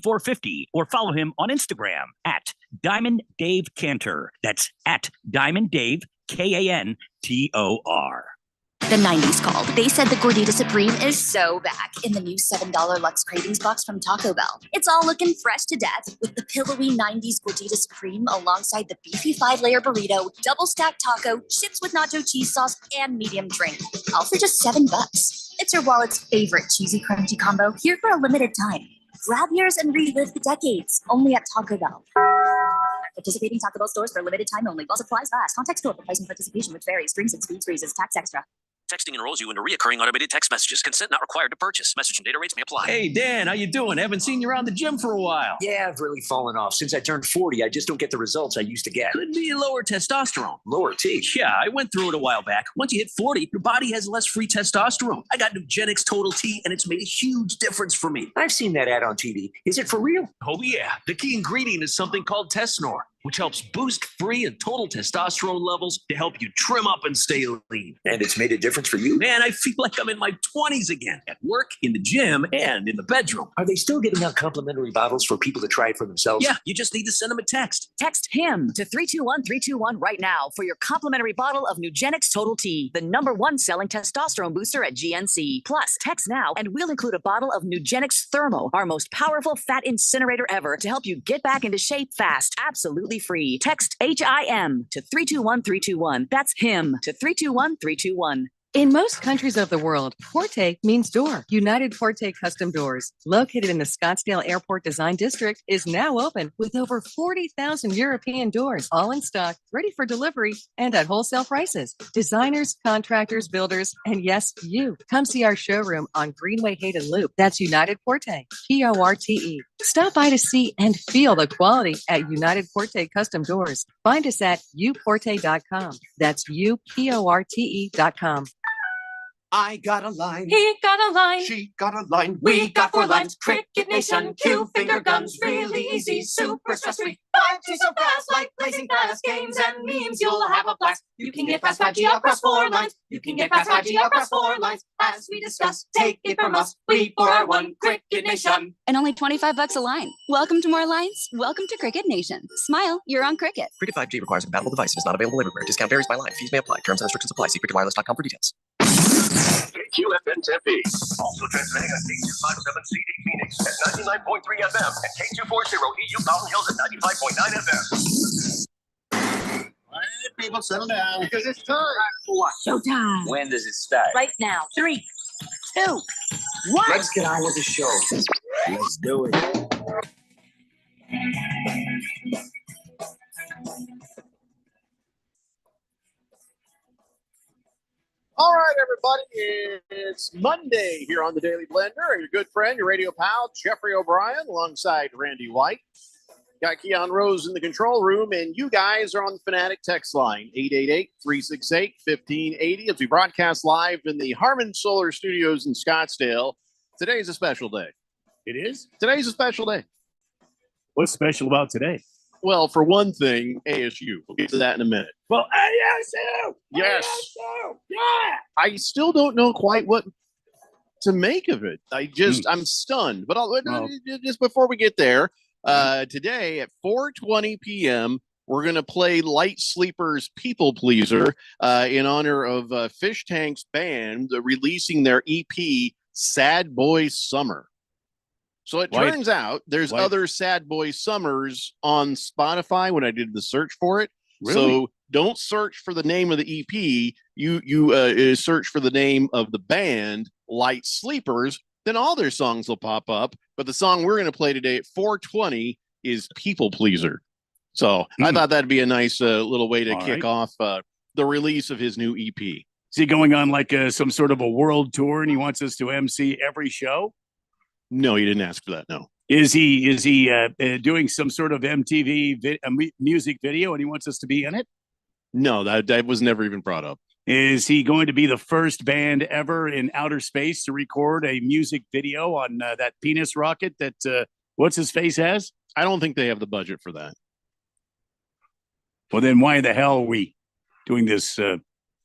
450 or follow him on Instagram at Diamond Dave Cantor. That's at Diamond Dave, Kantor. The 90s called. They said the Gordita Supreme is so back in the new $7 Lux Cravings box from Taco Bell. It's all looking fresh to death with the pillowy 90s Gordita Supreme alongside the beefy 5-layer burrito, double stacked taco, chips with nacho cheese sauce, and medium drink. All for just $7. It's your wallet's favorite cheesy crunchy combo here for a limited time. Grab yours and relive the decades only at Taco Bell. Participating Taco Bell stores for a limited time only. While supplies last. Contact store for pricing participation, which varies. Drinks and speeds freezes. Tax extra. Texting enrolls you into recurring automated text messages. Consent not required to purchase. Message and data rates may apply. Hey, Dan, how you doing? Haven't seen you around the gym for a while. Yeah, I've really fallen off. Since I turned 40, I just don't get the results I used to get. Could be lower testosterone. Lower T? Yeah, I went through it a while back. Once you hit 40, your body has less free testosterone. I got Nugenix Total T, and it's made a huge difference for me. I've seen that ad on TV. Is it for real? Oh, yeah. The key ingredient is something called Tesnor, which helps boost free and total testosterone levels to help you trim up and stay lean. And it's made a difference for you? Man, I feel like I'm in my 20s again, at work, in the gym, and in the bedroom. Are they still giving out complimentary bottles for people to try it for themselves? Yeah, you just need to send them a text. Text HIM to 321321 right now for your complimentary bottle of Nugenix Total T, the #1 selling testosterone booster at GNC. Plus, text now and we'll include a bottle of Nugenix Thermo, our most powerful fat incinerator ever, to help you get back into shape fast, absolutely free. Text HIM to 321321. That's HIM to 321321. In most countries of the world, Forte means door. United Forte Custom Doors, located in the Scottsdale Airport Design District, is now open with over 40,000 European doors, all in stock, ready for delivery, and at wholesale prices. Designers, contractors, builders, and yes, you. Come see our showroom on Greenway Hayden Loop. That's United Forte, Porte. Stop by to see and feel the quality at United Forte Custom Doors. Find us at uporte.com. That's uporte.com. I got a line. He got a line. She got a line. We got 4 lines. Cricket Nation. Q finger guns. Really easy. Super stress-free. 5G so fast. Like blazing fast. Games and memes. You'll have a blast. You can get past 5G across 4 lines. You can get past 5G across 4 lines. As we discuss, take it from us. We for our one Cricket Nation. And only $25 a line. Welcome to more lines. Welcome to Cricket Nation. Smile. You're on Cricket. Cricket 5G requires a compatible device and is not available everywhere. Discount varies by line. Fees may apply. Terms and restrictions apply. See cricketwireless.com for details. KQFN Tempe. Also transmitting on K257CD Phoenix at 99.3 FM and K240 EU Mountain Hills at 95.9 FM. All right, people, settle down. Because it's time. Showtime. When does it start? Right now. 3, 2, 1. Let's get on with the show. Let's do it. All right, everybody, it's Monday here on the Daily Blender, and your good friend, your radio pal, Jeffrey O'Brien, alongside Randy White. Got Keon Rose in the control room, and you guys are on the Fanatic text line, 888-368-1580, as we broadcast live in the Harmon Solar Studios in Scottsdale. Today's a special day. It is? Today's a special day. What's special about today? Well, for one thing, ASU. We'll get to that in a minute. Well, ASU! Yes. ASU! Yeah! I still don't know quite what to make of it. I'm stunned. But just before we get there, today at 4:20 p.m., we're going to play Light Sleeper's People Pleaser in honor of Fish Tank's band releasing their EP, Sad Boy Summer. So it turns out there's other Sad Boy Summers on Spotify when I did the search for it. Really? So don't search for the name of the EP. You search for the name of the band, Light Sleepers. Then all their songs will pop up. But the song we're going to play today at 4:20 is People Pleaser. So I thought that'd be a nice little way to kick off the release of his new EP. Is he going on like some sort of a world tour and he wants us to MC every show? No, you didn't ask for that. No. Is he doing some sort of MTV music video and he wants us to be in it? No, that was never even brought up. Is he going to be the first band ever in outer space to record a music video on that penis rocket that what's his face has? I don't think they have the budget for that. Well, then why the hell are we doing this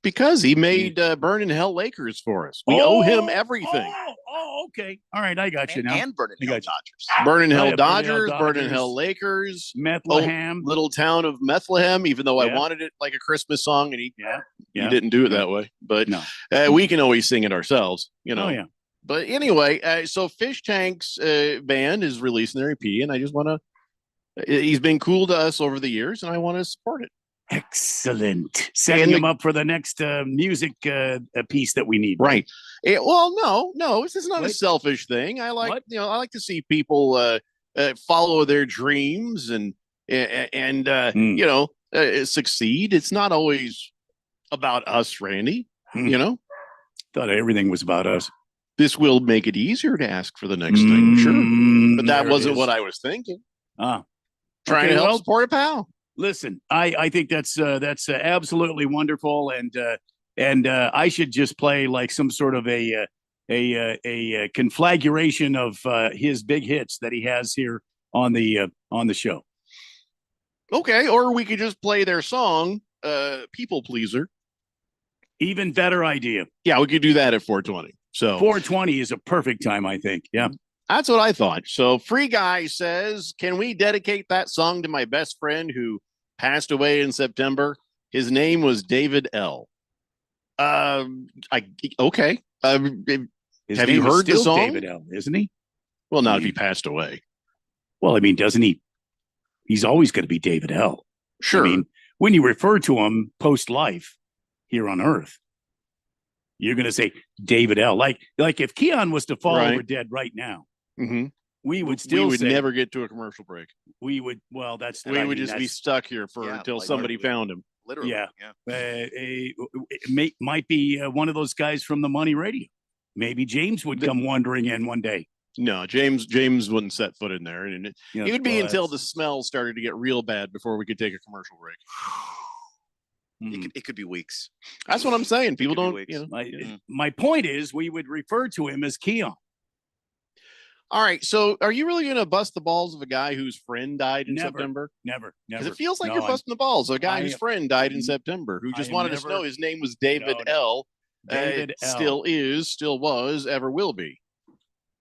Because he made Burning Hell Lakers for us. We owe him everything. Okay. All right, I got you now. And Burning Hell Dodgers. Burning Hell yeah, Burning Hell Dodgers, Burning Dodgers. Hell Lakers, Bethlehem. little town of Bethlehem. Even though I Yeah. wanted it like a Christmas song, and he Yeah. didn't do it that way. But No. we can always sing it ourselves, you know. Oh, yeah. But anyway, so Fish Tank's band is releasing their EP, and I just want to. He's been cool to us over the years, and I want to support it. Excellent. Setting him up for the next music piece that we need. Right. Well, no, this is not a selfish thing. I like, I like to see people follow their dreams and succeed. It's not always about us, Randy. You know, thought everything was about us. This will make it easier to ask for the next thing, sure. But that there it wasn't is. what I was thinking. Ah, Trying to help support a pal. Listen, I think that's absolutely wonderful, and I should just play like some sort of a conflagration of his big hits that he has here on the show. Okay, or we could just play their song, "People Pleaser." Even better idea. Yeah, we could do that at 4:20. So 4:20 is a perfect time, I think. Yeah. That's what I thought. So Free Guy says, can we dedicate that song to my best friend who passed away in September? His name was David L. Okay. Have you heard the song? David L, isn't he? Well, not if he passed away. Well, I mean, doesn't he? He's always going to be David L. Sure. I mean, when you refer to him post life here on Earth, you're going to say David L. Like if Keon was to fall over dead right now, we would still say, never get to a commercial break. We would. Well, we would just be stuck here until somebody found him. Literally. Yeah. It might be one of those guys from the Money Radio. Maybe James would come wandering in one day. No, James wouldn't set foot in there, and it would be until the smell started to get real bad before we could take a commercial break. It could be weeks. That's what I'm saying. People don't. My point is, we would refer to him as Keon. All right. So, are you really going to bust the balls of a guy whose friend died in September? Never. Because it feels like you're busting the balls of a guy whose friend died in September, who just wanted us to know his name was David L. David L. Still is, still was, ever will be.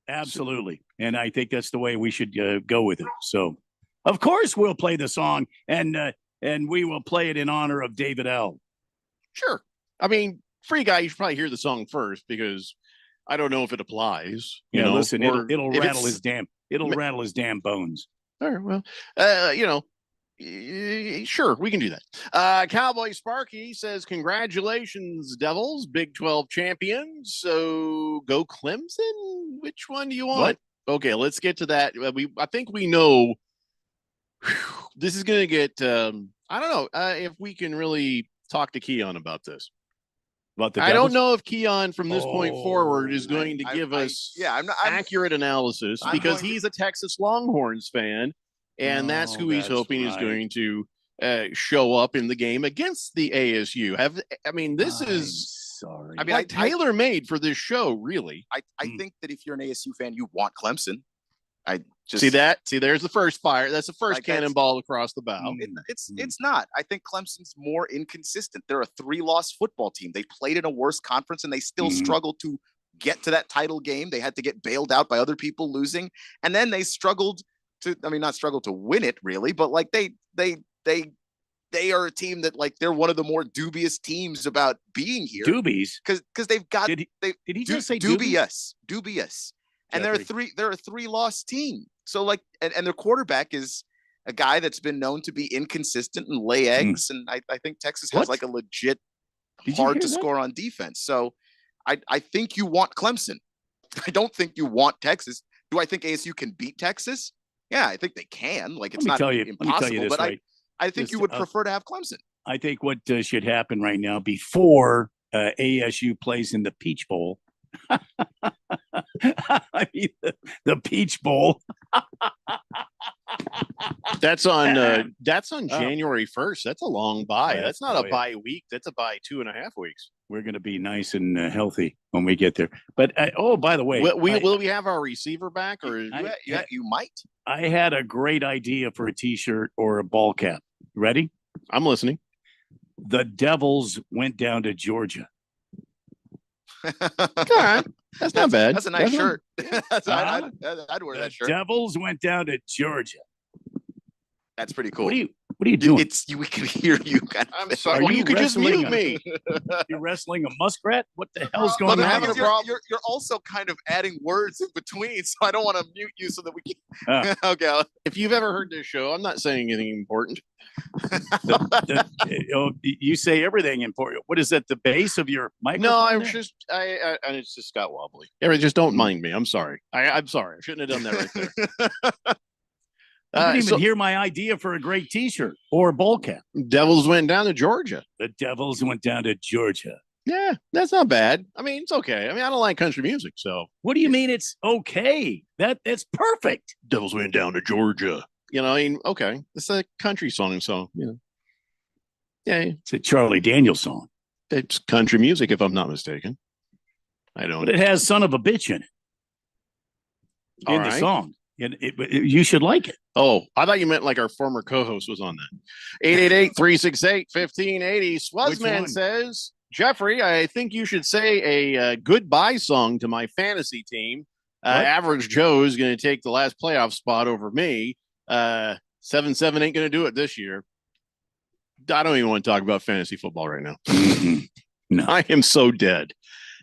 Absolutely. And I think that's the way we should go with it. So, of course, we'll play the song, and we will play it in honor of David L. Sure. I mean, Free Guy, you should probably hear the song first, because I don't know if it applies. You know, listen, it'll rattle his damn. It'll rattle his damn bones. All right. Well, sure, we can do that. Cowboy Sparky says, "Congratulations, Devils, Big 12 champions. So go Clemson. Which one do you want?" What? Okay, let's get to that. I think we know. This is going to get. I don't know if we can really talk to Keon about this. About the I Devils? don't know if Keon from this point forward is going to give us accurate analysis, because he's a Texas Longhorns fan, and that's who he's hoping is going to show up in the game against the ASU. This is sorry. I mean, tailor made for this show, really. I think that if you're an ASU fan, you want Clemson. I just see that. See, there's the first fire. That's the first cannonball across the bow. It's not. I think Clemson's more inconsistent. They're a 3-loss football team. They played in a worse conference, and they still struggled to get to that title game. They had to get bailed out by other people losing, and then they struggled to. I mean, not struggled to win it really, but like they are a team that, like, they're one of the more dubious teams about being here. Dubious, because they've got. Did he just say dubious? And Jeffrey. they're a 3-loss team. So like, and their quarterback is a guy that's been known to be inconsistent and lay eggs. And I think Texas has like a legit hard to score on defense. So I think you want Clemson. I don't think you want Texas. Do I think ASU can beat Texas? Yeah, I think they can. Like, it's not impossible, but I think you would prefer to have Clemson. I think what should happen right now, before ASU plays in the Peach Bowl. I mean, the Peach Bowl. That's on January 1st. That's a long bye. That's not a bye week. That's a bye 2.5 weeks. We're going to be nice and healthy when we get there. But by the way, will we have our receiver back, or you might? I had a great idea for a T-shirt or a ball cap. Ready? I'm listening. The Devils went down to Georgia. All right. That's not bad. That's a nice shirt. I'd wear The that shirt. Devils went down to Georgia. That's pretty cool. What are you doing? We can hear you. I'm sorry. Well, you could just mute me. You're wrestling a muskrat? What the hell's But going the on? thing is, you're also kind of adding words in between, so I don't want to mute you so that we can. Okay. If you've ever heard this show, I'm not saying anything important. You say everything important. What is that? The base of your microphone? No, I there? was just and it's just got wobbly. Just don't mind me. I'm sorry. I'm sorry. I shouldn't have done that right there. You didn't even hear my idea for a great T-shirt or a bowl cap. Devils went down to Georgia. The Devils went down to Georgia. Yeah, that's not bad. I mean, it's okay. I mean, I don't like country music, so. What do you mean it's okay? That's perfect. Devils went down to Georgia. You know, I mean, okay, it's a country song, so yeah, it's a Charlie Daniels song. It's country music, if I'm not mistaken. I don't. But it has "son of a bitch" in it. In the song. And you should like it. Oh, I thought you meant like our former co-host was on that. 888-368-1580. Swazman says, Jeffrey, I think you should say a goodbye song to my fantasy team. Average Joe is going to take the last playoff spot over me. 7-7 ain't going to do it this year. I don't even want to talk about fantasy football right now. No. I am so dead.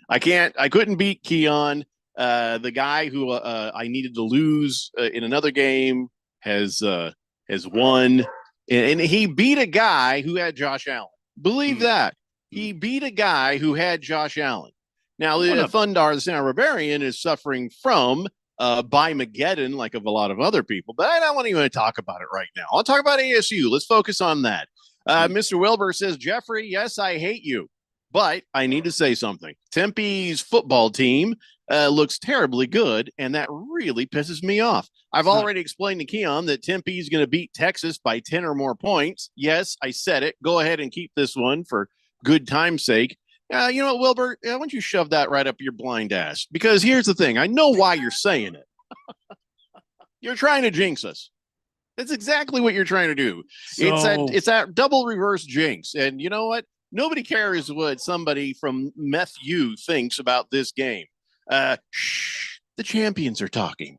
I couldn't beat Keon. The guy who I needed to lose in another game has won, and he beat a guy who had Josh Allen. Believe that. He beat a guy who had Josh Allen. Now, Thundar, the Santa Barbarian, is suffering from Bimageddon, like of a lot of other people, but I don't want to even talk about it right now. I'll talk about ASU. Let's focus on that. Mr. Wilbur says, Jeffrey, yes, I hate you, but I need to say something. Tempe's football team looks terribly good, and that really pisses me off. I've already explained to Keon that Tempe's going to beat Texas by 10 or more points. Yes, I said it. Go ahead and keep this one for good time's sake. You know what, Wilbur? Why don't you shove that right up your blind ass? Because here's the thing. I know why you're saying it. You're trying to jinx us. That's exactly what you're trying to do. It's that double reverse jinx. And you know what? Nobody cares what somebody from Meth U thinks about this game. Shh, the champions are talking.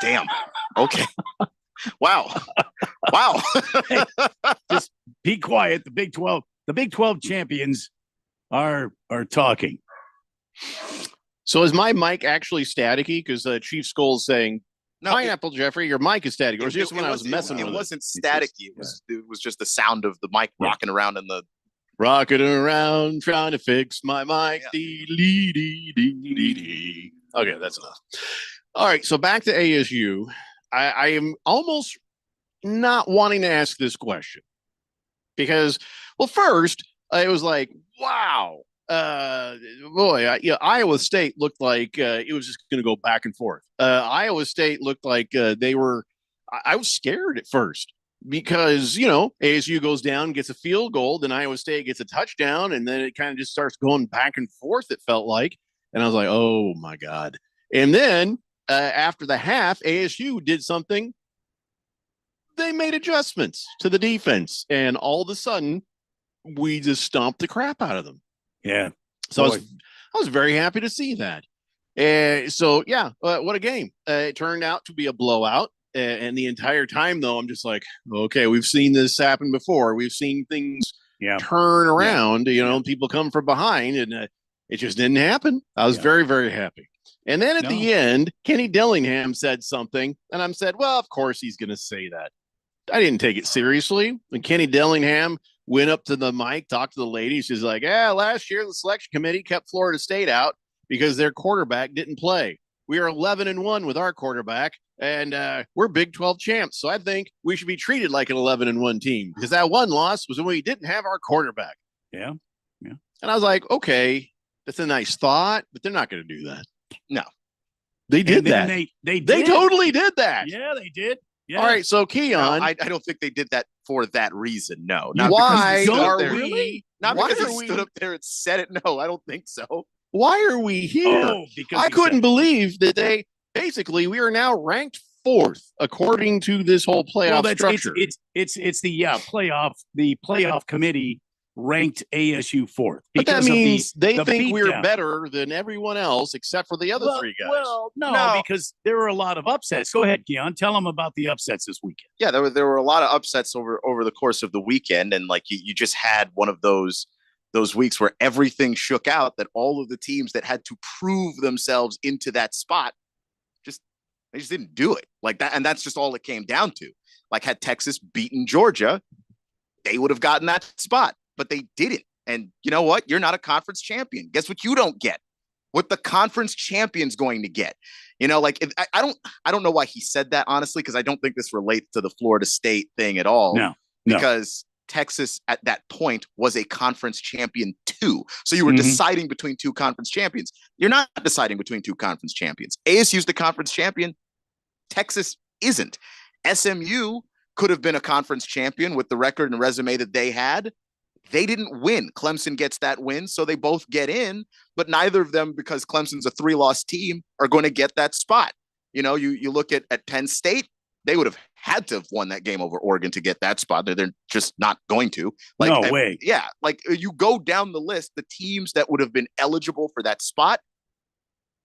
Damn. Okay. Wow. Hey, just be quiet. The Big 12 champions are talking. So is my mic actually staticky? Because Chief Skull's saying, Pineapple Jeffrey, your mic is static. Or was it just when I was messing with it? It wasn't staticky. It was just the sound of the mic rocking around in the. Rocking around, trying to fix my mic. Okay, that's enough. All right, so back to ASU. I am almost not wanting to ask this question because, well, first, it was like, wow, Iowa State looked like it was just going to go back and forth. Iowa State looked like they were, I was scared at first. Because, ASU goes down, gets a field goal, then Iowa State gets a touchdown, and then it kind of just starts going back and forth, it felt like. And I was like, oh, my God. And then after the half, ASU did something. They made adjustments to the defense, and all of a sudden, we just stomped the crap out of them. Yeah. So I was very happy to see that. What a game. It turned out to be a blowout. And the entire time, though, I'm just like, okay, we've seen this happen before. We've seen things turn around, people come from behind, and it just didn't happen. I was very, very happy. And then at the end, Kenny Dillingham said something, and I said, well, of course he's going to say that. I didn't take it seriously. When Kenny Dillingham went up to the mic, talked to the ladies, she's like, last year the selection committee kept Florida State out because their quarterback didn't play. We are 11-1 with our quarterback. And we're Big 12 champs. So I think we should be treated like an 11-1 team because that one loss was when we didn't have our quarterback. Yeah. And I was like, okay, that's a nice thought, but they're not going to do that. No. They did that. They totally did that. Yeah, they did. Yeah. All right. So Keon. I don't think they did that for that reason. No. Why are we? Not because they stood up there and said it. No, I don't think so. Why are we here? Oh, because I couldn't believe that we are now ranked 4th according to this whole playoff Well, structure. It's the playoff committee ranked ASU 4th. But that because of means they the think we're beatdown. better than everyone else except for the other three guys. Well, no, because there were a lot of upsets. Go ahead, Keon. Tell them about the upsets this weekend. Yeah, there were a lot of upsets over the course of the weekend, and like you just had one of those weeks where everything shook out, that all of the teams that had to prove themselves into that spot they just didn't do it like that, and that's just all it came down to. Like, had Texas beaten Georgia, they would have gotten that spot, but they didn't. And you know what? You're not a conference champion. Guess what? You don't get what the conference champion's going to get. You know, like I don't know why he said that, honestly, because I don't think this relates to the Florida State thing at all. No. Because Texas at that point was a conference champion too. So you were deciding between two conference champions. You're not deciding between two conference champions. ASU's the conference champion. Texas isn't. SMU could have been a conference champion with the record and resume that they had. They didn't win. Clemson gets that win, so they both get in, but neither of them, because Clemson's a 3-loss team, are going to get that spot. You know, you look at Penn State, they would have had to have won that game over Oregon to get that spot. They're just not going to. Like, no way. Yeah, like you go down the list, the teams that would have been eligible for that spot,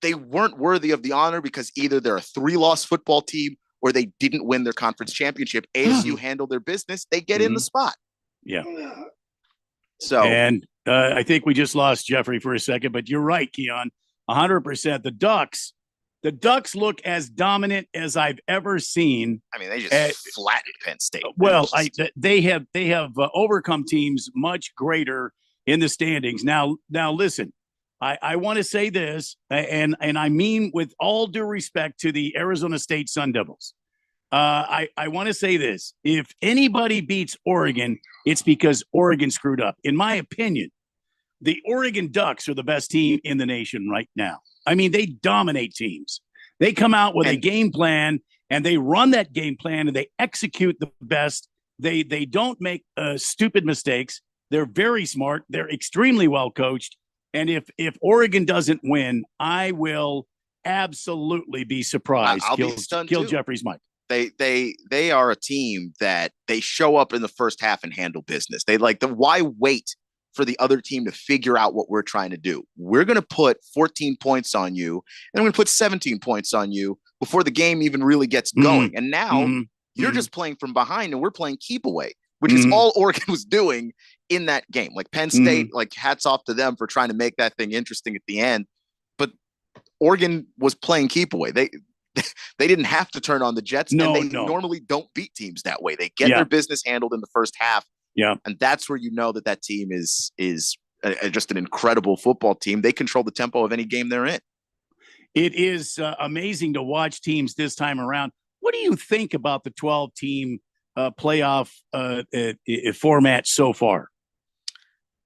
they weren't worthy of the honor because either they're a 3-loss football team or they didn't win their conference championship. ASU handled their business. They get in the spot. Yeah. So, and I think we just lost Jeffrey for a second, but you're right, Keon, 100%. The Ducks look as dominant as I've ever seen. I mean, they just flattened Penn State. Well, they have overcome teams much greater in the standings. Now listen, I want to say this, and I mean with all due respect to the Arizona State Sun Devils. I want to say this. If anybody beats Oregon, it's because Oregon screwed up. In my opinion, the Oregon Ducks are the best team in the nation right now. I mean, they dominate teams. They come out with a game plan, and they run that game plan, and they execute the best. They don't make stupid mistakes. They're very smart. They're extremely well coached. And if Oregon doesn't win, I will absolutely be surprised. I'll be stunned kill too. Jeffrey's mic. They are a team that they show up in the first half and handle business. They why wait for the other team to figure out what we're trying to do? We're going to put 14 points on you, and we're going to put 17 points on you before the game even really gets going. And now you're just playing from behind, and we're playing keep away, which is all Oregon was doing in that game. Like Penn State, like hats off to them for trying to make that thing interesting at the end. But Oregon was playing keep away. They didn't have to turn on the Jets, and they normally don't beat teams that way. They get their business handled in the first half. Yeah. And that's where you know that team is just an incredible football team. They control the tempo of any game they're in. It is amazing to watch teams this time around. What do you think about the 12-team playoff format so far?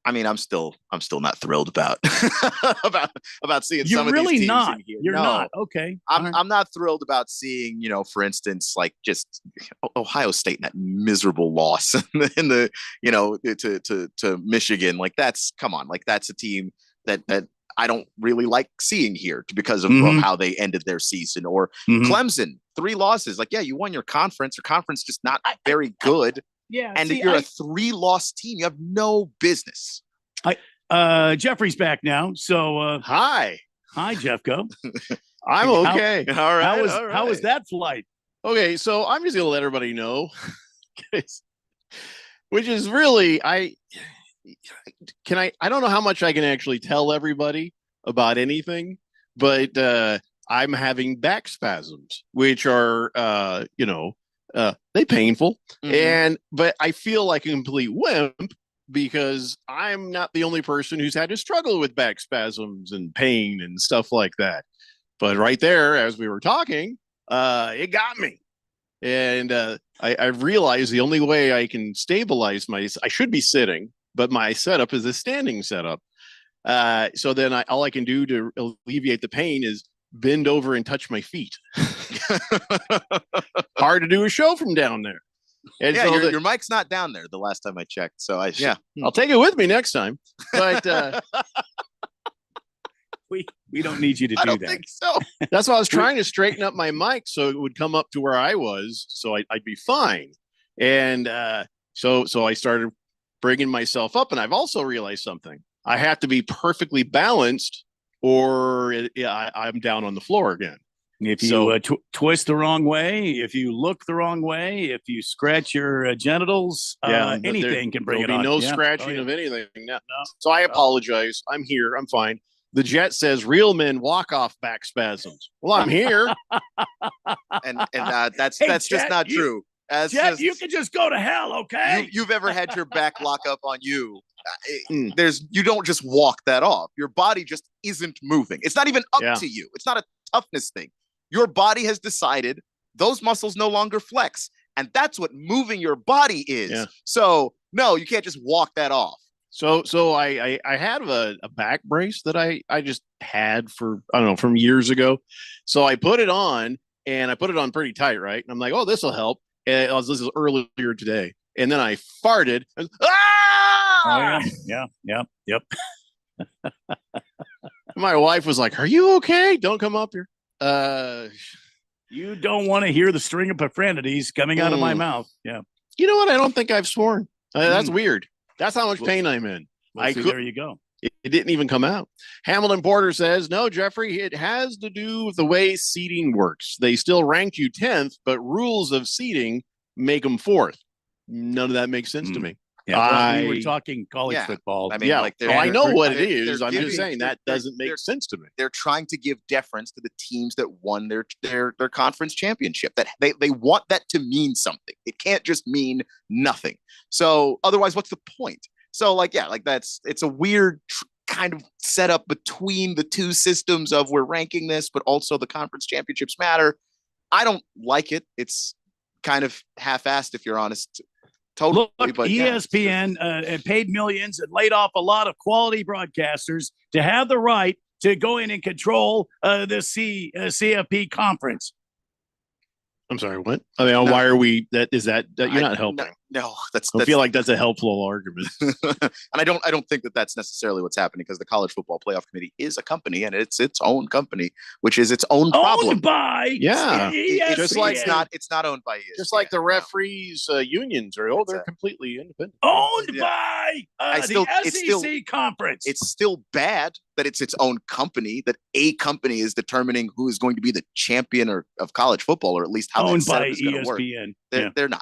I mean, I'm still not thrilled about about seeing You're some of really these teams not. in here. You're No. not. Okay. I'm not thrilled about seeing, for instance, like just Ohio State in that miserable loss in the to Michigan. Like that's a team that I don't really like seeing here because of how they ended their season. Or Clemson, 3 losses. Like, yeah, you won your conference. Your conference just not very good. Yeah, and if you're a 3-loss team, you have no business. Jeffrey's back now. So hi, Jeffco. I'm okay. All right. How was that flight? Okay, so I'm just gonna let everybody know, which is really I don't know how much I can actually tell everybody about anything, but I'm having back spasms, which are they painful. But I feel like a complete wimp because I'm not the only person who's had to struggle with back spasms and pain and stuff like that. But right there, as we were talking, it got me. And I realized the only way I can stabilize I should be sitting, but my setup is a standing setup. So then all I can do to alleviate the pain is bend over and touch my feet. Hard to do a show from down there. And yeah, so your mic's not down there the last time I checked. So I'll take it with me next time. But We don't need you to do I don't that. think so. That's why I was trying to straighten up my mic so it would come up to where I was, so I'd be fine. And so I started bringing myself up, and I've also realized something. I have to be perfectly balanced, or I'm down on the floor again. If you twist the wrong way, if you look the wrong way, if you scratch your genitals, anything can bring it on. No scratching of anything. No. So I apologize. I'm here. I'm fine. The Jet says real men walk off back spasms. Well, I'm here. and that's Hey, just Jet, not true. As Jet, just- you can just go to hell, okay? you've ever had your back lock up on you? You don't just walk that off. Your body just isn't moving. It's not even up to you. It's not a toughness thing. Your body has decided those muscles no longer flex, and that's what moving your body is. Yeah. So no, you can't just walk that off. So I had a back brace that I just had for, I don't know, from years ago. So I put it on, and I put it on pretty tight, right? And I'm like, oh, this will help. And this is earlier today. And then I farted. And, Oh, yep. My wife was like, are you okay? Don't come up here. You don't want to hear the string of profanities coming out of my mouth. Yeah. You know what? I don't think I've sworn. That's weird. That's how much pain I'm in. There you go. It didn't even come out. Hamilton Porter says, no, Jeffrey, it has to do with the way seating works. They still ranked you 10th, but rules of seating make them 4th. None of that makes sense to me. Yeah, we were talking college football. I mean, I know what it is. I'm giving- just saying that doesn't make sense to me. They're trying to give deference to the teams that won their conference championship. That they want that to mean something. It can't just mean nothing. So otherwise, what's the point? So it's a weird kind of setup between the two systems of we're ranking this, but also the conference championships matter. I don't like it. It's kind of half-assed, if you're honest. Totally. Look, but ESPN paid millions and laid off a lot of quality broadcasters to have the right to go in and control the CFP conference. I'm sorry, what? I mean, why are we? You're not helping. No, I feel like that's a helpful argument. And I don't think that that's necessarily what's happening, because the College Football Playoff Committee is a company, and it's its own company, which is its own problem. Owned by It's just like it's not owned by ESPN. Just like the referees unions are. They're completely independent. Owned by the SEC conference. It's still bad that it's its own company, that a company is determining who is going to be the champion of college football, or at least how owned that setup by is going to work. ESPN. They're not.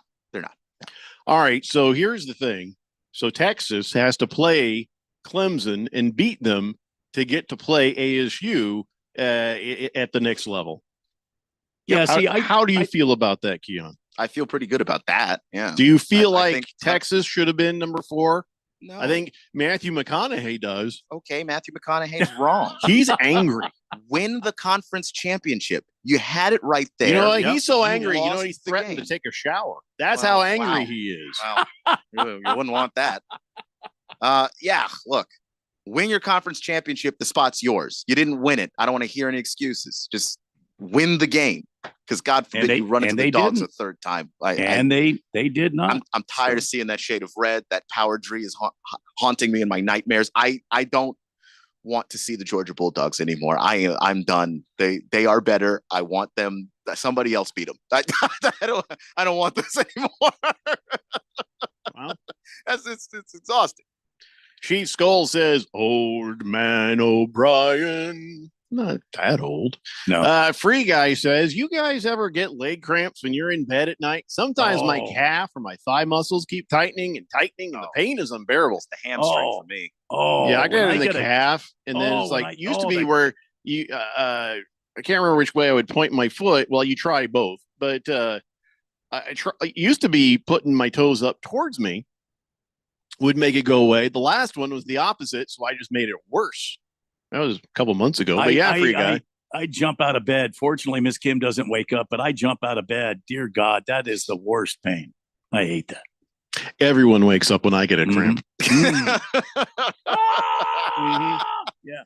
All right. So here's the thing. So Texas has to play Clemson and beat them to get to play ASU at the next level. Yeah. How do you feel about that, Keon? I feel pretty good about that. Yeah. Do you feel I like think Texas should have been number 4? No. I think Matthew McConaughey does. Okay, Matthew McConaughey's wrong. He's angry. Win the conference championship. You had it right there. You know what? He's so angry. lost He the threatened game. to take a shower. That's how angry he is. Wow. you wouldn't want that. Look, win your conference championship. The spot's yours. You didn't win it. I don't want to hear any excuses. Just win the game, because God forbid you run into the dogs a third time. They did not. I'm tired of seeing that shade of red. That power tree is haunting me in my nightmares. I don't want to see the Georgia Bulldogs anymore. I'm done. They are better. I want them. Somebody else beat them. I don't want this anymore. Well, it's exhausting. Chief Skull says, "Old man O'Brien." Not that old. No. Free Guy says, you guys ever get leg cramps when you're in bed at night? Sometimes my calf or my thigh muscles keep tightening, and the pain is unbearable. It's the hamstring for me. Yeah, I get it in the calf, and then it's like used to be where you I can't remember which way I would point my foot. Well, you try both, but it used to be putting my toes up towards me would make it go away. The last one was the opposite, so I just made it worse. That was a couple months ago, but Free Guy. I jump out of bed. Fortunately, Miss Kim doesn't wake up, but I jump out of bed. Dear God, that is the worst pain. I hate that. Everyone wakes up when I get a cramp. Yeah.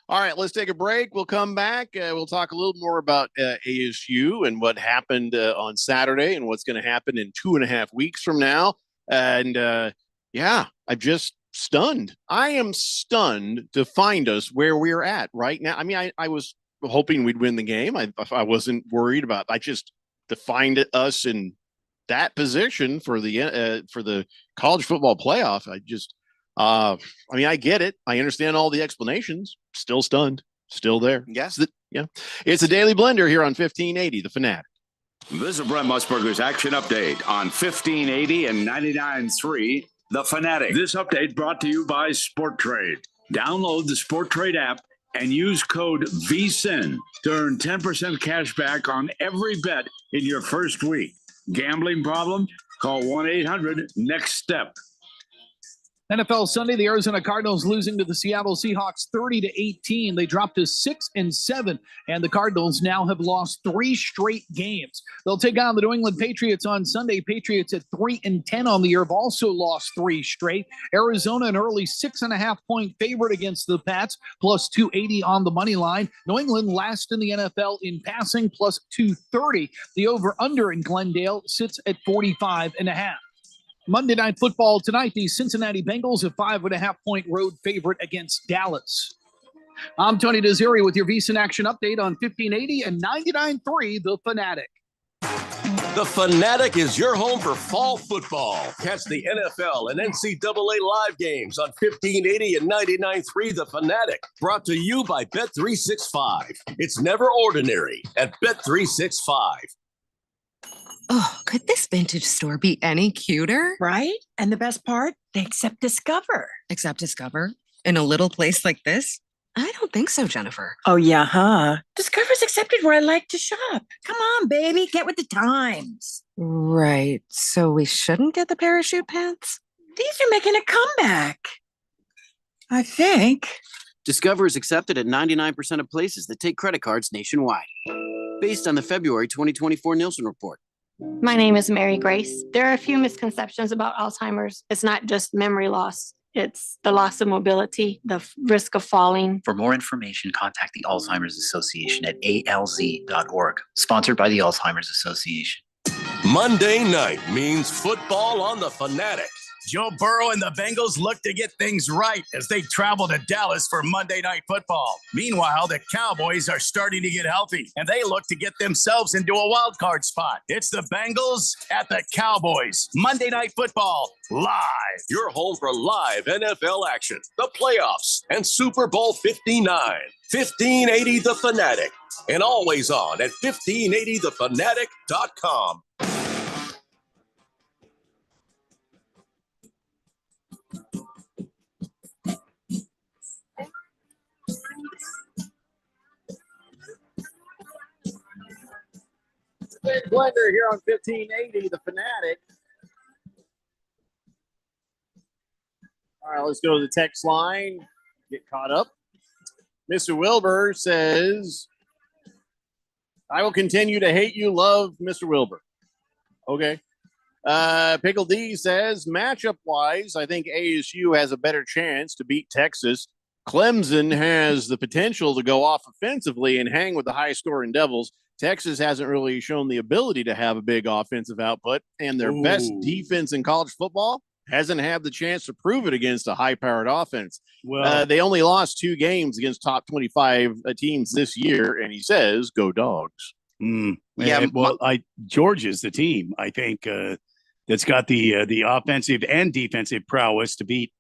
All right, let's take a break. We'll come back. We'll talk a little more about ASU and what happened on Saturday and what's going to happen in 2.5 weeks from now. And I've just stunned. I am stunned to find us where we're at right now. I mean, I was hoping we'd win the game. I wasn't worried about. I just to find us in that position for the college football playoff. I mean, I get it. I understand all the explanations. Still stunned. Still there. Yes. It's a Daily Blender here on 1580, The Fanatic. This is Brent Musburger's Action Update on 1580 and 99.3, The Fanatic. This update brought to you by Sport Trade. Download the Sport Trade app and use code VSIN to earn 10% cash back on every bet in your first week. Gambling problem? Call 1-800-NEXT-STEP. NFL Sunday, the Arizona Cardinals losing to the Seattle Seahawks 30-18. They dropped to 6-7, and the Cardinals now have lost 3 straight games. They'll take on the New England Patriots on Sunday. Patriots at 3-10 on the year have also lost 3 straight. Arizona an early 6.5-point favorite against the Pats, plus 280 on the money line. New England last in the NFL in passing, plus 230. The over-under in Glendale sits at 45.5. Monday Night Football tonight, the Cincinnati Bengals a 5.5-point road favorite against Dallas. I'm Tony Desiri with your VSiN Action Update on 1580 and 99.3 The Fanatic. The Fanatic is your home for fall football. Catch the NFL and NCAA live games on 1580 and 99.3 The Fanatic. Brought to you by Bet365. It's never ordinary at Bet365. Oh, could this vintage store be any cuter? Right? And the best part, they accept Discover. Accept Discover? In a little place like this? I don't think so, Jennifer. Oh, yeah, huh? Discover's accepted where I like to shop. Come on, baby, get with the times. Right. So we shouldn't get the parachute pants? These are making a comeback. I think. Discover is accepted at 99% of places that take credit cards nationwide. Based on the February 2024 Nielsen report. My name is Mary Grace. There are a few misconceptions about Alzheimer's. It's not just memory loss. It's the loss of mobility, the risk of falling. For more information, contact the Alzheimer's Association at alz.org, sponsored by the Alzheimer's Association. Monday night means football on The Fanatic. Joe Burrow and the Bengals look to get things right as they travel to Dallas for Monday Night Football. Meanwhile, the Cowboys are starting to get healthy, and they look to get themselves into a wild card spot. It's the Bengals at the Cowboys. Monday Night Football live. Your home for live NFL action, the playoffs, and Super Bowl 59. 1580 The Fanatic, and always on at 1580thefanatic.com. Big Blender here on 1580, The Fanatic. All right, let's go to the text line, get caught up. Mr. Wilbur says, I will continue to hate you, love Mr. Wilbur. Okay. Pickle D says, matchup-wise, I think ASU has a better chance to beat Texas. Clemson has the potential to go off offensively and hang with the high-scoring Devils. Texas hasn't really shown the ability to have a big offensive output, and their best defense in college football hasn't had the chance to prove it against a high-powered offense. Well, they only lost 2 games against top 25 teams this year, and he says, go Dogs. Yeah, well, Georgia's the team, I think, that's got the offensive and defensive prowess to beat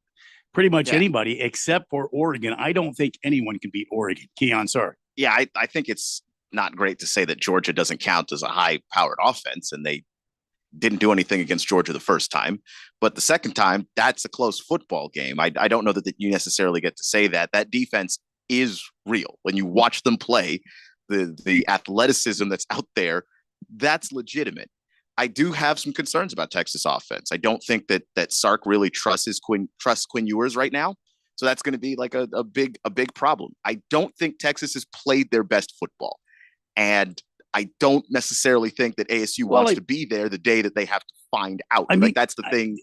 pretty much anybody except for Oregon. I don't think anyone can beat Oregon. Keon, sorry. Yeah, I think it's not great to say that Georgia doesn't count as a high-powered offense, and they didn't do anything against Georgia the first time. But the second time, that's a close football game. I don't know that you necessarily get to say that. That defense is real. When you watch them play, the athleticism that's out there, that's legitimate. I do have some concerns about Texas offense. I don't think that Sark really trusts Quinn Ewers right now. So that's going to be like a big problem. I don't think Texas has played their best football. And I don't necessarily think that ASU wants to be there the day that they have to find out. I mean, that's the thing.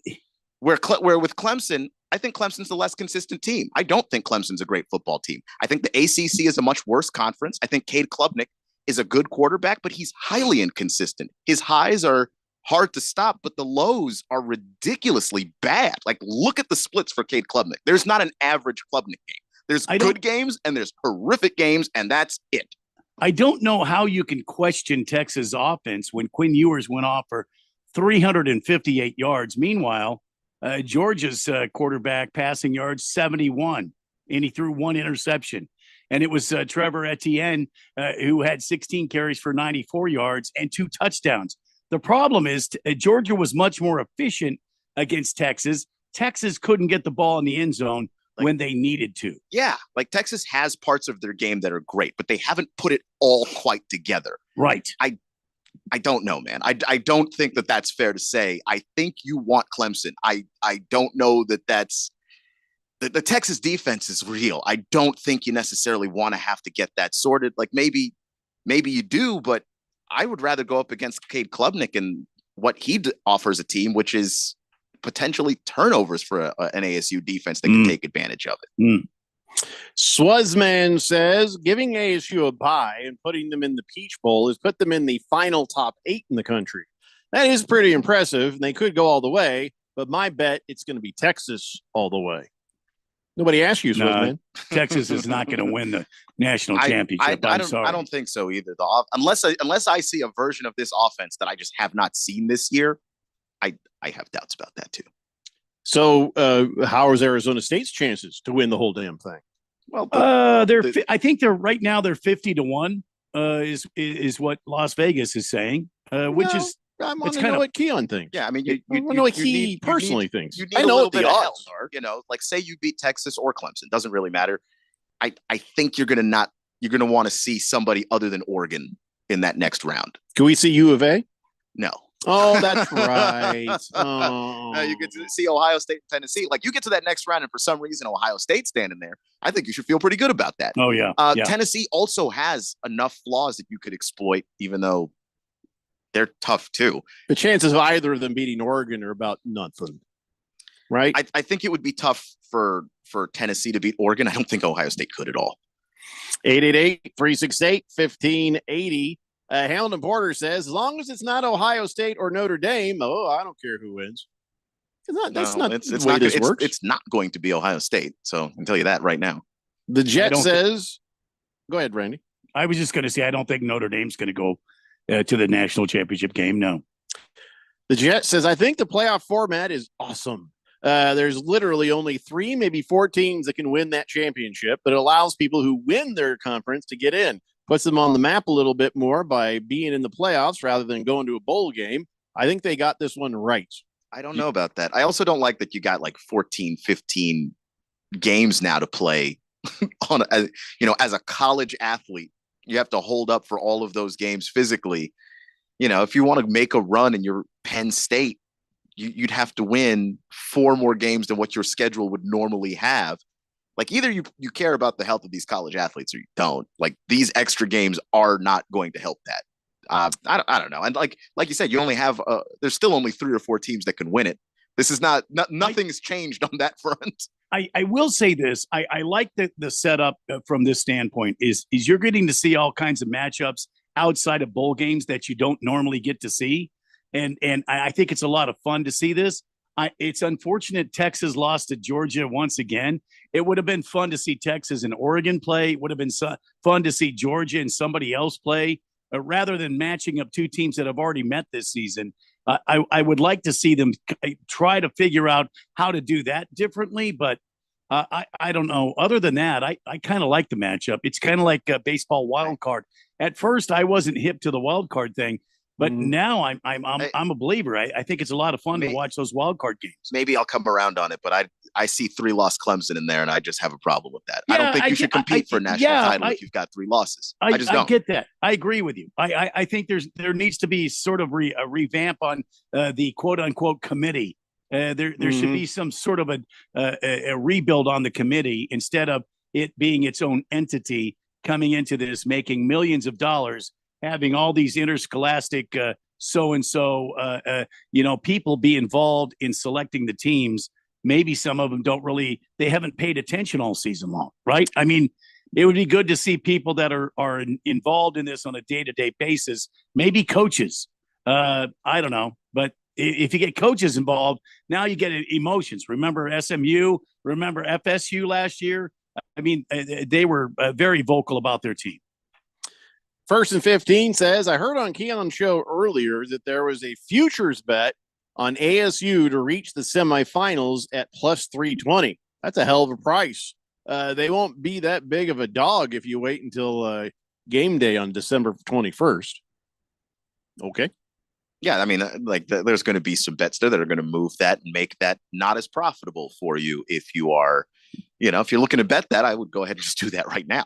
Where with Clemson, I think Clemson's the less consistent team. I don't think Clemson's a great football team. I think the ACC is a much worse conference. I think Cade Klubnik is a good quarterback, but he's highly inconsistent. His highs are hard to stop, but the lows are ridiculously bad. Like, look at the splits for Cade Klubnik. There's not an average Klubnik game. There's good games and there's horrific games, and that's it. I don't know how you can question Texas offense when Quinn Ewers went off for 358 yards. Meanwhile, Georgia's quarterback passing yards 71, and he threw one interception. And it was Trevor Etienne who had 16 carries for 94 yards and 2 touchdowns. The problem is Georgia was much more efficient against Texas. Texas couldn't get the ball in the end zone when they needed to. Yeah, like Texas has parts of their game that are great, but they haven't put it all quite together. Right. I don't know, man. I don't think that that's fair to say. I think you want Clemson. I don't know that that's the Texas defense is real. I don't think you necessarily want to have to get that sorted. Like maybe you do, but I would rather go up against Cade Klubnik and what he offers a team, which is potentially turnovers for an ASU defense that can take advantage of it. Swazman says giving ASU a bye and putting them in the Peach Bowl has put them in the final top 8 in the country. That is pretty impressive, and they could go all the way, but my bet it's going to be Texas all the way. Nobody asked you, Swazman. Texas is not going to win the national championship. I don't think so either. Unless I see a version of this offense that I just have not seen this year, I have doubts about that too. So, how is Arizona State's chances to win the whole damn thing? Well, I think they're right now they're 50-1. Is what Las Vegas is saying, which is I want to know what Keon thinks. Yeah, I mean, I want to know what he personally thinks. I know what the odds are. You know, like say you beat Texas or Clemson, doesn't really matter. I think you're gonna want to see somebody other than Oregon in that next round. Can we see U of A? No. Oh, that's right. Oh. No, you get to see Ohio State and Tennessee. Like you get to that next round, and for some reason Ohio State's standing there. I think you should feel pretty good about that. Oh yeah. Tennessee also has enough flaws that you could exploit, even though they're tough too. The chances of either of them beating Oregon are about nothing, right? I think it would be tough for Tennessee to beat Oregon. I don't think Ohio State could at all. 888-368-1580. Hamilton Porter says, as long as it's not Ohio State or Notre Dame, I don't care who wins. It's not going to be Ohio State. So I can tell you that right now. The Jet says, go ahead, Randy. I was just going to say, I don't think Notre Dame's going to go to the national championship game. No. The Jet says, I think the playoff format is awesome. There's literally only 3, maybe 4 teams that can win that championship, but it allows people who win their conference to get in. Puts them on the map a little bit more by being in the playoffs rather than going to a bowl game. I think they got this one right. I don't know about that. I also don't like that you got like 14, 15 games now to play as a college athlete. You have to hold up for all of those games physically. You know, if you want to make a run in your Penn State, you'd have to win 4 more games than what your schedule would normally have. Like either you care about the health of these college athletes or you don't. Like these extra games are not going to help that. I don't know. And like you said, you only have there's still only 3 or 4 teams that can win it. This is nothing's changed on that front. I will say this. I like the setup from this standpoint is you're getting to see all kinds of matchups outside of bowl games that you don't normally get to see. And I think it's a lot of fun to see this. It's unfortunate Texas lost to Georgia once again. It would have been fun to see Texas and Oregon play. It would have been fun to see Georgia and somebody else play rather than matching up 2 teams that have already met this season. I would like to see them try to figure out how to do that differently, but I don't know. Other than that, I kind of like the matchup. It's kind of like a baseball wild card. At first, I wasn't hip to the wild card thing. But now I'm a believer. I think it's a lot of fun to watch those wild card games. Maybe I'll come around on it, but I see 3 lost Clemson in there, and I just have a problem with that. I don't think you should compete for a national title if you've got 3 losses. I just don't. I get that. I agree with you. I think there needs to be sort of a revamp on the quote unquote committee. There should be some sort of a rebuild on the committee instead of it being its own entity coming into this, making millions of dollars. Having all these interscholastic people be involved in selecting the teams. Maybe some of them they haven't paid attention all season long, right? I mean, it would be good to see people that are involved in this on a day-to-day basis, maybe coaches I don't know. But if you get coaches involved, now you get emotions. Remember SMU? Remember FSU last year? I mean, they were very vocal about their team. First and 15 says, I heard on Keon's show earlier that there was a futures bet on ASU to reach the semifinals at plus 320. That's a hell of a price. They won't be that big of a dog if you wait until game day on December 21st. Okay. Yeah, I mean, there's going to be some bets there that are going to move that and make that not as profitable for you if you are, if you're looking to bet that, I would go ahead and just do that right now.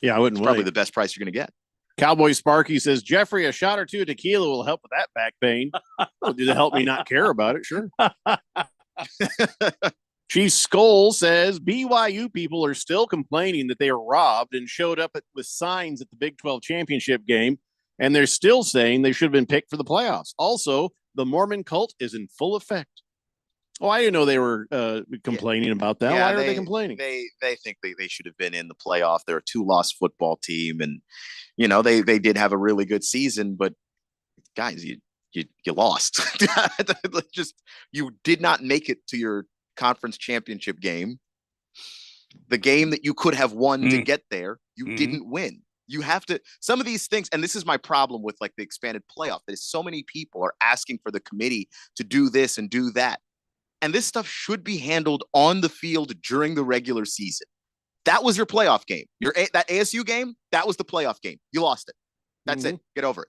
Yeah, I wouldn't. It's probably the best price you're going to get. Cowboy Sparky says, Jeffrey, a shot or two of tequila will help with that back pain. Well, did it help me not care about it? Sure. Chief Skull says, BYU people are still complaining that they were robbed and showed up with signs at the Big 12 championship game, and they're still saying they should have been picked for the playoffs. Also, the Mormon cult is in full effect. Oh, I didn't know they were complaining about that. Yeah, why are they complaining? They think they should have been in the playoff. They're a 2-loss football team, and they did have a really good season, but guys, you lost. You did not make it to your conference championship game. The game that you could have won to get there, you didn't win. You have to, some of these things, and this is my problem with the expanded playoff, that is so many people are asking for the committee to do this and do that. And this stuff should be handled on the field during the regular season. That was your playoff game. That ASU game, that was the playoff game. You lost it. That's it. Get over it.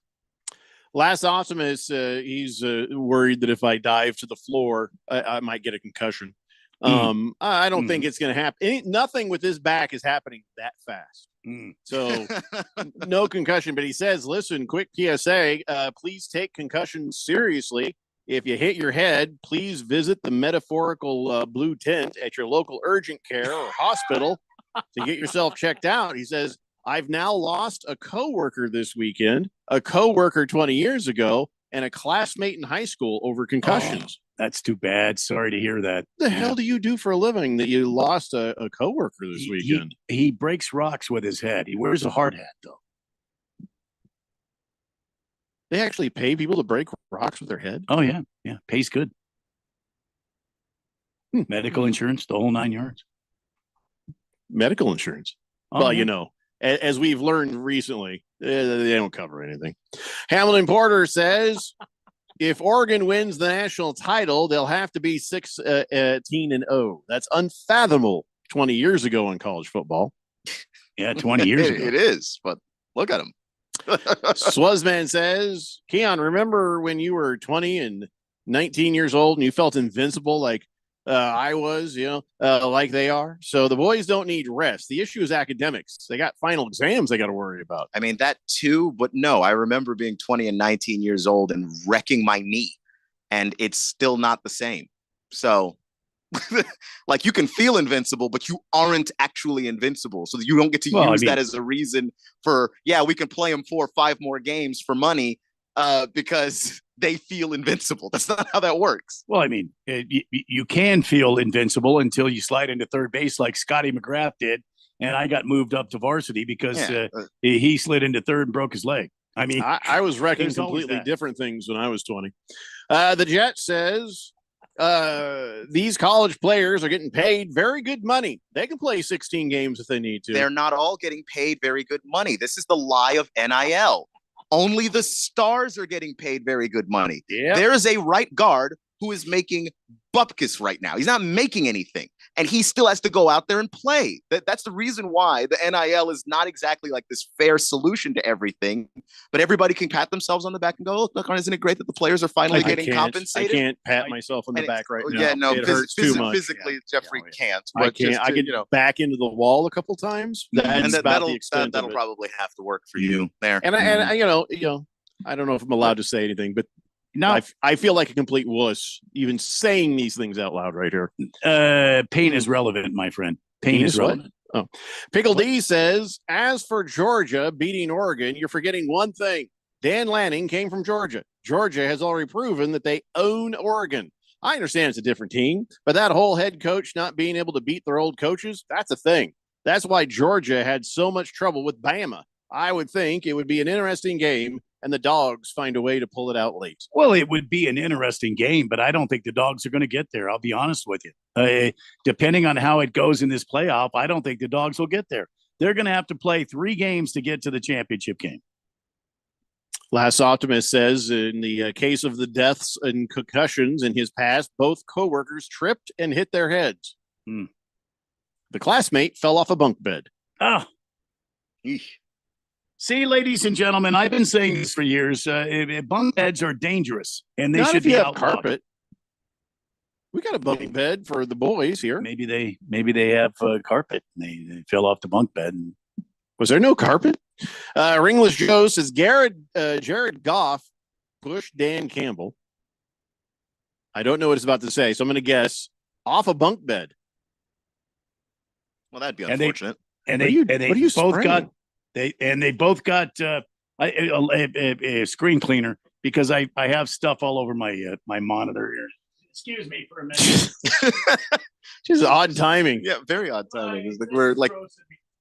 Last Optimus, he's worried that if I dive to the floor, I might get a concussion. I don't think it's going to happen. Nothing with his back is happening that fast. So no concussion. But he says, listen, quick PSA, please take concussions seriously. If you hit your head, please visit the metaphorical blue tent at your local urgent care or hospital to get yourself checked out. He says, I've now lost a coworker this weekend, a coworker 20 years ago, and a classmate in high school over concussions. That's too bad. Sorry to hear that. What the hell do you do for a living that you lost a coworker this weekend? He breaks rocks with his head. He wears a hard hat, though. They actually pay people to break rocks with their head? Oh, yeah. Yeah. Pays good. Medical insurance, the whole 9 yards. Medical insurance? Oh, well, yeah. As we've learned recently, they don't cover anything. Hamilton Porter says, if Oregon wins the national title, they'll have to be 16-0. That's unfathomable 20 years ago in college football. Yeah, 20 years ago. It is, but look at them. Swazman says, Keon, remember when you were 20 and 19 years old and you felt invincible like I was, like they are? So the boys don't need rest. The issue is academics. They got final exams they got to worry about. I mean, that too, but no, I remember being 20 and 19 years old and wrecking my knee, and it's still not the same. So you can feel invincible, but you aren't actually invincible. So you don't get to use that as a reason for, we can play them 4 or 5 more games for money because they feel invincible. That's not how that works. Well, I mean, you can feel invincible until you slide into third base like Scotty McGrath did. And I got moved up to varsity because he slid into third and broke his leg. I mean, I was wrecking completely different things when I was 20. The Jet says, these college players are getting paid very good money. They can play 16 games if they need to. They're not all getting paid very good money. This is the lie of NIL. Only the stars are getting paid very good money. Yeah. There is a right guard who is making bupkis right now. He's not making anything, and he still has to go out there and play. That's the reason why the NIL is not exactly like this fair solution to everything, but everybody can pat themselves on the back and go, look, isn't it great that the players are finally getting compensated? I can't pat myself on the back right now. Yeah, no, it hurts too much. Physically, Jeffrey can't. I can't. I get back into the wall a couple times. That'll probably have to work for you there. And I don't know if I'm allowed to say anything, but no, I feel like a complete wuss even saying these things out loud right here. Pain is relevant, my friend. Pain is relevant. Oh, Pickle D says, as for Georgia beating Oregon, you're forgetting one thing. Dan Lanning came from Georgia. Georgia has already proven that they own Oregon. I understand it's a different team, but that whole head coach not being able to beat their old coaches, that's a thing. That's why Georgia had so much trouble with Bama. I would think it would be an interesting game and the Dogs find a way to pull it out late. Well, it would be an interesting game, but I don't think the Dogs are going to get there. I'll be honest with you. Depending on how it goes in this playoff, I don't think the Dogs will get there. They're going to have to play 3 games to get to the championship game. Last Optimist says, in the case of the deaths and concussions in his past, both coworkers tripped and hit their heads. The classmate fell off a bunk bed. Oh. See, ladies and gentlemen, I've been saying this for years. Bunk beds are dangerous, and they Not should if you be have outlawed. carpet. We got a bunk bed for the boys here. Maybe they have carpet. They fell off the bunk bed. And... Was there no carpet? Ringless Joe says Jared Goff pushed Dan Campbell. I don't know what it's about to say, so I'm going to guess off a bunk bed. Well, that'd be unfortunate. They both got a screen cleaner because I have stuff all over my my monitor here. Excuse me for a minute. Just odd timing. Yeah, very odd timing. We're like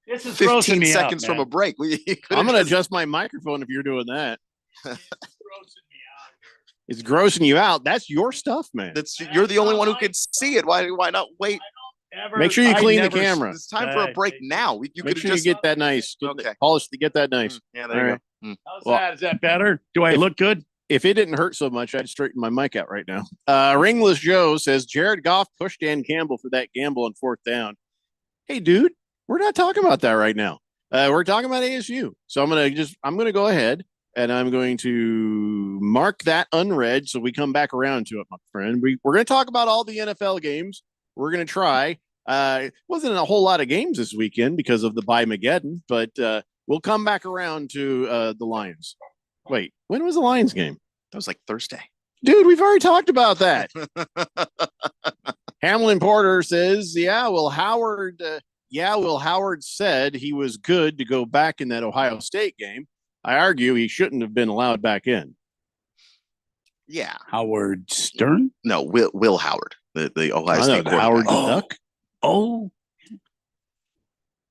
this is 15 seconds from a break. I'm going to adjust my microphone if you're doing that. It's grossing you out. That's your stuff, man. You're the only one who can see it. Why not wait? Make sure you clean the camera. It's time for a break now. Make sure you get that nice. Polish to get that nice. Yeah, there you go. How's that? Is that better? Do I look good? If it didn't hurt so much, I'd straighten my mic out right now. Ringless Joe says Jared Goff pushed Dan Campbell for that gamble on 4th down. Hey, dude, we're not talking about that right now. We're talking about ASU. So I'm gonna go ahead and I'm going to mark that unread so we come back around to it, my friend. We're going to talk about all the NFL games. We're going to try. Wasn't a whole lot of games this weekend because of the Bye-Mageddon, but we'll come back around to the Lions. Wait, when was the Lions game? That was like Thursday. Dude, we've already talked about that. Hamlin Porter says, Will Howard said he was good to go back in that Ohio State game. I argue he shouldn't have been allowed back in. Yeah. Howard Stern? No, Will Howard, the Ohio State quarterback. Howard the Duck? Oh.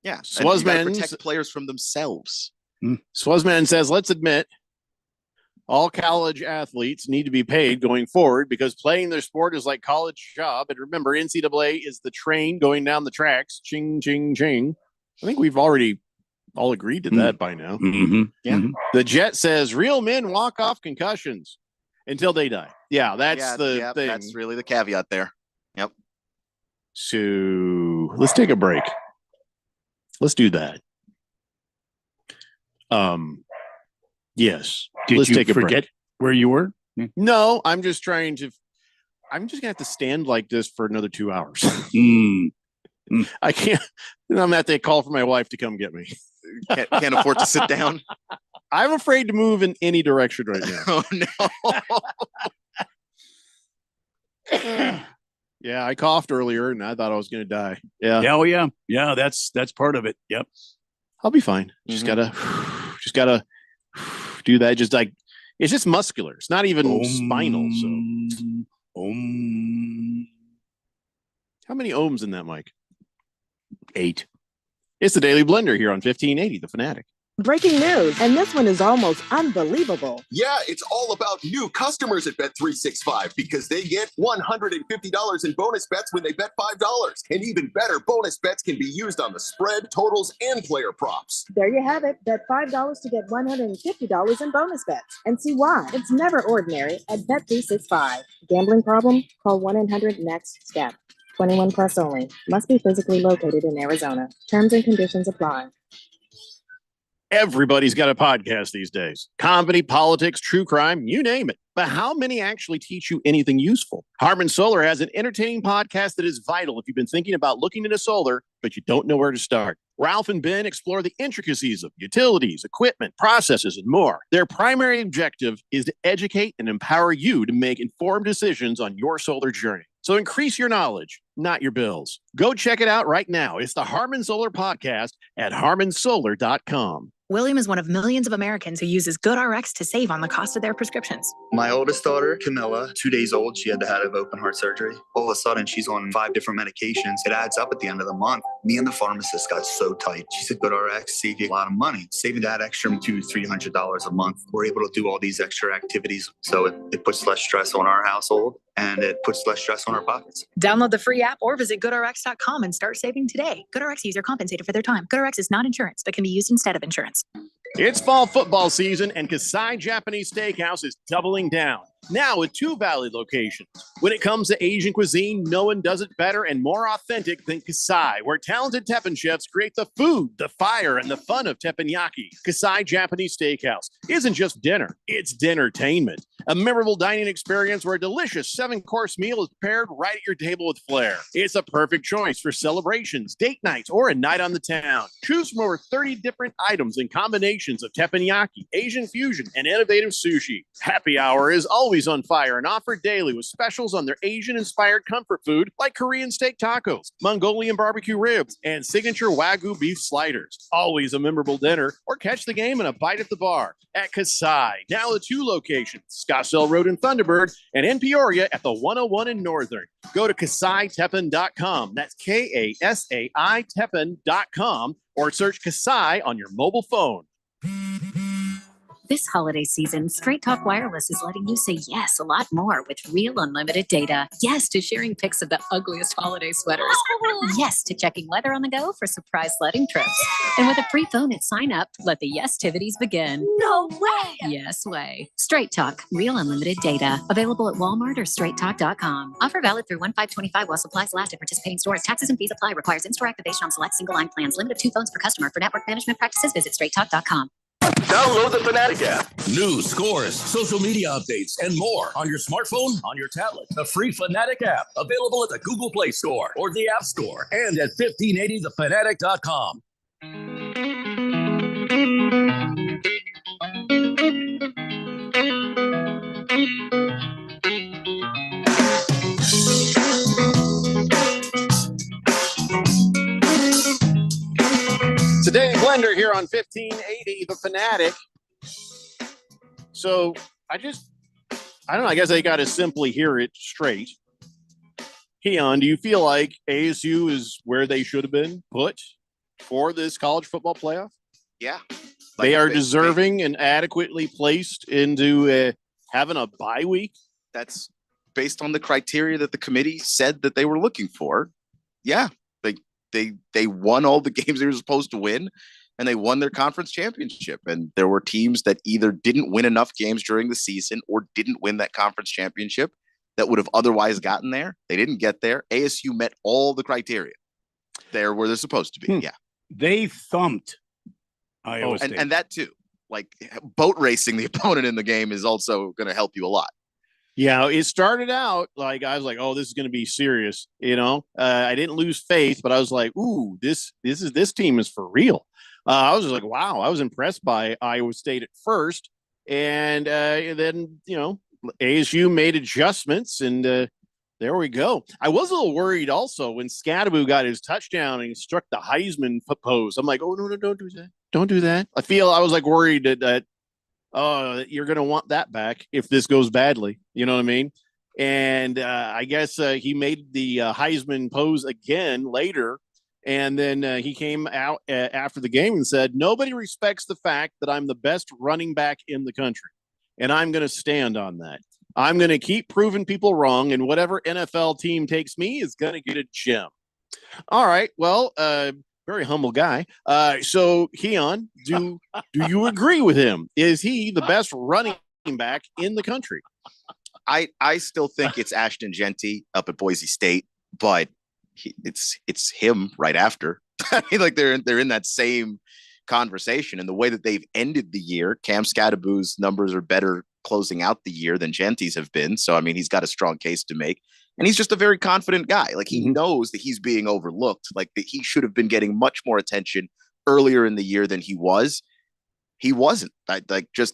Yeah. Swazman protect players from themselves. Swazman says, let's admit all college athletes need to be paid going forward because playing their sport is like college job. And remember, NCAA is the train going down the tracks. Ching, ching, ching. I think we've already all agreed to that by now. Yeah. The Jet says real men walk off concussions until they die. Yeah, that's the thing. That's really the caveat there. Yep. So let's take a break. Let's do that. Yes. Let's take a break. Where you were? No, I'm just gonna have to stand like this for another 2 hours. I can't. I'm gonna have to call for my wife to come get me. Can't afford to sit down. I'm afraid to move in any direction right now. Oh no. Yeah, I coughed earlier and I thought I was going to die. Yeah. Oh yeah. Yeah, that's part of it. Yep. I'll be fine. Just gotta do that. Just like it's just muscular. It's not even spinal. So how many ohms in that mic? 8. It's the Daily Blender here on 1580, The Fanatic. Breaking news, and this one is almost unbelievable. Yeah, it's all about new customers at Bet365 because they get $150 in bonus bets when they bet $5. And even better, bonus bets can be used on the spread, totals, and player props. There you have it. Bet $5 to get $150 in bonus bets. And see why. It's never ordinary at Bet365. Gambling problem? Call 1-800-NEXT-STEP. 21 plus only. Must be physically located in Arizona. Terms and conditions apply. Everybody's got a podcast these days. Comedy, politics, true crime, you name it. But how many actually teach you anything useful? Harman Solar has an entertaining podcast that is vital if you've been thinking about looking into solar, but you don't know where to start. Ralph and Ben explore the intricacies of utilities, equipment, processes, and more. Their primary objective is to educate and empower you to make informed decisions on your solar journey. So increase your knowledge, not your bills. Go check it out right now. It's the Harman Solar Podcast at harmansolar.com. William is one of millions of Americans who uses GoodRx to save on the cost of their prescriptions. My oldest daughter, Camilla, 2 days old, she had to have open heart surgery. All of a sudden, she's on 5 different medications. It adds up at the end of the month. Me and the pharmacist got so tight. She said, GoodRx save you a lot of money. Saving that extra $200-300 a month. We're able to do all these extra activities. So it puts less stress on our household and it puts less stress on our pockets. Download the free app or visit GoodRx.com and start saving today. GoodRx user compensated for their time. GoodRx is not insurance, but can be used instead of insurance. It's fall football season, and Kasai Japanese Steakhouse is doubling down. Now with 2 Valley locations. When it comes to Asian cuisine, no one does it better and more authentic than Kasai, where talented Teppan chefs create the food, the fire, and the fun of teppanyaki. Kasai Japanese Steakhouse isn't just dinner, it's dinnertainment. A memorable dining experience where a delicious 7-course meal is prepared right at your table with flair. It's a perfect choice for celebrations, date nights, or a night on the town. Choose from over 30 different items and combinations of teppanyaki, Asian fusion, and innovative sushi. Happy hour is always on fire and offered daily with specials on their Asian-inspired comfort food like Korean steak tacos, Mongolian barbecue ribs, and signature Wagyu beef sliders. Always a memorable dinner, or catch the game and a bite at the bar at Kasai. Now the 2 locations, Scottsdale Road in Thunderbird and in Peoria at the 101 in Northern. Go to KasaiTeppan.com. That's KASAI Teppan.com, or search Kasai on your mobile phone. This holiday season, Straight Talk Wireless is letting you say yes a lot more with real unlimited data. Yes to sharing pics of the ugliest holiday sweaters. Yes to checking weather on the go for surprise sledding trips. And with a free phone at sign up, let the yes-tivities begin. No way! Yes way. Straight Talk, real unlimited data. Available at Walmart or straighttalk.com. Offer valid through 1/5/25 while supplies last at participating stores. Taxes and fees apply. Requires in-store activation on select single line plans. Limit of 2 phones per customer. For network management practices, visit straighttalk.com. Download the Fanatic app. News, scores, social media updates, and more on your smartphone, on your tablet. The free Fanatic app, available at the Google Play Store or the App Store, and at 1580thefanatic.com. Today, Blender here on 1580 The Fanatic. So I don't know. I guess I got to simply hear it straight. Keon, do you feel like ASU is where they should have been put for this college football playoff? Yeah. They are deserving and adequately placed into having a bye week? That's based on the criteria that the committee said that they were looking for. Yeah. They won all the games they were supposed to win, and they won their conference championship. And there were teams that either didn't win enough games during the season or didn't win that conference championship that would have otherwise gotten there. They didn't get there. ASU met all the criteria. They're where they're supposed to be. Yeah. They thumped Iowa State. And that too. Like boat racing the opponent in the game is also going to help you a lot. Yeah, it started out like I was like, "Oh, this is going to be serious." You know, I didn't lose faith, but I was like, "Ooh, this team is for real." I was just like, "Wow!" I was impressed by Iowa State at first, and then ASU made adjustments, and there we go. I was a little worried also when Scadaboo got his touchdown and he struck the Heisman pose. I'm like, "Oh no, don't do that! Don't do that!" I was like worried that you're going to want that back if this goes badly. You know what I mean? And I guess he made the Heisman pose again later. And then he came out after the game and said, nobody respects the fact that I'm the best running back in the country. And I'm going to stand on that. I'm going to keep proving people wrong. And whatever NFL team takes me is going to get a gem. All right. Well, very humble guy. So, Keon, do you agree with him? Is he the best running back in the country? I still think it's Ashton Genty up at Boise State, but it's him right after. I mean, like they're in that same conversation, and the way that they've ended the year, Cam Scadaboo's numbers are better closing out the year than Genty's have been. So, I mean, he's got a strong case to make. And he's just a very confident guy. Like he knows that he's being overlooked, like that he should have been getting much more attention earlier in the year than he was. He wasn't.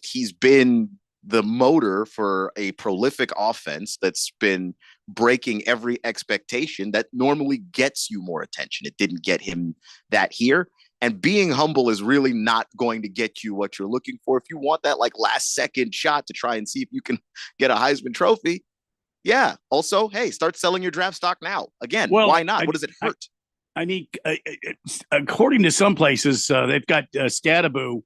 He's been the motor for a prolific offense that's been breaking every expectation that normally gets you more attention. It didn't get him that here. And being humble is really not going to get you what you're looking for. If you want that like last second shot to try and see if you can get a Heisman Trophy, yeah. Also, hey, start selling your draft stock now. Again, why not? What does it hurt? I mean, according to some places, they've got Scadaboo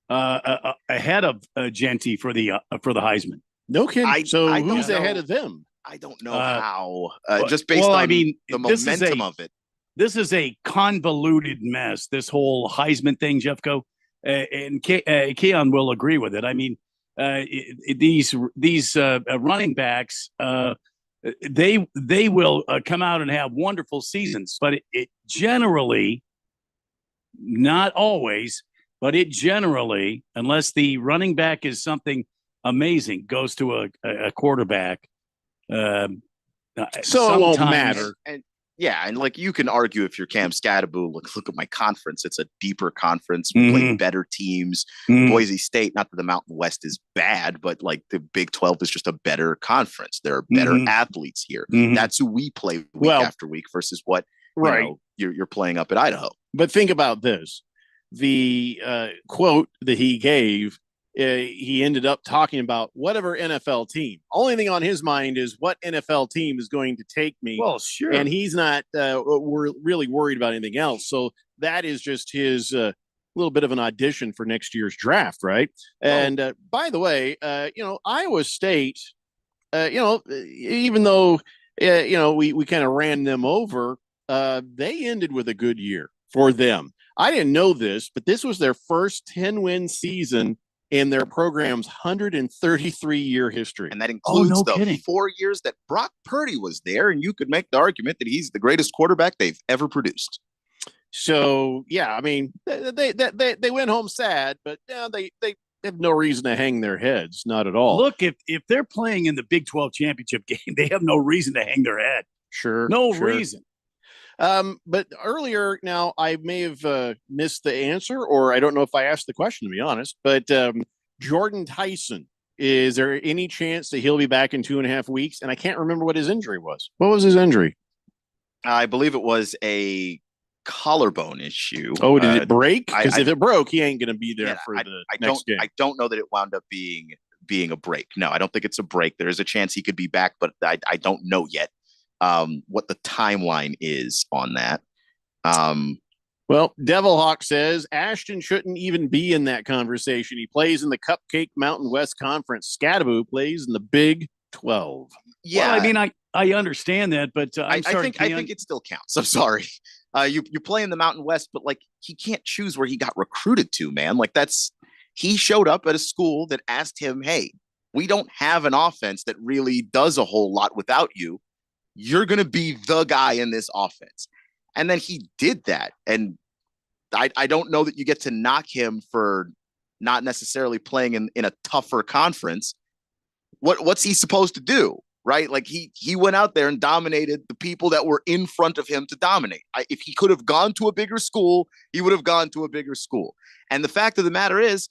ahead of Genty for the Heisman. No kidding. So I who's don't ahead know. of them? I don't know how. Just based well, on I mean, the this is momentum of it. This is a convoluted mess. This whole Heisman thing, Jeffco, and Keon will agree with it. I mean, these running backs, they will come out and have wonderful seasons, but it generally, not always, but it generally, unless the running back is something amazing, goes to a quarterback. So it won't matter. And yeah, and like you can argue if you're Cam Scadaboo, look at my conference. It's a deeper conference. We play better teams. Boise State, not that the Mountain West is bad, but like the Big 12 is just a better conference. There are better athletes here. That's who we play week after week versus what you're playing up at Idaho. But think about this. The quote that he gave, he ended up talking about whatever NFL team. Only thing on his mind is what NFL team is going to take me. Well, sure. And he's not really worried about anything else. So that is just his little bit of an audition for next year's draft, right? And by the way, Iowa State, even though, we kind of ran them over, they ended with a good year for them. I didn't know this, but this was their first 10-win season in their program's 133-year history. And that includes the 4 years that Brock Purdy was there. And you could make the argument that he's the greatest quarterback they've ever produced. So, yeah, I mean, they went home sad, but they have no reason to hang their heads. Not at all. Look, if they're playing in the Big 12 championship game, they have no reason to hang their head. Sure. No sure. reason. But earlier, now I may have missed the answer, or I don't know if I asked the question, to be honest, but Jordan Tyson, is there any chance that he'll be back in 2.5 weeks? And I can't remember what his injury was. What was his injury? I believe it was a collarbone issue. Oh, did it break? Because if it broke, he ain't going to be there for the next game. I don't know that it wound up being a break. No, I don't think it's a break. There is a chance he could be back, but I don't know yet what the timeline is on that. Well, Devilhawk says Ashton shouldn't even be in that conversation. He plays in the Cupcake Mountain West Conference. Scadaboo plays in the Big 12. Yeah, well, I mean, I understand that, but I think it still counts. I'm sorry. You play in the Mountain West, but like he can't choose where he got recruited to, man. Like he showed up at a school that asked him, "Hey, we don't have an offense that really does a whole lot without you. You're going to be the guy in this offense." And then he did that. And I don't know that you get to knock him for not necessarily playing in a tougher conference. What's he supposed to do? Right? Like he went out there and dominated the people that were in front of him to dominate. If he could have gone to a bigger school, he would have gone to a bigger school. And the fact of the matter is,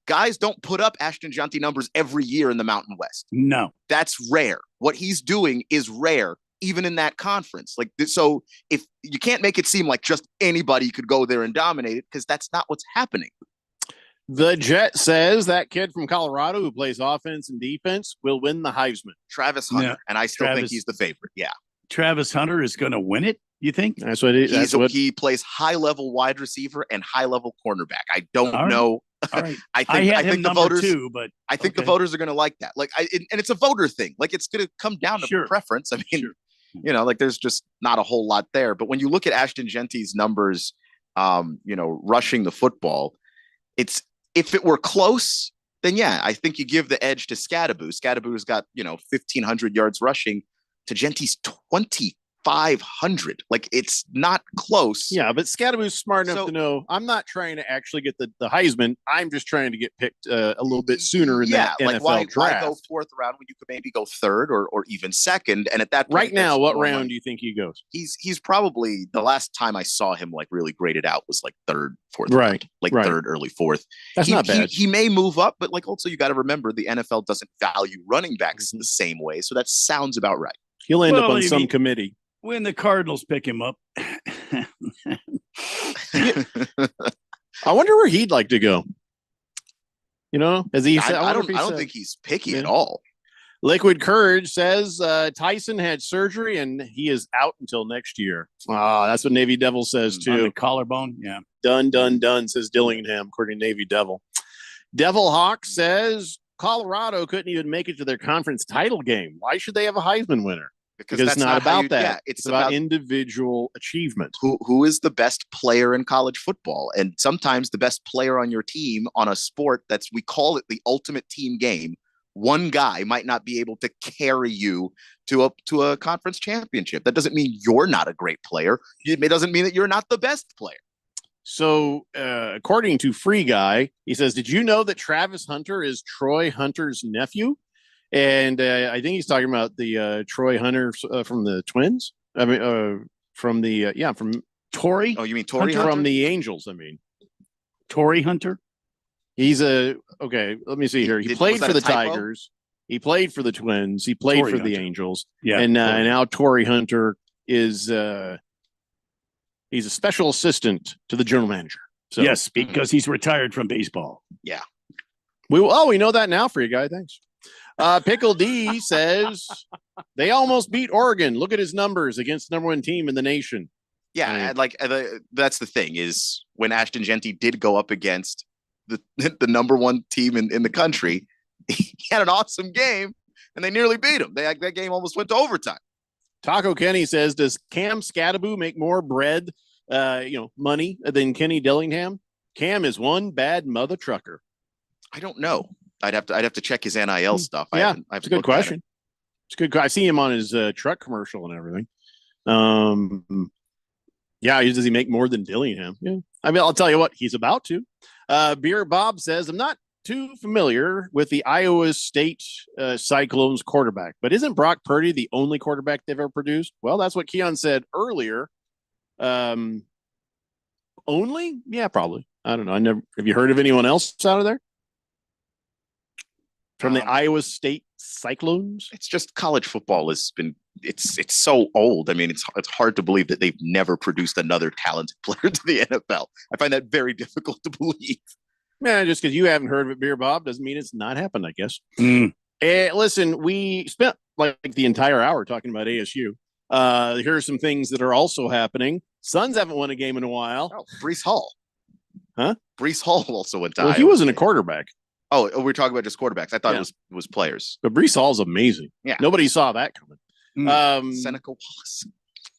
guys don't put up Ashton Jeanty numbers every year in the Mountain West. No. That's rare. What he's doing is rare, even in that conference. Like, so if you can't make it seem like just anybody could go there and dominate it, because that's not what's happening. The Jet says that kid from Colorado who plays offense and defense will win the Heisman. Travis Hunter. No, and I still think he's the favorite. Yeah. Travis Hunter is going to win it, you think? That's what it is. He plays high-level wide receiver and high-level cornerback. I don't know. All right. I think the voters too, but I think the voters are going to like that. Like, and it's a voter thing. Like, it's going to come down to preference. I mean, like there's just not a whole lot there. But when you look at Ashton Jeanty's numbers, rushing the football, if it were close, then yeah, I think you give the edge to Scadaboo. Scadaboo's got 1,500 yards rushing to Jeanty's 2,500. Like, it's not close. Yeah, but Scadaboo's smart enough to know I'm not trying to actually get the Heisman. I'm just trying to get picked a little bit sooner in that NFL draft. Why go fourth round when you could maybe go third or even second? And at that point, right now, what round do you think he goes? He's probably, the last time I saw him like really graded out was like third, fourth round, third, early fourth. That's not bad. He may move up, but like also you got to remember the NFL doesn't value running backs in the same way. So that sounds about right. He'll end up on some committee. When the Cardinals pick him up. I wonder where he'd like to go. As he said, I don't think he's picky at all. Liquid Courage says Tyson had surgery and he is out until next year. That's what Navy Devil says too. On the collarbone. Yeah. Done, says Dillingham, according to Navy Devil. Devil Hawk says Colorado couldn't even make it to their conference title game. Why should they have a Heisman winner? Because it's that's not how about that. Yeah, it's about individual achievement. Who is the best player in college football? And sometimes the best player on your team on a sport we call it the ultimate team game. One guy might not be able to carry you to a conference championship. That doesn't mean you're not a great player. It doesn't mean that you're not the best player. So, according to Free Guy, he says, did you know that Travis Hunter is Troy Hunter's nephew? And I think he's talking about the Troy Hunter from the Twins. I mean, from Torrey. Oh, you mean Torrey Hunter? Hunter? From the Angels, I mean. Torrey Hunter? He's okay, let me see here. He played for the Tigers. He played for the Twins. He played for the Angels. Yeah. And now Torrey Hunter is he's a special assistant to the general manager. So yes, because he's retired from baseball. Yeah. We know that now, Free Guy. Thanks. Pickle D says they almost beat Oregon. Look at his numbers against the number one team in the nation. Yeah, and that's the thing is when Ashton Genty did go up against the number one team in the country, he had an awesome game, and they nearly beat him. That game almost went to overtime. Taco Kenny says, does Cam Scadaboo make more bread, money than Kenny Dillingham? Cam is one bad mother trucker. I don't know. I'd have to check his NIL stuff. Yeah, it's a good question. It's good. I see him on his truck commercial and everything. Yeah, does he make more than Dillingham? Yeah. I mean, I'll tell you what, he's about to. Beer Bob says, I'm not too familiar with the Iowa State Cyclones quarterback, but isn't Brock Purdy the only quarterback they've ever produced? Well, that's what Keon said earlier. Only? Yeah, probably. I don't know. Have you heard of anyone else out of there? From the Iowa State Cyclones? It's just college football it's so old. I mean, it's hard to believe that they've never produced another talented player to the NFL. I find that very difficult to believe. Man, just because you haven't heard of it, Beer Bob, doesn't mean it's not happened, I guess. Listen, we spent like the entire hour talking about ASU. Here are some things that are also happening. Suns haven't won a game in a while. Oh, Breece Hall. Huh? Breece Hall also went to Well, Iowa he wasn't a State. quarterback. Oh, we're talking about just quarterbacks. I thought it was players. But Breece Hall's amazing. Yeah. Nobody saw that coming. Seneca Wallace.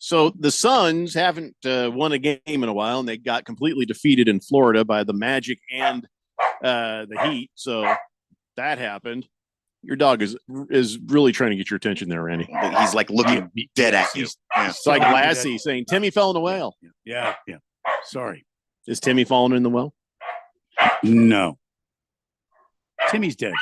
So the Suns haven't won a game in a while, and they got completely defeated in Florida by the Magic and the Heat. So that happened. Your dog is really trying to get your attention there, Randy. He's like looking dead at you. Yeah. It's like Lassie saying, Timmy fell in the well. Yeah. Sorry. Is Timmy falling in the well? No. Timmy's dead.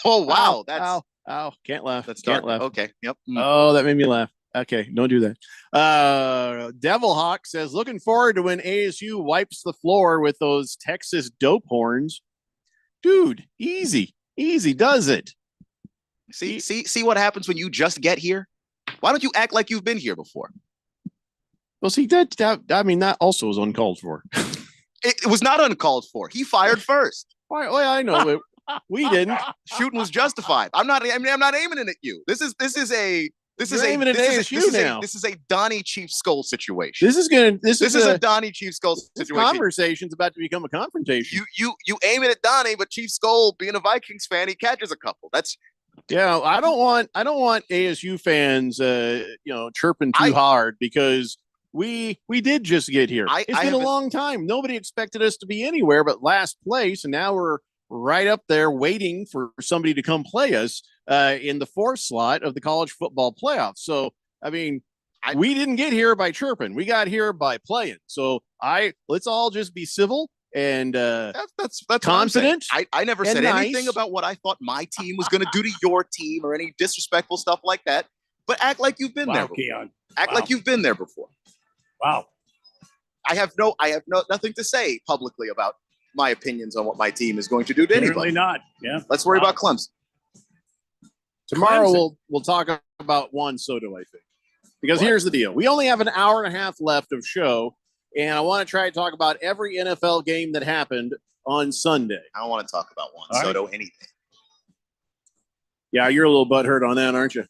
Oh, wow. That's ow. Can't laugh. That's Can't dark. laugh. Okay. Yep. Oh, that made me laugh. Okay, don't do that. Devil Hawk says, looking forward to when ASU wipes the floor with those Texas dope horns. Dude, easy does it. See what happens when you just get here? Why don't you act like you've been here before? Well, see, that also was uncalled for. It was not uncalled for. He fired first. Well, I know. We didn't. Shooting was justified. I'm not aiming it at you. This is a Donnie Chief Skull situation. This is a Donnie Chief Skull situation. This conversation's about to become a confrontation. You aim it at Donnie, but Chief Skull, being a Vikings fan, he catches a couple. That's I don't want ASU fans chirping too hard because we did just get here. It's been a long time. Nobody expected us to be anywhere but last place, and now we're right up there waiting for somebody to come play us in the fourth slot of the college football playoffs. So, I mean, we didn't get here by chirping. We got here by playing. So let's all just be civil and that's confident. I never said anything about what I thought my team was going to do to your team or any disrespectful stuff like that. But act like you've been there before. Keon. Act like you've been there before. Wow. I have nothing to say publicly about my opinions on what my team is going to do to anybody. Really not. Yeah. Let's worry about Clemson. Tomorrow we'll talk about Juan Soto, I think. Because here's the deal. We only have an hour and a half left of show, and I want to try to talk about every NFL game that happened on Sunday. I don't want to talk about Juan Soto anything. Yeah, you're a little butthurt on that, aren't you?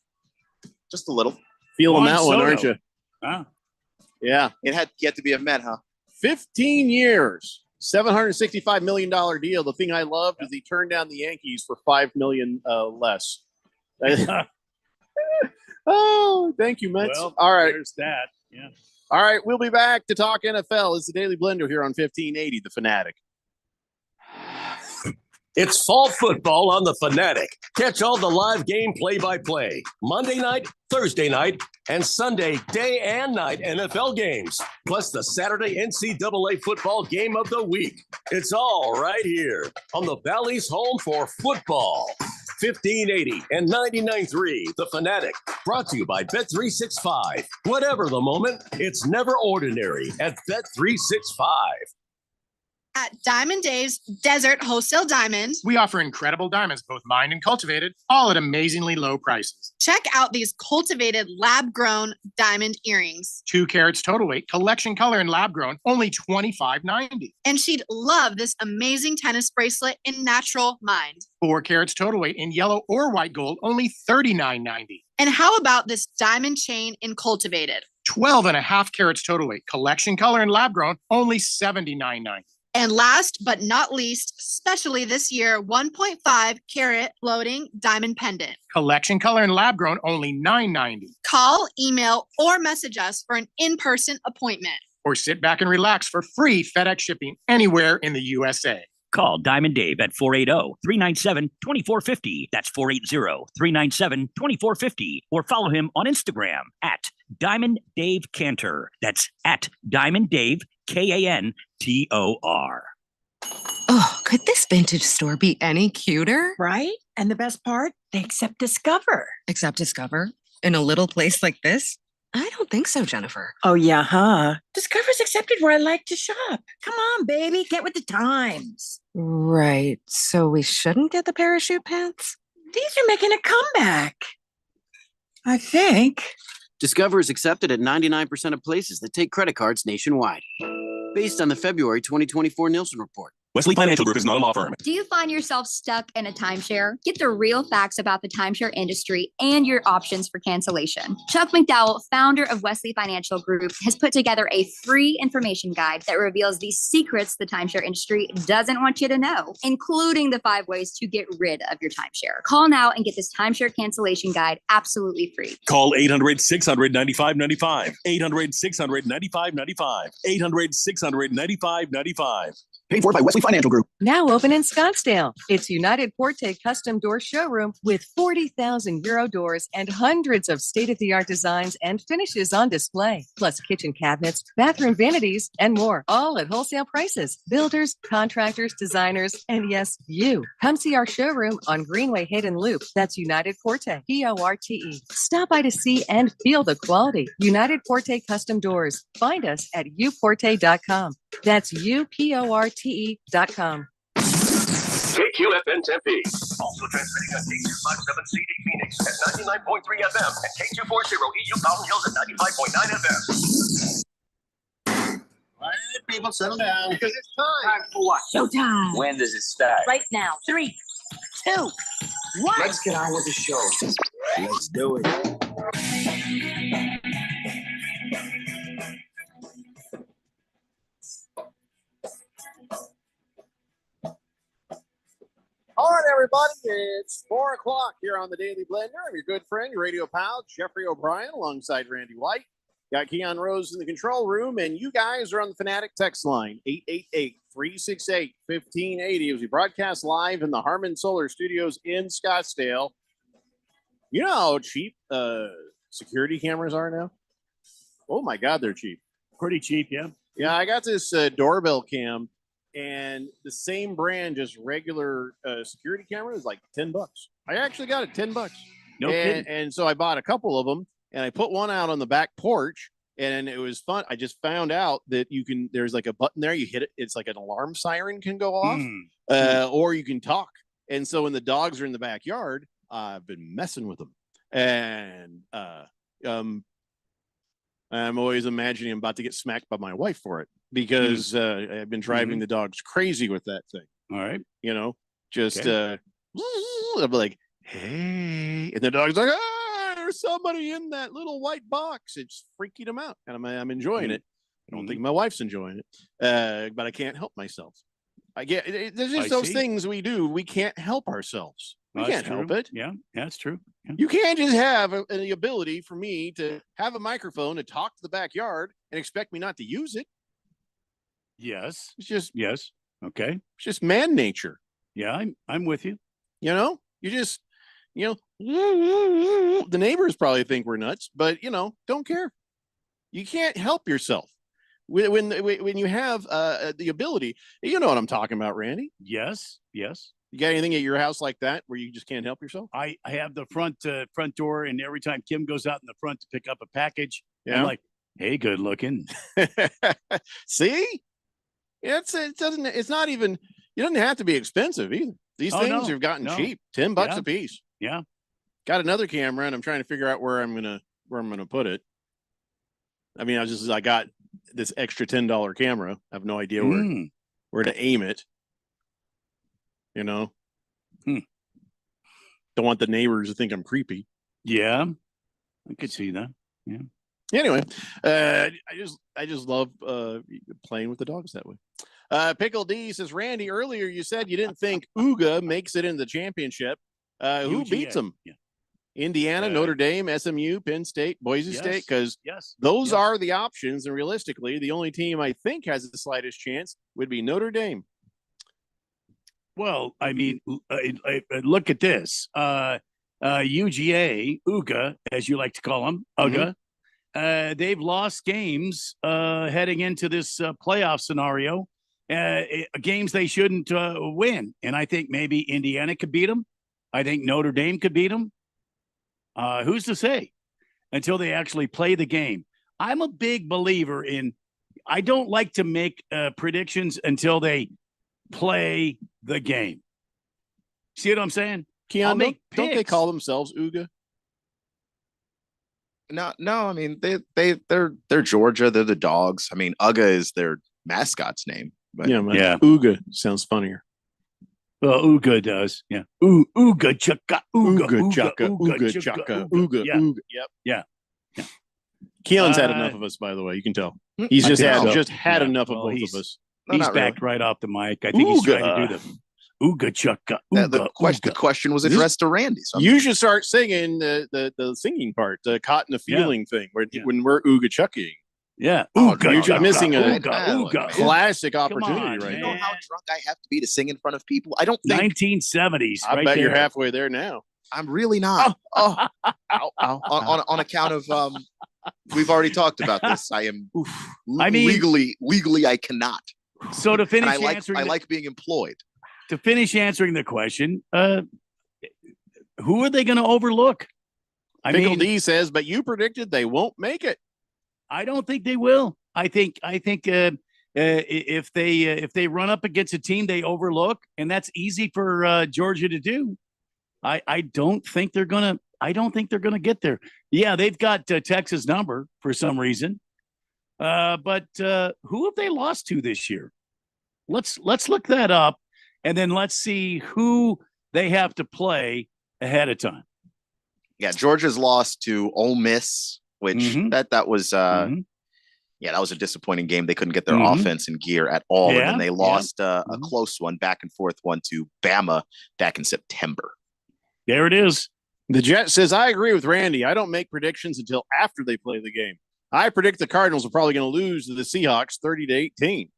Just a little. Feeling that one, aren't you? Huh? Yeah. It had yet to be a Met, huh? 15 years, $765 million deal. The thing I loved is he turned down the Yankees for $5 million less. Oh, thank you, Mets. Well, all right. There's that. Yeah. All right. We'll be back to talk NFL. It's the Daily Blender here on 1580, The Fanatic. It's fall football on The Fanatic. Catch all the live game play-by-play, Monday night, Thursday night, and Sunday day and night NFL games, plus the Saturday NCAA football game of the week. It's all right here on the Valley's home for football. 1580 and 99.3, The Fanatic, brought to you by Bet365. Whatever the moment, it's never ordinary at Bet365. At Diamond Dave's Desert Wholesale Diamond, we offer incredible diamonds, both mined and cultivated, all at amazingly low prices. check out these cultivated lab-grown diamond earrings. 2 carats total weight, collection color and lab grown, only $25.90. And she'd love this amazing tennis bracelet in natural mined. 4 carats total weight in yellow or white gold, only $39.90. And how about this diamond chain in cultivated? 12.5 carats total weight, collection color and lab grown, only $79.90. And last but not least, especially this year, 1.5 carat floating diamond pendant. Collection color and lab grown, only $9.90. Call, email, or message us for an in-person appointment. Or sit back and relax for free FedEx shipping anywhere in the USA. Call Diamond Dave at 480-397-2450. That's 480-397-2450. Or follow him on Instagram at Diamond Dave Cantor. That's at Diamond Dave, Kantor. Oh, could this vintage store be any cuter? Right? And the best part, they accept Discover. Accept Discover? In a little place like this? I don't think so, Jennifer. Oh, yeah, huh? Discover's accepted where I like to shop. Come on, baby, get with the times. Right. So we shouldn't get the parachute pants? These are making a comeback. I think. Discover is accepted at 99% of places that take credit cards nationwide. Based on the February 2024 Nielsen report. Wesley Financial Group is not a law firm. Do you find yourself stuck in a timeshare? Get the real facts about the timeshare industry and your options for cancellation. Chuck McDowell, founder of Wesley Financial Group, has put together a free information guide that reveals the secrets the timeshare industry doesn't want you to know, including the 5 ways to get rid of your timeshare. Call now and get this timeshare cancellation guide absolutely free. Call 800-600-9595. 800-600-9595. 800-600-9595. Paid for by Wesley Financial Group. Now open in Scottsdale. It's United Forte Custom Door Showroom with 40,000 Euro doors and hundreds of state-of-the-art designs and finishes on display, plus kitchen cabinets, bathroom vanities, and more, all at wholesale prices. Builders, contractors, designers, and yes, you. Come see our showroom on Greenway Hayden Loop. That's United Forte, Porte. Stop by to see and feel the quality. United Forte Custom Doors. Find us at uporte.com. That's uporte.com. KQFN Tempe. Also transmitting on K257CD Phoenix at 99.3 FM and K240 EU Mountain Hills at 95.9 FM. All right, people, settle down. Because it's time for what? Showtime. When does it start? Right now. 3, 2, 1. Let's get on with the show. Let's do it. All right, everybody, it's 4 o'clock here on the Daily Blender. I'm your good friend, your radio pal, Jeffrey O'Brien, alongside Randy White. Got Keon Rose in the control room, and you guys are on the Fanatic text line, 888-368-1580, as we broadcast live in the Harmon Solar Studios in Scottsdale. You know how cheap security cameras are now? Oh, my God, they're cheap. Pretty cheap, yeah. Yeah, I got this doorbell cam. And the same brand, just regular security camera, is like $10. I actually got it $10. No kidding. And so I bought a couple of them, and I put one out on the back porch, and it was fun. I just found out that there's like a button there. You hit it, it's like an alarm siren can go off, or you can talk. And so when the dogs are in the backyard, I've been messing with them, and I'm always imagining I'm about to get smacked by my wife for it. Because I've been driving the dogs crazy with that thing. All right. You know, just I'll be like, hey, and the dog's like, ah, there's somebody in that little white box. It's freaking him out, and I'm enjoying it. I don't think my wife's enjoying it, but I can't help myself. I get there's just those things we do. We can't help ourselves. We can't help it. Yeah, that's true. Yeah. You can't just have the ability for me to have a microphone and talk to the backyard and expect me not to use it. Yes. It's just Okay. It's just man nature. Yeah, I'm with you. You know, you just the neighbors probably think we're nuts, but don't care. You can't help yourself. When you have the ability, you know what I'm talking about, Randy. Yes. You got anything at your house like that where you just can't help yourself? I have the front door, and every time Kim goes out in the front to pick up a package, Yeah. I'm like, "Hey, good looking." See, it's not even. It doesn't have to be expensive either. These things have gotten cheap, $10 a piece. Yeah. Got another camera, and I'm trying to figure out where I'm gonna put it. I mean, I got this extra $10 camera. I have no idea where to aim it. Don't want the neighbors to think I'm creepy. Yeah, I could see that. Yeah. Anyway, I just love playing with the dogs that way. Pickle D says, Randy, earlier you said you didn't think Uga makes it in the championship. Who beats them? Yeah. Indiana, Notre Dame, SMU, Penn State, Boise State, because those are the options. And realistically, the only team I think has the slightest chance would be Notre Dame. Well, I mean, look at this. UGA, as you like to call them, UGA, they've lost games heading into this playoff scenario, games they shouldn't win. And I think maybe Indiana could beat them. I think Notre Dame could beat them. Who's to say until they actually play the game? I'm a big believer in, I don't like to make predictions until they play the game. See what I'm saying? Keon, don't they call themselves Uga? No. I mean, they're Georgia. They're the Dogs. I mean, Uga is their mascot's name. But Uga sounds funnier. Well, Uga does. Yeah. Uga chaka. Uga chaka. Uga. Yep. Yeah. Keon's had enough of us, by the way. You can tell. He's just had enough of both of us. He's backed right off the mic. I think he's trying to do the Uga chaka. The question was addressed to Randy. So you should start singing the singing part, the caught in the feeling thing, when we're Uga chucking. Yeah. You're missing a classic opportunity right You know now. how drunk I have to be to sing in front of people? I don't think 1970s. I bet you're halfway there now. I'm really not. On account of we've already talked about this. I am. Legally, I cannot. So to finish and answering, I like being employed. To finish answering the question, who are they going to overlook? Pickle D says, but you predicted they won't make it. I don't think they will. I think if they run up against a team they overlook, and that's easy for Georgia to do. I don't think they're gonna get there. Yeah, they've got Texas number for some reason, but who have they lost to this year? Let's look that up, and then let's see who they have to play ahead of time. Yeah, Georgia's lost to Ole Miss, which that was that was a disappointing game. They couldn't get their offense in gear at all, and then they lost a close one, back and forth one to Bama back in September. There it is. The Jet says, I agree with Randy. I don't make predictions until after they play the game. I predict the Cardinals are probably going to lose to the Seahawks 30-18.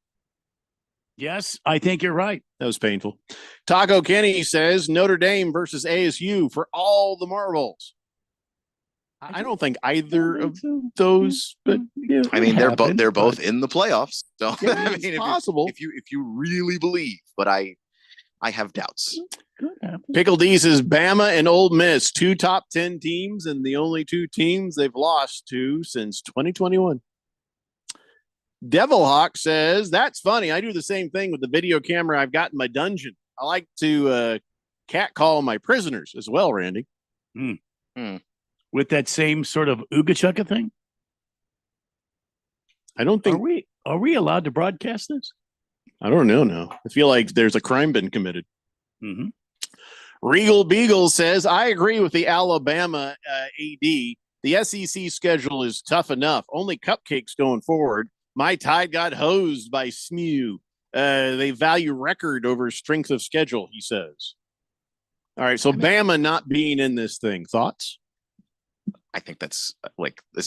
Yes, I think you're right. That was painful. Taco Kenny says Notre Dame versus ASU for all the marbles. I don't think either of those, but I mean, they're both in the playoffs. So Yeah, I it's mean, possible. if you really believe, but I have doubts. Pickle D says Bama and Ole Miss, 2 top 10 teams, and the only 2 teams they've lost to since 2021. Devilhawk says, that's funny. I do the same thing with the video camera I've got in my dungeon. I like to catcall my prisoners as well, Randy. With that same sort of Ooga Chugga thing? I don't think... Are we allowed to broadcast this? I don't know now. I feel like there's a crime been committed. Regal Beagle says, I agree with the Alabama AD. The SEC schedule is tough enough. Only cupcakes going forward. My Tide got hosed by SMU. They value record over strength of schedule, he says. All right, so Bama not being in this thing. Thoughts? I think that's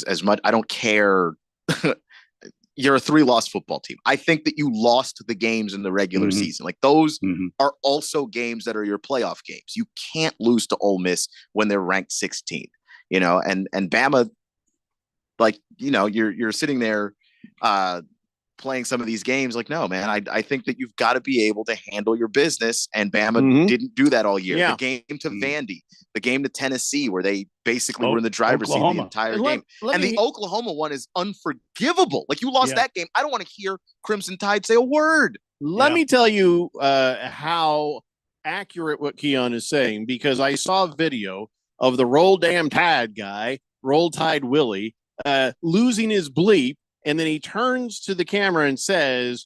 as much. I don't care. You're a 3-loss football team. I think that you lost the games in the regular season. Like those are also games that are your playoff games. You can't lose to Ole Miss when they're ranked 16th. And Bama, you're sitting there playing some of these games. Like, no, man, I think that you've got to be able to handle your business. And Bama didn't do that all year. The game to Vandy, the game to Tennessee, where they basically were in the driver's seat the entire game. And the Oklahoma one is unforgivable. Like, you lost that game. I don't want to hear Crimson Tide say a word. Let me tell you how accurate what Keon is saying, because I saw a video of the Roll Damn Tide guy, Roll Tide Willie, losing his bleep. And then he turns to the camera and says,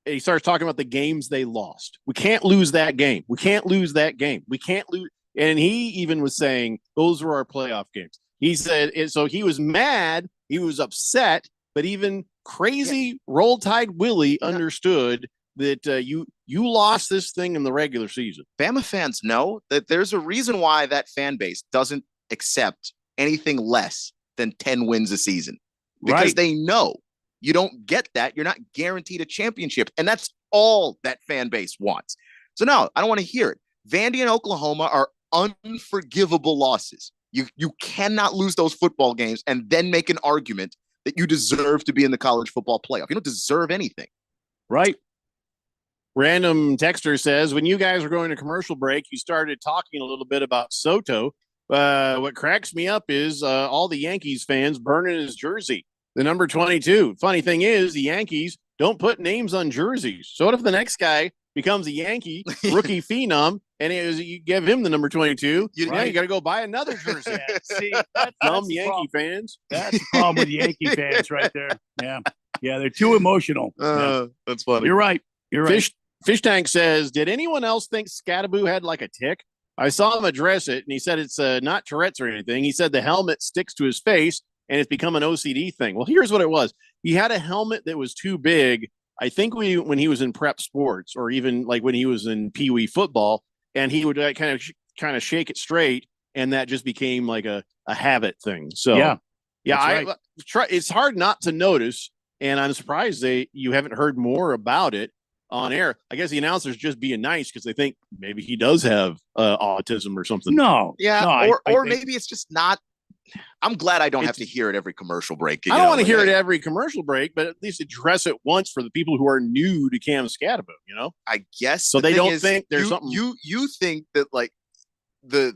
he starts talking about the games they lost. We can't lose that game. We can't lose that game. We can't lose. And he even was saying, those were our playoff games. He said, so he was mad. He was upset. But even crazy Roll Tide Willie understood that you lost this thing in the regular season. Bama fans know that there's a reason why that fan base doesn't accept anything less than 10 wins a season. Because they know you don't get that. You're not guaranteed a championship. And that's all that fan base wants. So no, I don't want to hear it. Vandy and Oklahoma are unforgivable losses. You cannot lose those football games and then make an argument that you deserve to be in the college football playoff. You don't deserve anything. Right. Random texter says, when you guys were going to commercial break, you started talking a little bit about Soto. What cracks me up is all the Yankees fans burning his jersey. The number 22. Funny thing is, the Yankees don't put names on jerseys. So what if the next guy becomes a Yankee rookie phenom, and you give him the number 22? You got to go buy another jersey. See, that's dumb Yankee fans. That's the problem with Yankee fans right there. Yeah, they're too emotional. That's funny. You're right. Fish Tank says, did anyone else think Scattaboo had like a tick? I saw him address it, and he said it's not Tourette's or anything. He said the helmet sticks to his face, and it's become an OCD thing. Well, here's what it was. He had a helmet that was too big, I think when he was in prep sports, or even like when he was in Pee Wee football, and he would kind of shake it straight, and that just became like a habit thing. So it's hard not to notice, and I'm surprised you haven't heard more about it on air. I guess the announcers just being nice because they think maybe he does have autism or something. No. Or maybe it's just not. I'm glad I don't have to hear it every commercial break. I don't want to hear it every commercial break, but at least address it once for the people who are new to Cam Scattaboo, I guess so they don't think there's something. You think that like if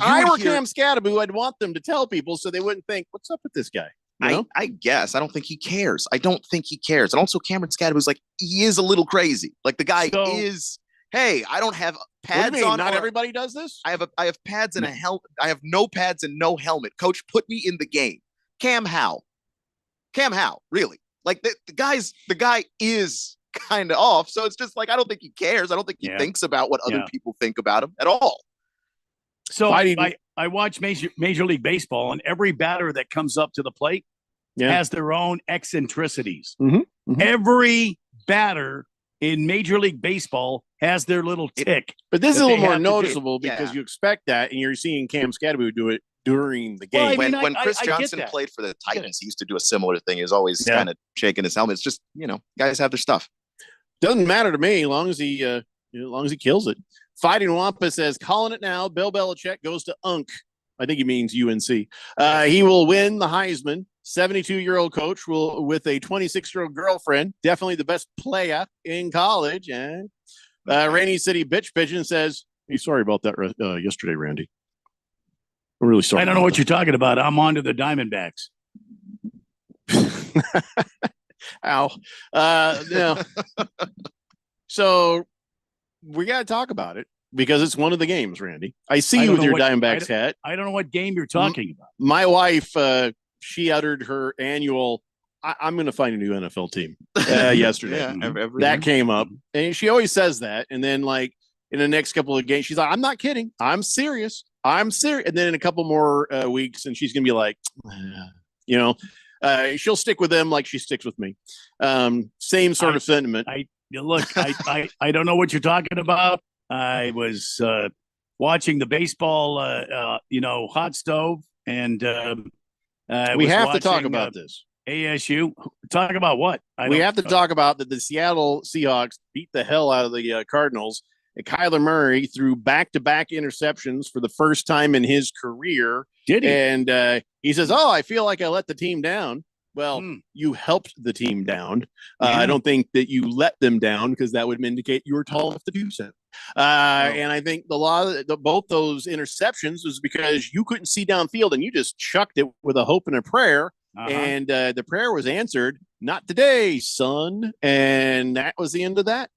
I were Cam Scattaboo, I'd want them to tell people so they wouldn't think, what's up with this guy? I guess. I don't think he cares. And also Cameron Scattaboo's like, he is a little crazy. Like the guy is, hey, I don't have pads on. Not everybody does this? I have pads and a helmet. I have no pads and no helmet. Coach, put me in the game. Cam Howe, really? Like the guy is kind of off. So it's just like, I don't think he cares. I don't think he thinks about what other people think about him at all. So I watch Major League Baseball, and every batter that comes up to the plate has their own eccentricities. Every batter in Major League Baseball has their little tick. But this is a little more noticeable because you expect that, and you're seeing Cam Scattaboo do it during the game. Well, when Chris Johnson played for the Titans, he used to do a similar thing. He was always kind of shaking his helmet. It's just, guys have their stuff. Doesn't matter to me as long as he kills it. Fighting Wampa says, calling it now. Bill Belichick goes to UNC. I think he means UNC. He will win the Heisman. 72-year-old coach with a 26-year-old girlfriend. Definitely the best player in college. And Rainy City Bitch Pigeon says, hey, sorry about that yesterday, Randy. I'm really sorry. I don't know what you're talking about. I'm on to the Diamondbacks. Ow. No. So we got to talk about it because it's one of the games, Randy. I see you with your Diamondbacks hat. I don't know what game you're talking about. My wife, she uttered her annual, I'm going to find a new NFL team yesterday. That came up. And she always says that. And then in the next couple of games. She's like, I'm not kidding. I'm serious. I'm serious. And then in a couple more weeks, and she's going to be like, she'll stick with them like she sticks with me. Same sort of sentiment. I don't know what you're talking about. I was watching the baseball, hot stove, and we have to talk about this. ASU. Talk about what? We have to talk about that the Seattle Seahawks beat the hell out of the Cardinals. Kyler Murray threw back-to-back interceptions for the first time in his career. Did he? And he says, I feel like I let the team down. Well, you helped the team down. I don't think that you let them down because that would indicate you were tall enough to do so. And I think both those interceptions was because you couldn't see downfield and you just chucked it with a hope and a prayer. And the prayer was answered, not today, son. And that was the end of that.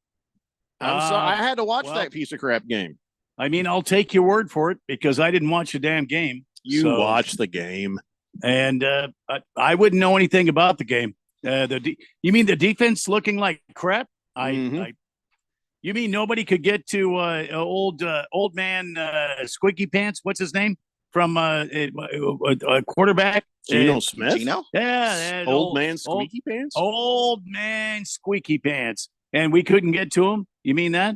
I'm sorry. I had to watch that piece of crap game. I mean, I'll take your word for it because I didn't watch the damn game. You watched the game. And I wouldn't know anything about the game. You mean the defense looking like crap? You mean nobody could get to old man Squeaky Pants? What's his name? From a quarterback? Geno Smith? Geno? Yeah. Old man Squeaky Pants? Old man Squeaky Pants. And we couldn't get to him? You mean that?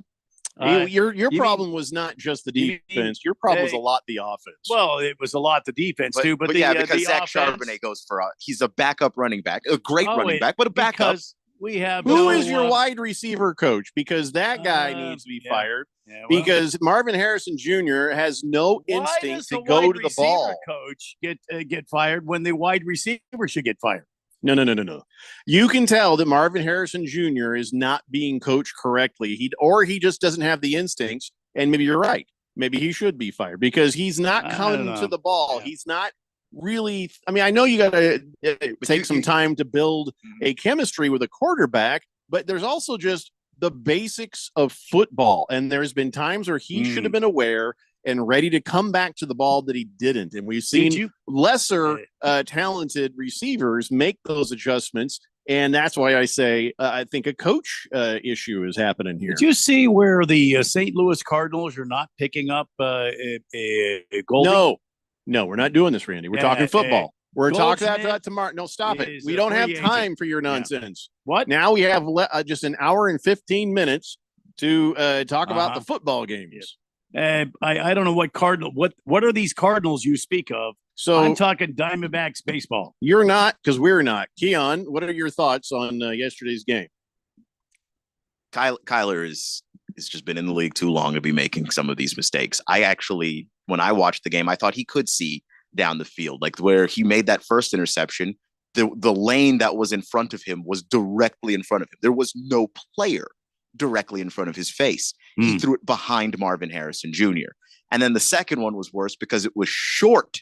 Your problem was not just the defense. Your problem was a lot the offense. Well, it was a lot the defense too. But because the Zach offense, Charbonnet goes for he's a backup running back, a great running back, but a backup. We have who is your wide receiver coach? Because that guy needs to be fired. Yeah, because Marvin Harrison Jr. has no instinct to go to the ball. Coach get fired when the wide receiver should get fired. No. You can tell that Marvin Harrison Jr. is not being coached correctly. He just doesn't have the instincts. And maybe you're right. Maybe he should be fired because he's not coming to the ball. Yeah. He's not really. I mean, I know you got to take some time to build a chemistry with a quarterback, but there's also just the basics of football. And there's been times where he should have been aware and ready to come back to the ball that he didn't. And we've seen lesser talented receivers make those adjustments. And that's why I say I think a coach issue is happening here. Did you see where the St. Louis Cardinals are not picking up Goldie? No, we're not doing this, Randy. We're talking football. We're talking that tomorrow. No, stop it. We don't have time for your nonsense. Yeah. What? Now we have just an hour and 15 minutes to talk about the football games. I don't know what Cardinal. What are these Cardinals you speak of? So I'm talking Diamondbacks baseball. You're not, because we're not. Keon, what are your thoughts on yesterday's game? Kyler is just been in the league too long to be making some of these mistakes. I actually, when I watched the game, I thought he could see down the field, like where he made that first interception. The lane that was in front of him was directly in front of him. There was no player directly in front of his face. He threw it behind Marvin Harrison Jr. And then the second one was worse because it was short.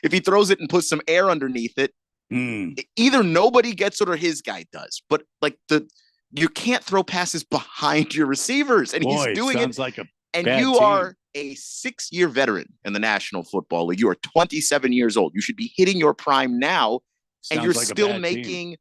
If he throws it and puts some air underneath it, either nobody gets it or his guy does. But like you can't throw passes behind your receivers, and he's doing it. And you are a 6-year veteran in the National Football League. You are 27 years old. You should be hitting your prime now, and you're still making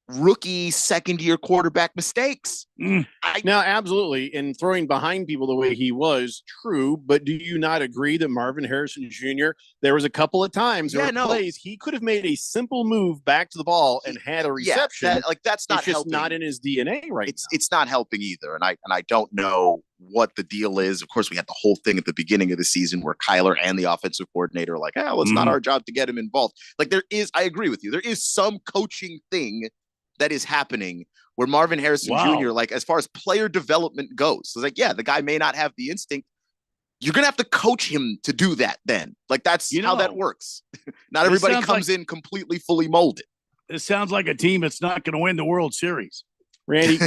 rookie second-year quarterback mistakes. Now, absolutely, and throwing behind people the way he was, true, but do you not agree that Marvin Harrison Jr., there was a couple of times plays he could have made a simple move back to the ball and had a reception. That's not it's just helping. not in his DNA right now. It's not helping either, and I don't know what the deal is. Of course, we had the whole thing at the beginning of the season where Kyler and the offensive coordinator are like, it's not our job to get him involved. Like I agree with you. There is some coaching thing that is happening where Marvin Harrison Jr., like as far as player development goes, so it's like, the guy may not have the instinct. You're going to have to coach him to do that then. Like that's how that works. Not everybody comes in completely fully molded. This sounds like a team that's not going to win the World Series. Randy,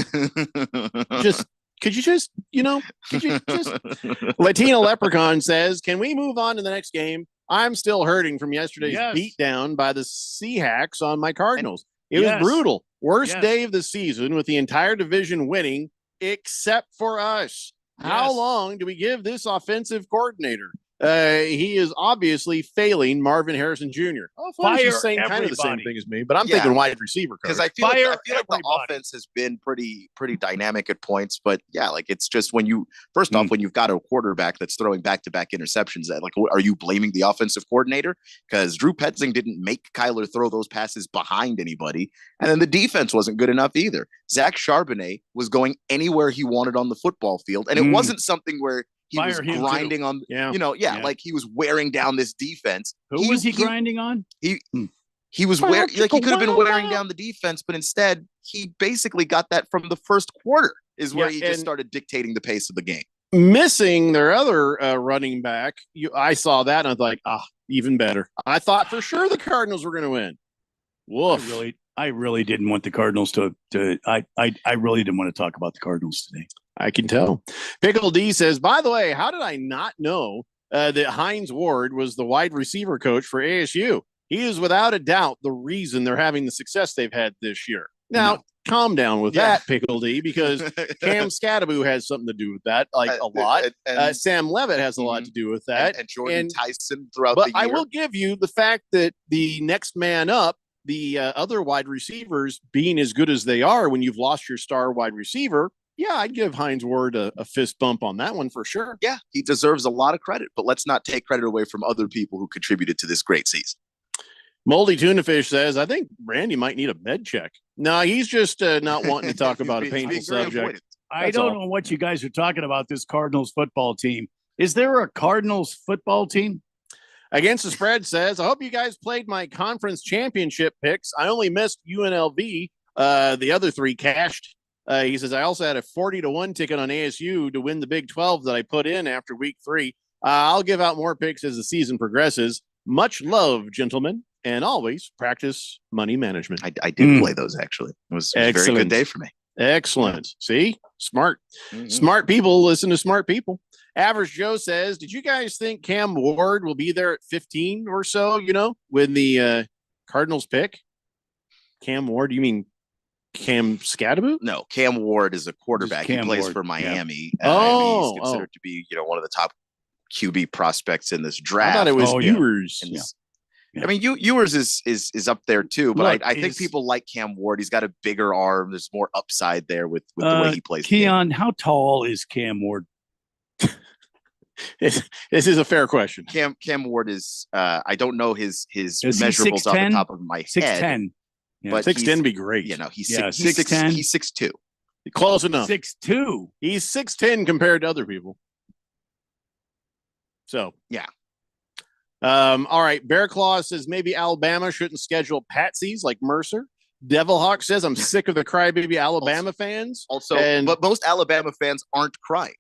Latina Leprechaun says, can we move on to the next game? I'm still hurting from yesterday's beatdown by the Seahawks on my Cardinals. It was brutal. Worst day of the season with the entire division winning, except for us. How long do we give this offensive coordinator? He is obviously failing Marvin Harrison Jr. Oh, Fire she's saying kind of the same everybody. thing as me, but I'm Yeah. thinking wide receiver Because coach. I feel like Fire the everybody. offense has been pretty dynamic at points, but yeah, like it's just when you first off when you've got a quarterback that's throwing back-to-back interceptions, that like are you blaming the offensive coordinator? Because Drew Petzing didn't make Kyler throw those passes behind anybody, and then the defense wasn't good enough either. Zach Charbonnet was going anywhere he wanted on the football field, and it wasn't something where he was Fire him, grinding too. on, Yeah. yeah, like he was wearing down this defense. Who was he grinding on? He was wearing, like he could have been wearing down the defense, but instead he basically got that from the first quarter is where Yeah, he just and- started dictating the pace of the game. Missing their other running back. I saw that and I was like, even better. I thought for sure the Cardinals were going to win. Woof. I really didn't want the Cardinals to I really didn't want to talk about the Cardinals today. I can tell. Pickle D says, by the way, how did I not know that Hines Ward was the wide receiver coach for ASU? He is without a doubt the reason they're having the success they've had this year. Now, calm down with that, Pickle D, because Cam Scadaboo has something to do with that, like a lot. Sam Levitt has a lot to do with that. And Jordan Tyson throughout but the year. I will give you the fact that the next man up, the other wide receivers being as good as they are when you've lost your star wide receiver, yeah, I'd give Hines Ward a fist bump on that one for sure. Yeah, he deserves a lot of credit, but let's not take credit away from other people who contributed to this great season. Moldy Tuna Fish says, I think Randy might need a med check. No, he's just not wanting to talk about a painful subject. I don't know what you guys are talking about, this Cardinals football team. Is there a Cardinals football team? Against the Spread says, I hope you guys played my conference championship picks. I only missed UNLV. The other three cashed. He says, I also had a 40-1 ticket on ASU to win the Big 12 that I put in after week 3. I'll give out more picks as the season progresses. Much love, gentlemen, and always practice money management. I did play those, actually. It was a very good day for me. Excellent. See? Smart. Smart people listen to smart people. Average Joe says, did you guys think Cam Ward will be there at 15 or so, when the Cardinals pick? Cam Ward, you mean Cam Scadaboo? No, Cam Ward is a quarterback. He plays Ward. for Miami. Oh, he's considered to be, one of the top QB prospects in this draft. I thought it was Ewers. I mean, Ewers is up there too, but Look, I think people like Cam Ward. He's got a bigger arm. There's more upside there with the way he plays. Keon, how tall is Cam Ward? This is a fair question. Cam Ward is. I don't know his Is he measurables off the 6'10"? top of my head. 6'10". Yeah. But 6'10" be great. He's Yeah, 6'10". 6'10". He's 6'2". Close enough. 6'2". He's 6'10" compared to other people. So yeah. All right. Bear Claw says maybe Alabama shouldn't schedule patsies like Mercer. Devil Hawk says I'm sick of the crybaby Alabama fans. Also, and but most Alabama fans aren't crying.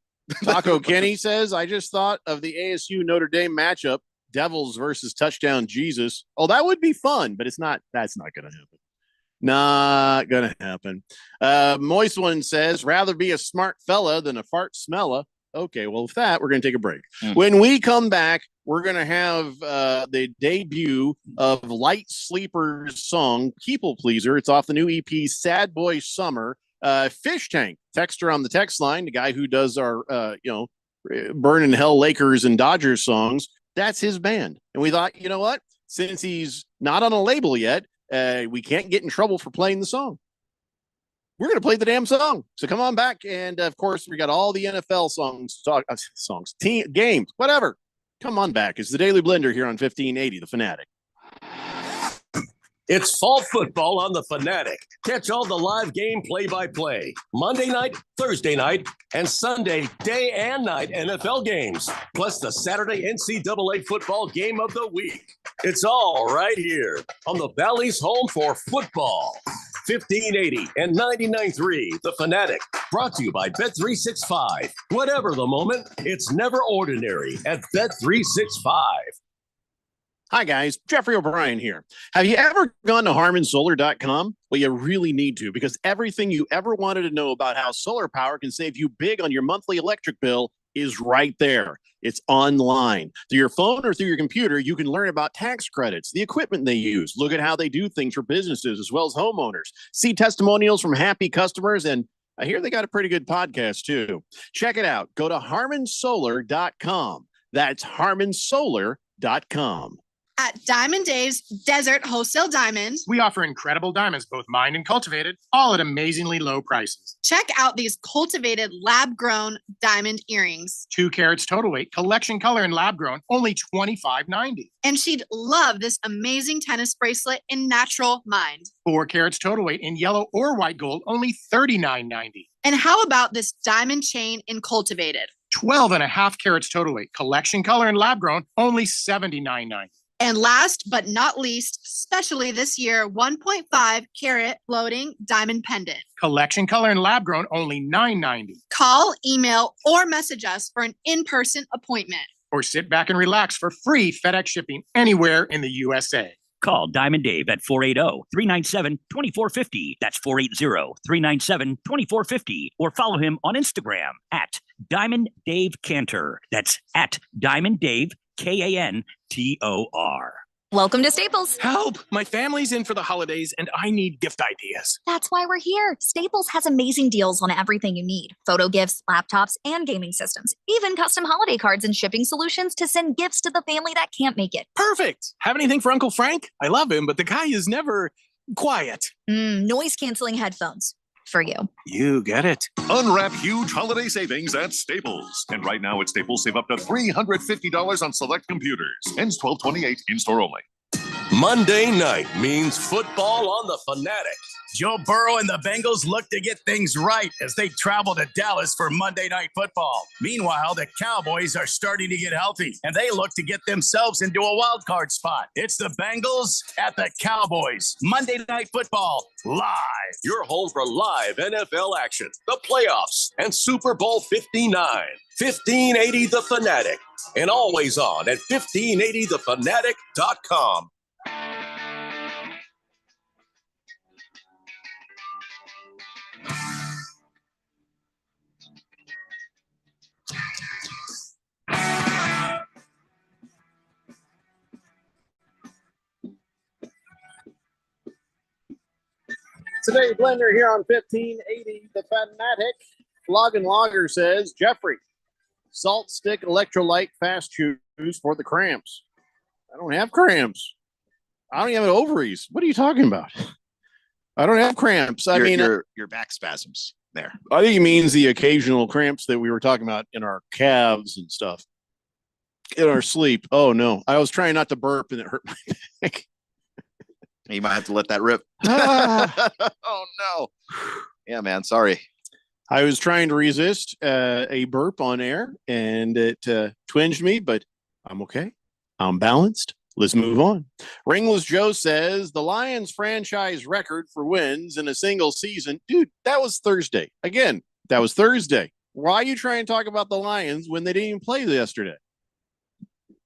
Taco Kenny says I just thought of the ASU Notre Dame matchup, Devils versus Touchdown Jesus. Oh, that would be fun, but it's not. That's not going to happen. Not going to happen. Moist One says rather be a smart fella than a fart smella. Okay, well, with that, we're going to take a break. When we come back, we're going to have the debut of Light Sleeper's song, People Pleaser. It's off the new EP, Sad Boy Summer. Fish Tank, texter on the text line, the guy who does our, Burn in Hell Lakers and Dodgers songs. That's his band. And we thought, you know what? Since he's not on a label yet, we can't get in trouble for playing the song. We're going to play the damn song. So come on back. And of course, we got all the NFL games, whatever. Come on back. It's the Daily Blender here on 1580, The Fanatic. It's fall football on The Fanatic. Catch all the live game play-by-play. Monday night, Thursday night, and Sunday day and night NFL games. Plus the Saturday NCAA football game of the week. It's all right here on the Valley's home for football. 1580 and 99.3, The Fanatic. Brought to you by Bet365. Whatever the moment, it's never ordinary at Bet365. Hi, guys. Jeffrey O'Brien here. Have you ever gone to HarmonSolar.com? Well, you really need to, because everything you ever wanted to know about how solar power can save you big on your monthly electric bill is right there. It's online. Through your phone or through your computer, you can learn about tax credits, the equipment they use, look at how they do things for businesses as well as homeowners, see testimonials from happy customers, and I hear they got a pretty good podcast, too. Check it out. Go to HarmonSolar.com. That's HarmonSolar.com. At Diamond Dave's Desert Wholesale Diamonds, We offer incredible diamonds, both mined and cultivated, all at amazingly low prices. check out these cultivated lab-grown diamond earrings. 2 carats total weight, collection color and lab grown, only $25.90. And she'd love this amazing tennis bracelet in natural mind. 4 carats total weight in yellow or white gold, only $39.90. And how about this diamond chain in cultivated? 12.5 carats total weight, collection color and lab grown, only $79.90. And last but not least, especially this year, 1.5 carat floating diamond pendant. Collection color and lab grown, only $9.90. Call, email, or message us for an in-person appointment. Or sit back and relax for free FedEx shipping anywhere in the USA. Call Diamond Dave at 480-397-2450. That's 480-397-2450. Or follow him on Instagram at Diamond Dave Cantor. That's at Diamond Dave, Kantor. Welcome to Staples. Help! My family's in for the holidays and I need gift ideas. That's why we're here. Staples has amazing deals on everything you need. Photo gifts, laptops, and gaming systems. Even custom holiday cards and shipping solutions to send gifts to the family that can't make it. Perfect! Have anything for Uncle Frank? I love him, but the guy is never quiet. Noise-canceling headphones. For you. You get it. Unwrap huge holiday savings at Staples. And right now at Staples, save up to $350 on select computers. Ends 12/28, in-store only. Monday night means football on the Fanatic. Joe Burrow and the Bengals look to get things right as they travel to Dallas for Monday Night Football. Meanwhile, the Cowboys are starting to get healthy, and they look to get themselves into a wild card spot. It's the Bengals at the Cowboys. Monday Night Football live. You're home for live NFL action, the playoffs, and Super Bowl 59. 1580 The Fanatic, and always on at 1580thefanatic.com. Today, Blender here on 1580 The Fanatic. Log and Logger says, Jeffrey, salt stick electrolyte fast chews for the cramps. I don't have cramps. I don't even have ovaries. What are you talking about? I don't have cramps. I mean, your back spasms there. I think he means the occasional cramps that we were talking about in our calves and stuff. In our sleep. Oh, no. I was trying not to burp and it hurt my back. You might have to let that rip. Oh, no. Yeah, man. Sorry. I was trying to resist a burp on air, and it twinged me, but I'm okay. I'm balanced. Let's move on. Ringless Joe says the Lions franchise record for wins in a single season. Dude, that was Thursday. Again, that was Thursday. Why are you trying to talk about the Lions when they didn't even play yesterday?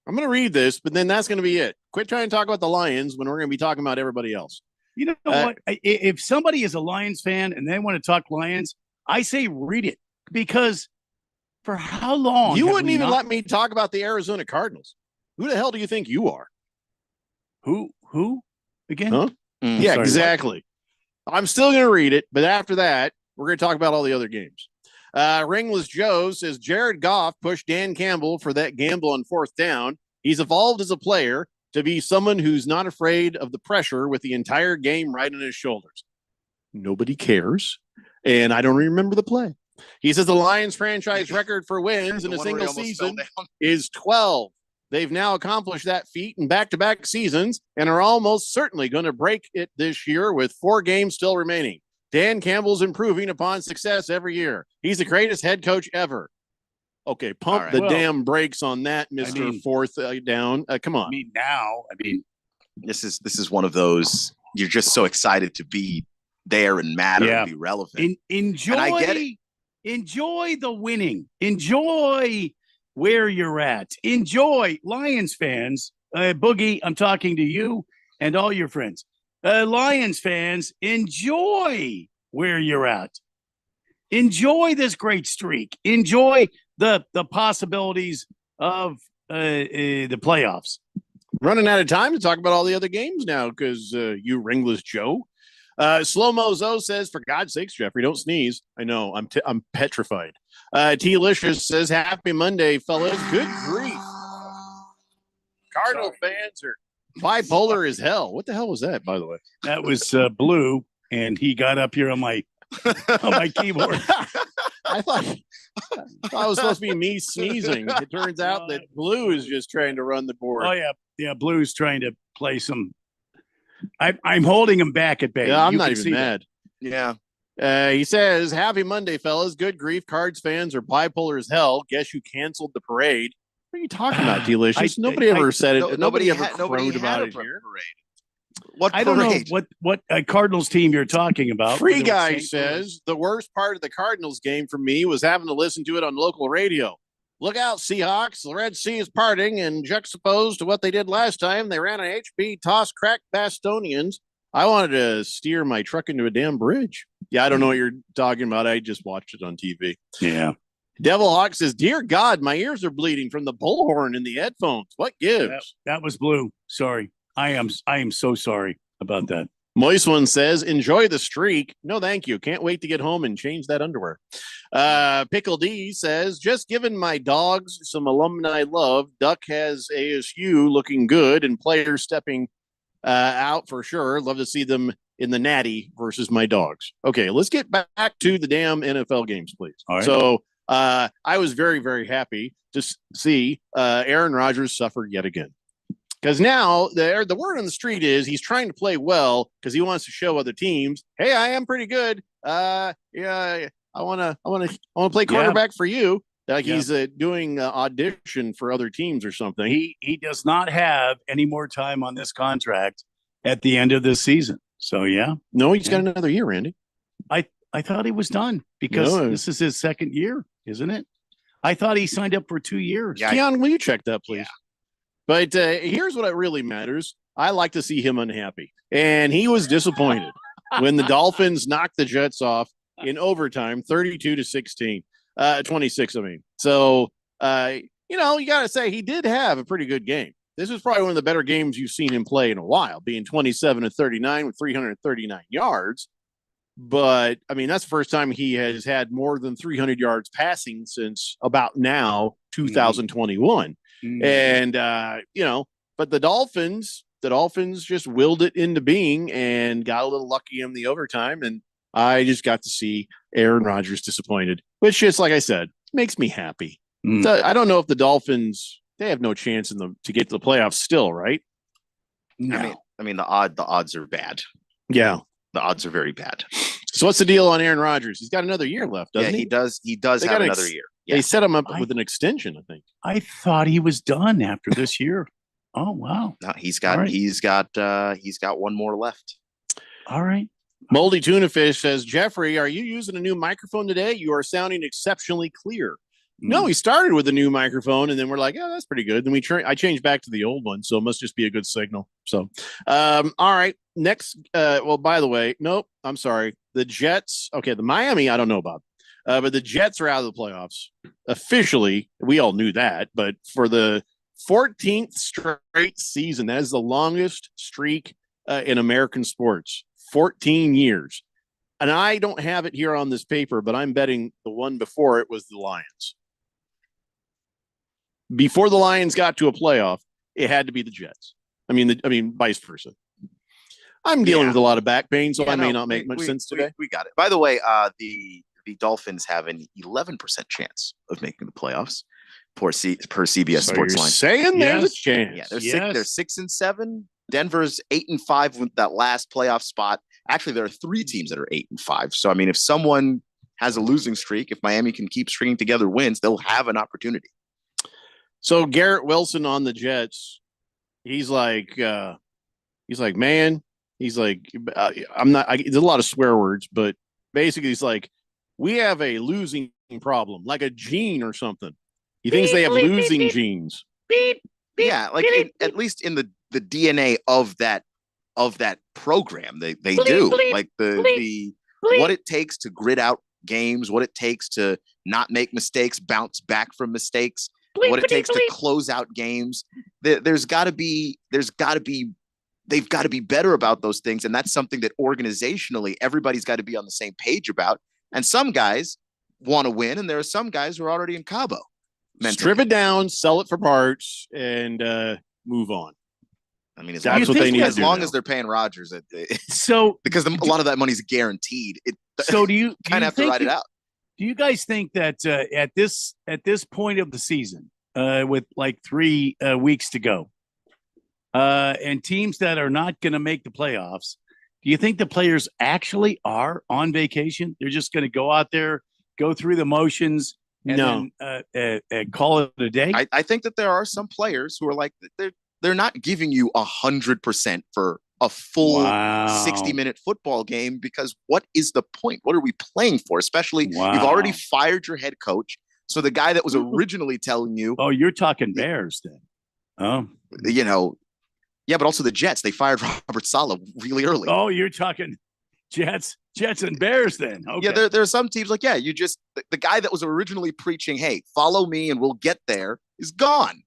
I'm going to read this, but then that's going to be it. Quit trying to talk about the Lions when we're going to be talking about everybody else. You know what? If somebody is a Lions fan and they want to talk Lions, I say read it, because for how long? You wouldn't even let me talk about the Arizona Cardinals. Who the hell do you think you are? Who again? Huh? Yeah, Sorry, exactly. I'm still going to read it, but after that, we're going to talk about all the other games. Ringless Joe says Jared Goff pushed Dan Campbell for that gamble on fourth down. He's evolved as a player to be someone who's not afraid of the pressure with the entire game right on his shoulders. Nobody cares. And I don't remember the play. He says the Lions franchise record for wins in a single season is 12. They've now accomplished that feat in back-to-back seasons and are almost certainly going to break it this year with 4 games still remaining. Dan Campbell's improving upon success every year. He's the greatest head coach ever. Okay, pump the damn brakes on that, Mr. Fourth Down. Come on. This is one of those, you're just so excited to be there and matter and be relevant. Enjoy, and I get it. Enjoy the winning. Enjoy where you're at. Enjoy, Lions fans. Boogie, I'm talking to you and all your friends. Lions fans, enjoy where you're at. Enjoy this great streak. Enjoy the possibilities of the playoffs. Running out of time to talk about all the other games now because you Ringless Joe. Slow-Mo Zo says, for God's sakes, Jeffrey, don't sneeze. I know, I'm petrified. T-Licious says, happy Monday, fellas. Good grief. Cardinal fans are bipolar as hell. What the hell was that, by the way? That was Blue, and he got up here on my keyboard. I thought it was supposed to be me sneezing. It turns out that Blue is just trying to run the board. Oh yeah, Blue's trying to play some. I'm holding him back at bay. Yeah, I'm You not can even see mad. Yeah. He says, "Happy Monday, fellas. Good grief, Cards fans are bipolar as hell. Guess you canceled the parade." What are you talking about, Delicious? Nobody ever said it. Nobody ever crowed about it here. What I don't know what Cardinals team you're talking about. Free Whether Guy it's St. Louis. says the worst part of the Cardinals game for me was having to listen to it on local radio. Look out, Seahawks. The Red Sea is parting, and juxtaposed to what they did last time, they ran an HB toss cracked Bostonians. I wanted to steer my truck into a damn bridge. Yeah, I don't know what you're talking about. I just watched it on TV. Yeah. Devil Hawk says, "Dear God, my ears are bleeding from the bullhorn in the headphones. What gives?" That was Blue. Sorry. I am so sorry about that. Moist One says, "Enjoy the streak. No, thank you. Can't wait to get home and change that underwear." Pickle D says, "Just giving my dogs some alumni love. Duck has ASU looking good and players stepping out for sure. Love to see them in the Natty versus my dogs." Okay, let's get back to the damn NFL games, please. All right. So I was very, very happy to see Aaron Rodgers suffer yet again. Because now the word on the street is he's trying to play well because he wants to show other teams, "Hey, I am pretty good. I want to play quarterback for you." Like he's doing audition for other teams or something. He does not have any more time on this contract at the end of this season. So no, he's got another year, Randy. I thought he was done because this is his second year, isn't it? I thought he signed up for 2 years. Keon, will you check that, please? Yeah. But here's what really matters. I like to see him unhappy. And he was disappointed when the Dolphins knocked the Jets off in overtime, 32-16, 26, I mean. So, you got to say he did have a pretty good game. This is probably one of the better games you've seen him play in a while, being 27-39 with 339 yards. But, I mean, that's the first time he has had more than 300 yards passing since about now, 2021. And, but the Dolphins just willed it into being and got a little lucky in the overtime. And I just got to see Aaron Rodgers disappointed, which just, like I said, makes me happy. So I don't know if the Dolphins, they have no chance to get to the playoffs still, right? No. I mean, the odds are bad. Yeah. The odds are very bad. So what's the deal on Aaron Rodgers? He's got another year left, doesn't he? He does. He does have another year. They set him up with an extension, I think. I thought he was done after this year. Oh wow! No, he's got one more left. All right. Moldy Tuna Fish says, "Jeffrey, are you using a new microphone today? You are sounding exceptionally clear." No, he started with a new microphone, and then we're like, "Oh, that's pretty good." Then I changed back to the old one, so it must just be a good signal. So, all right. Next, well, by the way, nope. I'm sorry. The Jets. Okay, the Miami. I don't know about. But the Jets are out of the playoffs officially. We all knew that, but for the 14th straight season, that is the longest streak in American sports. 14 years. And I don't have it here on this paper, but I'm betting the one before it was the Lions. Before the Lions got to a playoff, it had to be the Jets. I mean, vice versa. I'm dealing with a lot of back pain, so I may not make much sense today. We got it. By the way, the Dolphins have an 11% chance of making the playoffs per CBS So Sports you're Line. saying there's a chance. Yeah, they're 6-7. Denver's 8-5 with that last playoff spot. Actually, there are 3 teams that are 8-5. So I mean, if someone has a losing streak, if Miami can keep stringing together wins, they'll have an opportunity. So Garrett Wilson on the Jets, he's like, man, he's like, there's a lot of swear words, but basically he's like, we have a losing problem, like a gene or something. He thinks they have losing genes. Yeah, like at least in the DNA of that program, they do. Like the what it takes to grit out games, what it takes to not make mistakes, bounce back from mistakes, what it takes to close out games. They've got to be better about those things, and that's something that organizationally everybody's got to be on the same page about. And some guys want to win, and there are some guys who are already in Cabo. Strip it down, sell it for parts, and move on. I mean, as That's long, what they need as, to do long now. as they're paying Rodgers, So because a lot of that money's guaranteed. So do you kind of have to think ride it out? Do you guys think that at this point of the season, with like 3 weeks to go, and teams that are not going to make the playoffs, do you think the players actually are on vacation? They're just going to go out there, go through the motions, and then call it a day? I think that there are some players who are like they're not giving you 100% for a full 60-minute football game, because what is the point? What are we playing for? Especially you've already fired your head coach. So the guy that was originally telling you, oh, you're talking Bears then. Oh, yeah, but also the Jets. They fired Robert Saleh really early. Oh, you're talking Jets and Bears then. Okay. Yeah, there are some teams like, yeah, you just the guy that was originally preaching, hey, follow me and we'll get there, is gone.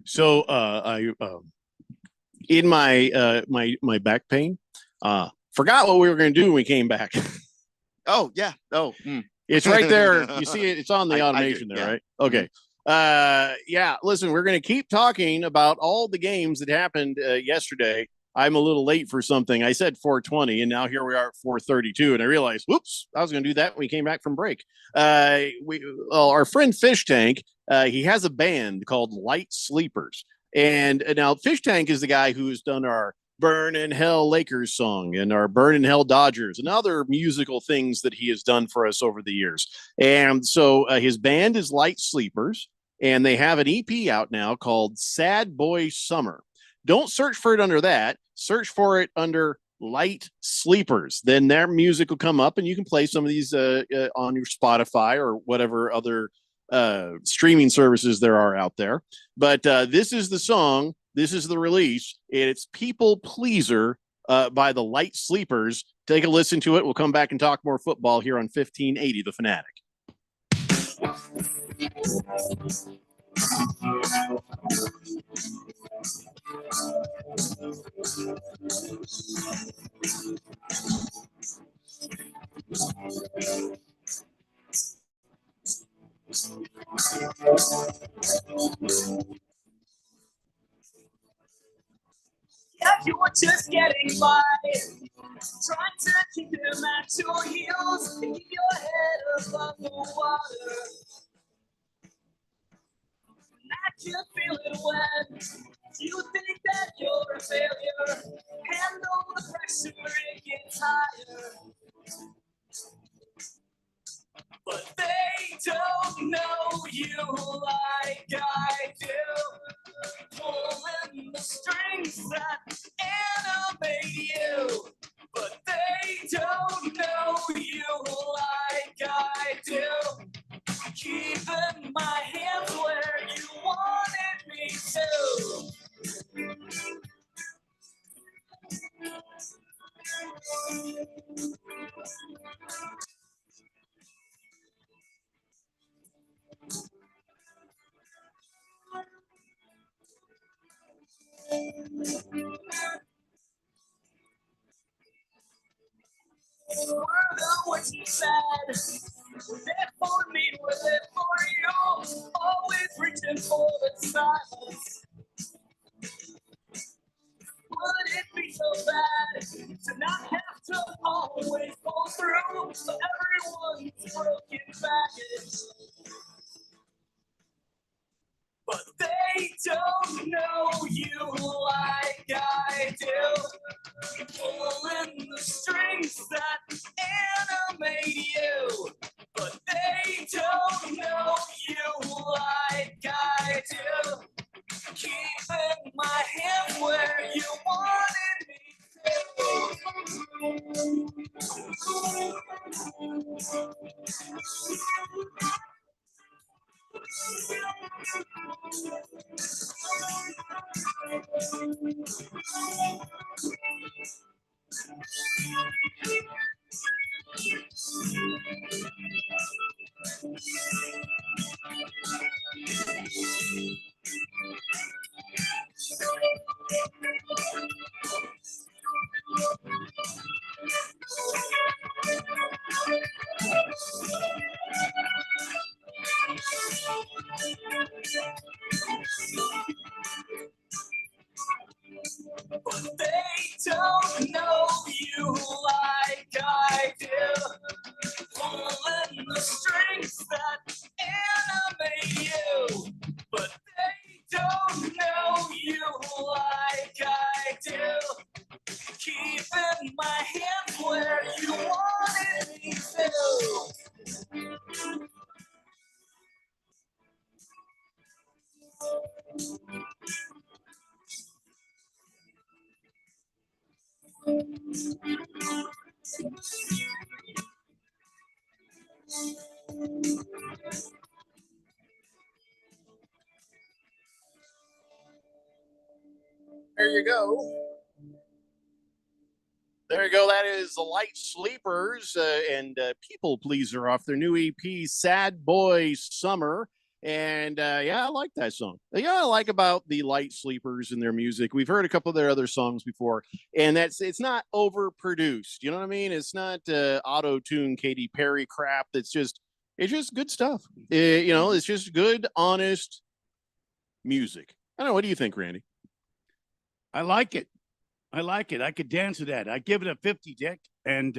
So I in my my back pain, forgot what we were going to do when we came back. Oh yeah. Oh, it's right there. You see it. It's on the automation do, there, yeah. right? Okay. Yeah. Listen, we're going to keep talking about all the games that happened yesterday. I'm a little late for something. I said 4:20, and now here we are at 4:32, and I realized, whoops, I was going to do that when we came back from break. Our friend Fish Tank, he has a band called Light Sleepers, and now Fish Tank is the guy who's done our Burn in Hell Lakers song and our Burn in Hell Dodgers and other musical things that he has done for us over the years. And so his band is Light Sleepers, and they have an EP out now called Sad Boy Summer. Don't search for it under that. Search for it under Light Sleepers. Then their music will come up, and you can play some of these on your Spotify or whatever other streaming services there are out there. But this is the song. This is the release. It's People Pleaser by the Light Sleepers. Take a listen to it. We'll come back and talk more football here on 1580 The Fanatic. Yeah, you were just getting by, trying to keep them at your heels and keep your head above the water. And I can feel it when you think that you're a failure. Handle the pressure, it gets higher. But they don't know you like I do. Pulling the strings that animate you. But they don't know you like I do. Keeping my hands where you wanted me to. Were the words you said, were there for me, were there for you? Always reaching for the silence. Would it be so bad to not have to always pull through for everyone's broken baggage? But they don't know you like I do. Pulling the strings that animate you. But they don't know you like I do. Keeping my hand where you wanted me to. don't know you like I do. Pulling the strings that animate you, but they don't know you like I do. Keeping my hands where you wanted me to. There you go. There you go. That is the Light Sleepers and People Pleaser off their new EP, Sad Boy Summer. And yeah, I like that song. Yeah, I like about the Light Sleepers and their music. We've heard a couple of their other songs before, and it's not overproduced. You know what I mean? It's not auto-tune Katy Perry crap. It's just good stuff. You know, it's just good, honest music. I don't know. What do you think, Randy? I like it. I could dance to that. I give it a 50, Dick, and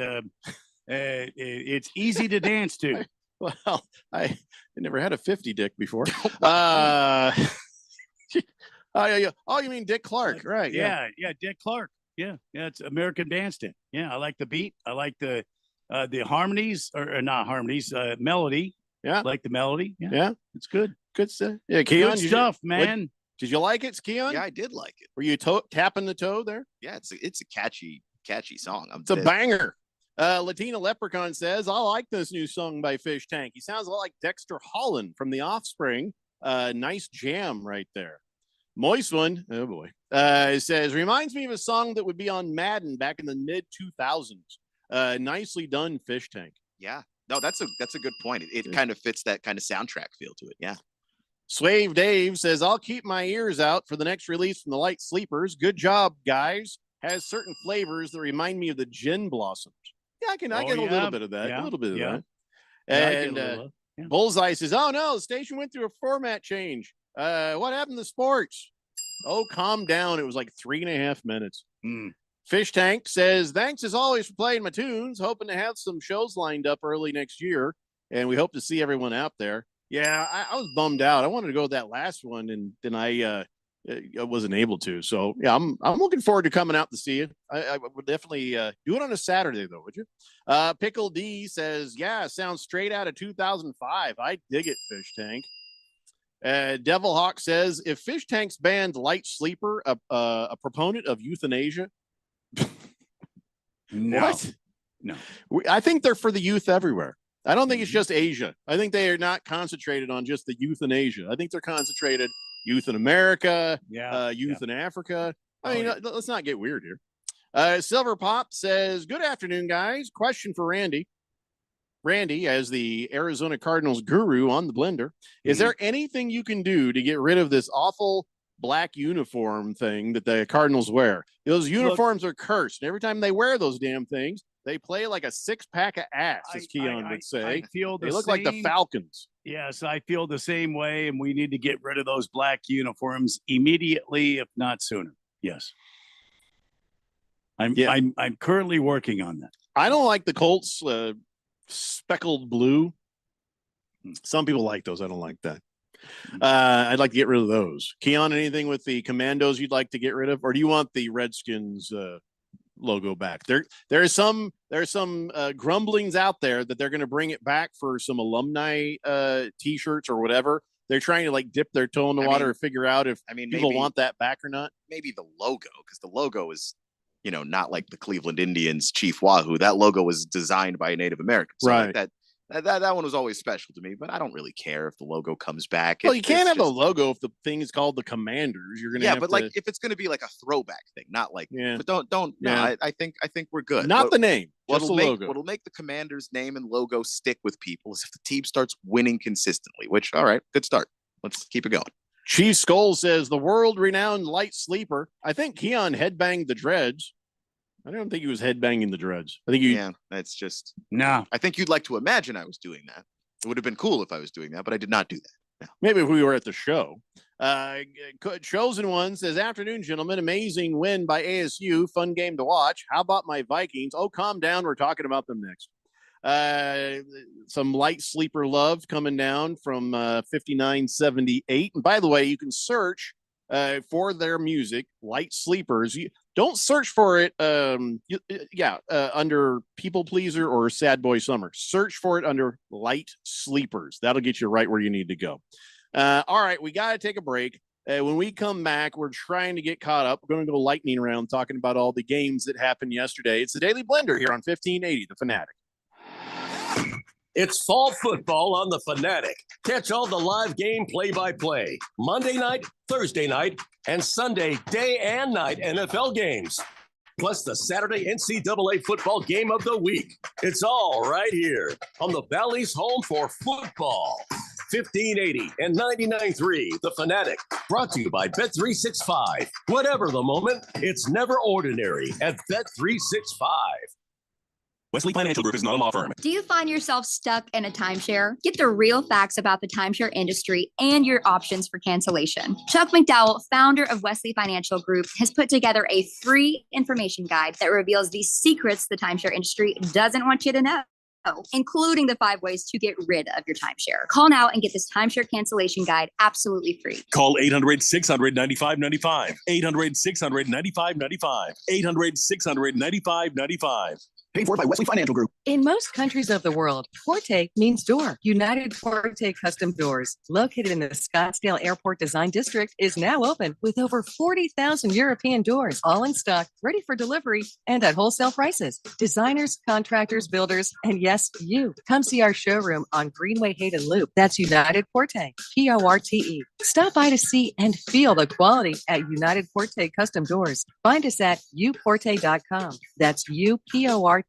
it's easy to dance to. Well, I never had a 50 Dick before. Oh, you mean Dick Clark, right? Yeah, Dick Clark. Yeah, it's American Bandstand. Yeah, I like the beat. I like the harmonies or not harmonies, melody. Yeah, I like the melody. Yeah, it's good. Good stuff. Yeah, Keon, good stuff, man. Did you like it, Keon? Yeah, I did like it. Were you tapping the toe there? Yeah, it's a catchy song. It's a banger. Latina Leprechaun says, I like this new song by Fish Tank. He sounds a lot like Dexter Holland from The Offspring. Nice jam right there. Moist one, oh boy, says, reminds me of a song that would be on Madden back in the mid-2000s. Nicely done, Fish Tank. Yeah, no, that's a good point. It kind of fits that kind of soundtrack feel to it. Yeah. Slave Dave says, I'll keep my ears out for the next release from the Light Sleepers. Good job, guys. Has certain flavors that remind me of the Gin Blossoms. Yeah, I get a little bit of that. Yeah. A little bit of that. And Bullseye says, oh no, the station went through a format change. What happened to sports? Oh, calm down. It was like 3.5 minutes. Fish Tank says, thanks as always for playing my tunes. Hoping to have some shows lined up early next year. And we hope to see everyone out there. Yeah, I was bummed out. I wanted to go with that last one, and then I wasn't able to. So yeah, I'm looking forward to coming out to see you. I would definitely do it on a Saturday though, would you? Pickle D says, yeah, sounds straight out of 2005. I dig it, Fish Tank. Devil Hawk says, if Fish Tank's band Light Sleeper a proponent of euthanasia? No. What? No. I think they're for the youth everywhere. I don't think it's just Asia. I think they are not concentrated on just the youth in Asia. I think they're concentrated youth in America, youth in Africa. I mean, let's not get weird here. Silver Pop says, good afternoon, guys. Question for Randy. Randy, as the Arizona Cardinals guru on the blender, is there anything you can do to get rid of this awful black uniform thing that the Cardinals wear? Those uniforms are cursed. And every time they wear those damn things, they play like a 6-pack of ass, as Keon would say. I feel they look like the Falcons. Yes, I feel the same way, and we need to get rid of those black uniforms immediately, if not sooner. Yes, I'm currently working on that. I don't like the Colts speckled blue. Some people like those. I don't like that. I'd like to get rid of those. Keon, anything with the Commandos you'd like to get rid of, or do you want the Redskins logo back? There's some grumblings out there that they're going to bring it back for some alumni t-shirts or whatever. They're trying to like dip their toe in the water and figure out if people want that back or not. Maybe the logo, because the logo is, not like the Cleveland Indians Chief Wahoo. That logo was designed by a Native American. So right. That one was always special to me, but I don't really care if the logo comes back. Well, you can't have a logo if the thing is called the Commanders. You're gonna like if it's gonna be like a throwback thing, not like. Yeah. But don't. Yeah. No, I think we're good. Not the name. Just the logo. What'll make the Commanders name and logo stick with people is if the team starts winning consistently. Which, all right, good start. Let's keep it going. Chief Skull says the world-renowned Light Sleeper. I think Keon headbanged the Dreads. I don't think he was headbanging the Dreads. I think that's just no. I think you'd like to imagine I was doing that. It would have been cool if I was doing that, but I did not do that. Maybe if we were at the show. Chosen One says, afternoon, gentlemen. Amazing win by ASU. Fun game to watch. How about my Vikings? Oh, calm down. We're talking about them next. Some light sleeper love coming down from 5978. And by the way, you can search for their music, Light Sleepers. You don't search for it under People Pleaser or Sad Boy Summer. Search for it under Light Sleepers. That'll get you right where you need to go. All right, we got to take a break. When we come back, we're trying to get caught up. We're going to go lightning round talking about all the games that happened yesterday. It's the Daily Blender here on 1580, The Fanatic. It's fall football on the Fanatic. Catch all the live game play-by-play, Monday night, Thursday night, and Sunday day and night NFL games. Plus the Saturday NCAA football game of the week. It's all right here on the Valley's home for football. 1580 and 99.3, The Fanatic. Brought to you by Bet365. Whatever the moment, it's never ordinary at Bet365. Wesley Financial Group is not a law firm. Do you find yourself stuck in a timeshare? Get the real facts about the timeshare industry and your options for cancellation. Chuck McDowell, founder of Wesley Financial Group, has put together a free information guide that reveals the secrets the timeshare industry doesn't want you to know, including the 5 ways to get rid of your timeshare. Call now and get this timeshare cancellation guide absolutely free. Call 800-600-9595. 800-600-9595. 800-600-9595. Paid for by Wesley Financial Group. In most countries of the world, Forte means door. United Forte Custom Doors, located in the Scottsdale Airport Design District, is now open with over 40,000 European doors, all in stock, ready for delivery, and at wholesale prices. Designers, contractors, builders, and yes, you. Come see our showroom on Greenway Hayden Loop. That's United Forte, Porte. Stop by to see and feel the quality at United Forte Custom Doors. Find us at uporte.com. That's uporte.com.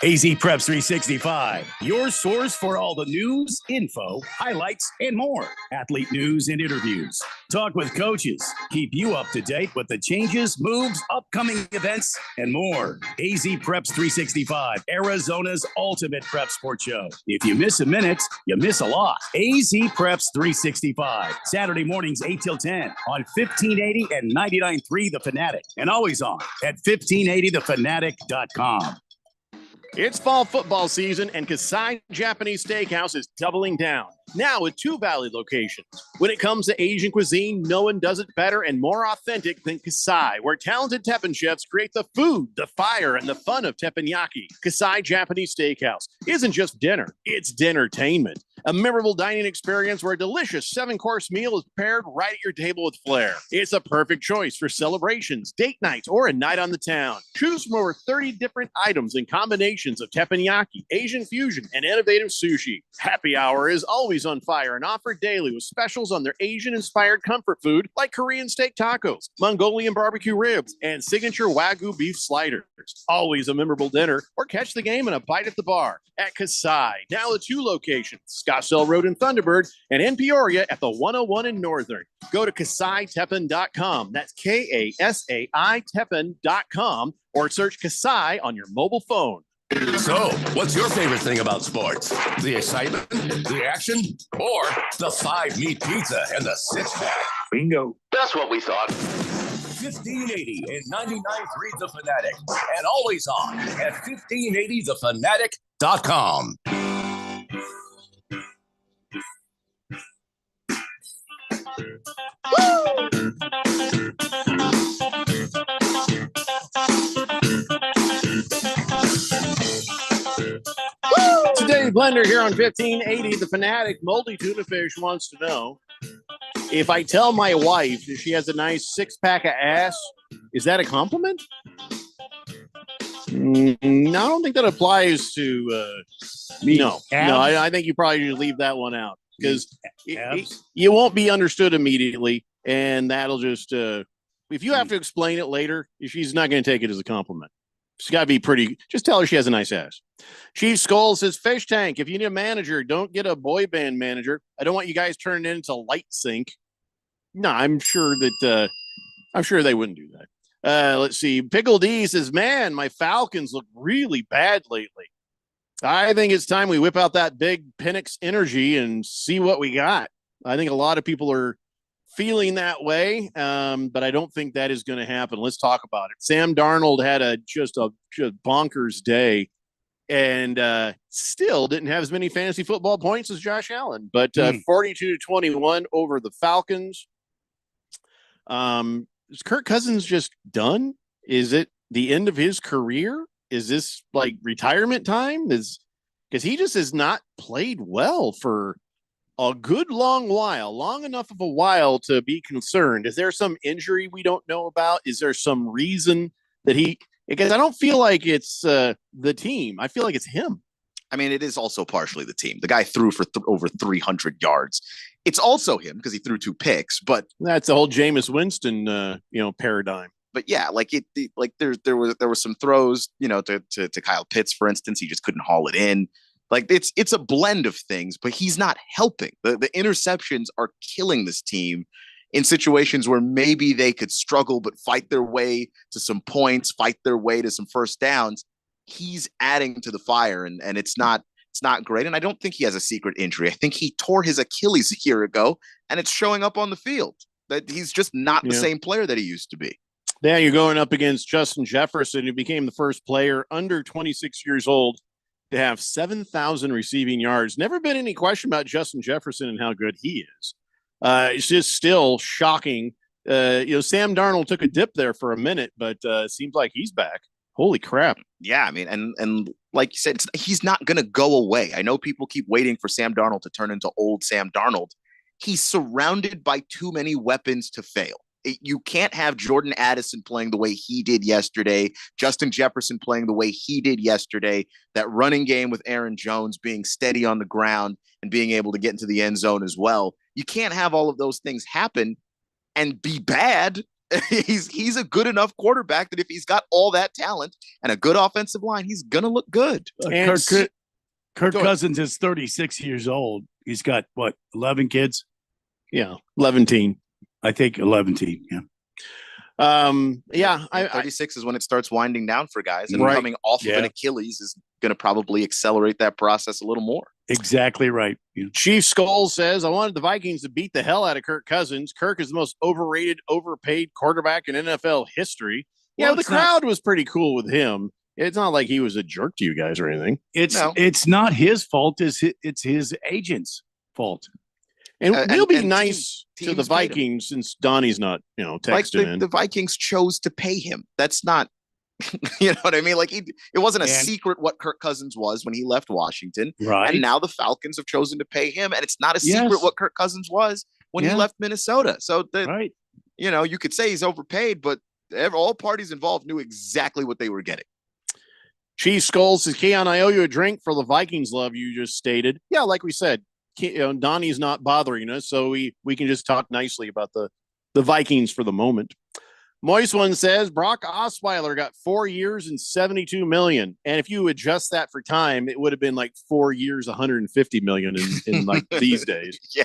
AZ Preps 365, your source for all the news, info, highlights, and more. Athlete news and interviews. Talk with coaches. Keep you up to date with the changes, moves, upcoming events, and more. AZ Preps 365, Arizona's ultimate prep sports show. If you miss a minute, you miss a lot. AZ Preps 365, Saturday mornings 8 till 10 on 1580 and 99.3 The Fanatic, and always on at 1580thefanatic.com. It's fall football season, and Kasai Japanese Steakhouse is doubling down, now with 2 Valley locations. When it comes to Asian cuisine, no one does it better and more authentic than Kasai, where talented Teppan chefs create the food, the fire, and the fun of teppanyaki. Kasai Japanese Steakhouse isn't just dinner, it's dinnertainment. A memorable dining experience where a delicious 7-course meal is prepared right at your table with flair. It's a perfect choice for celebrations, date nights, or a night on the town. Choose from over 30 different items and combinations of teppanyaki, Asian fusion, and innovative sushi. Happy hour is always on fire and offered daily with specials on their Asian-inspired comfort food like Korean steak tacos, Mongolian barbecue ribs, and signature Wagyu beef sliders. Always a memorable dinner, or catch the game and a bite at the bar at Kasai. Now the 2 locations, Scottsdale Road in Thunderbird and in Peoria at the 101 in Northern. Go to KasaiTeppan.com. That's KASAI Teppan.com, or search Kasai on your mobile phone. So, what's your favorite thing about sports? The excitement, the action, or the 5-meat pizza and the 6-pack? Bingo. That's what we thought. 1580 and 99.3 The Fanatic, and always on at 1580thefanatic.com. Today, Blender here on 1580 The Fanatic. Moldy Tuna Fish wants to know, if I tell my wife that she has a nice 6-pack of ass, is that a compliment? No, I don't think that applies to me. No, I think you probably should leave that one out, because you won't be understood immediately, and that'll just if you have to explain it later, she's not going to take it as a compliment. She's got to be pretty. Just tell her she has a nice ass. Chief Skull says, Fish Tank, if you need a manager, don't get a boy band manager. I don't want you guys turning it into Light Sync. No, I'm sure they wouldn't do that. Let's see. Pickle D says, man, my Falcons look really bad lately. I think it's time we whip out that big Penix energy and see what we got. I think a lot of people are feeling that way, but I don't think that is going to happen. Let's talk about it. Sam Darnold had just a bonkers day and still didn't have as many fantasy football points as Josh Allen, but 42-21 over the Falcons. Is Kirk Cousins just done? Is it the end of his career? Is this like retirement time? Because he just has not played well for a good long while, long enough of a while to be concerned. Is there some injury we don't know about? Is there some reason that because I don't feel like it's the team. I feel like it's him. I mean, it is also partially the team. The guy threw for over 300 yards. It's also him because he threw 2 picks, but that's the whole Jameis Winston, paradigm. But yeah, like there was some throws, to Kyle Pitts, for instance. He just couldn't haul it in. Like it's a blend of things, but he's not helping. The interceptions are killing this team in situations where maybe they could struggle, but fight their way to some points, fight their way to some first downs. He's adding to the fire, and it's not great. And I don't think he has a secret injury. I think he tore his Achilles a year ago, and it's showing up on the field. That he's just not the same player that he used to be. Now you're going up against Justin Jefferson, who became the first player under 26 years old to have 7,000 receiving yards. Never been any question about Justin Jefferson and how good he is. It's just still shocking. Sam Darnold took a dip there for a minute, but it seems like he's back. Holy crap. Yeah, I mean, and like you said, he's not going to go away. I know people keep waiting for Sam Darnold to turn into old Sam Darnold. He's surrounded by too many weapons to fail. You can't have Jordan Addison playing the way he did yesterday, Justin Jefferson playing the way he did yesterday, that running game with Aaron Jones being steady on the ground and being able to get into the end zone as well. You can't have all of those things happen and be bad. He's a good enough quarterback that if he's got all that talent and a good offensive line, he's going to look good. Kirk Cousins is 36 years old. He's got, 11 kids? Yeah, 11. I think 11. Yeah. 36 is when it starts winding down for guys, and coming off of an Achilles is going to probably accelerate that process a little more. Exactly right. Yeah. Chief Skull says, I wanted the Vikings to beat the hell out of Kirk Cousins. Kirk is the most overrated, overpaid quarterback in NFL history. Well, the crowd was pretty cool with him. It's not like he was a jerk to you guys or anything. It's not his fault. It's his agent's fault. And we'll be nice to the Vikings since Donnie's not, texting in. The Vikings chose to pay him. That's not, you know what I mean? Like it wasn't a secret what Kirk Cousins was when he left Washington. Right. And now the Falcons have chosen to pay him. And it's not a secret what Kirk Cousins was when he left Minnesota. So you could say he's overpaid, but all parties involved knew exactly what they were getting. Chief Skull says, Keon, I owe you a drink for the Vikings love you just stated. Yeah, like we said. Donnie's not bothering us, so we can just talk nicely about the Vikings for the moment. Moist One says Brock Osweiler got 4 years and $72 million, and if you adjust that for time, it would have been like 4 years, $150 million in like these days. Yeah.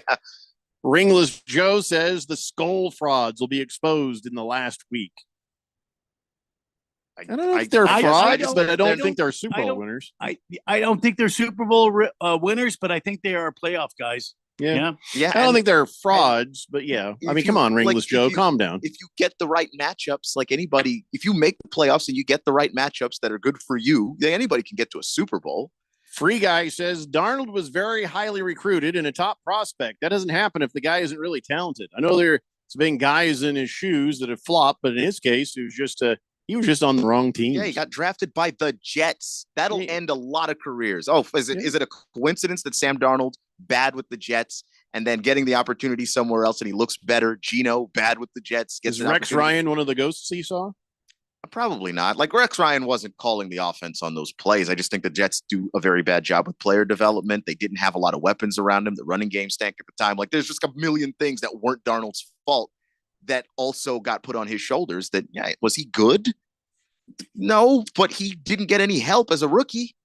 Ringless Joe says the Skull frauds will be exposed in the last week. I don't know if they're frauds, but I don't think they're Super Bowl winners. I don't think they're Super Bowl winners, but I think they are playoff guys. Yeah. I don't think they're frauds, but yeah. I mean, come on, Ringless Joe, calm down. If you get the right matchups, like anybody, if you make the playoffs and you get the right matchups that are good for you, anybody can get to a Super Bowl. Free Guy says Darnold was very highly recruited and a top prospect. That doesn't happen if the guy isn't really talented. I know there's been guys in his shoes that have flopped, but in his case, he was just on the wrong team. Yeah, he got drafted by the Jets. That'll end a lot of careers. Oh, is it a coincidence that Sam Darnold bad with the Jets and then getting the opportunity somewhere else and he looks better? Geno bad with the Jets. Is Rex Ryan one of the ghosts he saw? Probably not. Like Rex Ryan wasn't calling the offense on those plays. I just think the Jets do a very bad job with player development. They didn't have a lot of weapons around him. The running game stank at the time. Like there's just a million things that weren't Darnold's fault that also got put on his shoulders. That was he good? No, but he didn't get any help as a rookie.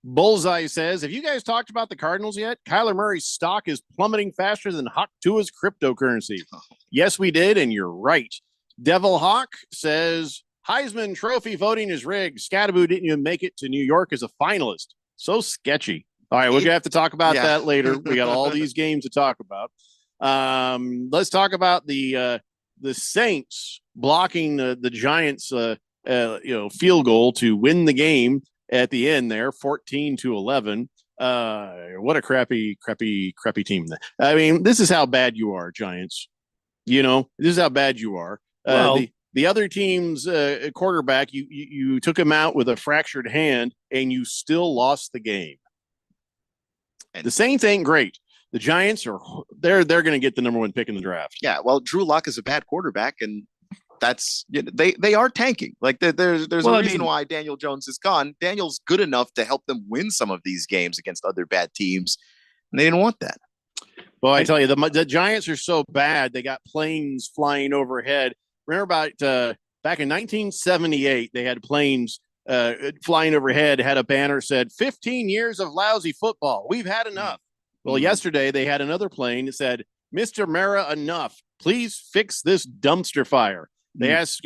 Bullseye says, have you guys talked about the Cardinals yet? Kyler Murray's stock is plummeting faster than Hawk Tua's cryptocurrency. Yes, we did, and you're right. Devil Hawk says, Heisman Trophy voting is rigged. Scatterboo didn't even make it to New York as a finalist. So sketchy. All right, we're gonna have to talk about Yeah. that later. We got all these games to talk about. Let's talk about the Saints blocking the Giants field goal to win the game at the end there, 14-11. What a crappy team. I mean, this is how bad you are, Giants. This is how bad you are. The other team's quarterback, you took him out with a fractured hand, and you still lost the game. The Saints ain't great. The Giants they're going to get the number 1 pick in the draft. Yeah, well, Drew Lock is a bad quarterback, and that's they are tanking. Like there's a reason why Daniel Jones is gone. Daniel's good enough to help them win some of these games against other bad teams, and they didn't want that. Well, I tell you, the Giants are so bad. They got planes flying overhead. Remember about back in 1978, they had planes flying overhead, had a banner said 15 years of lousy football. We've had enough. Well, yesterday they had another plane that said, Mr. Mara, enough. Please fix this dumpster fire. They asked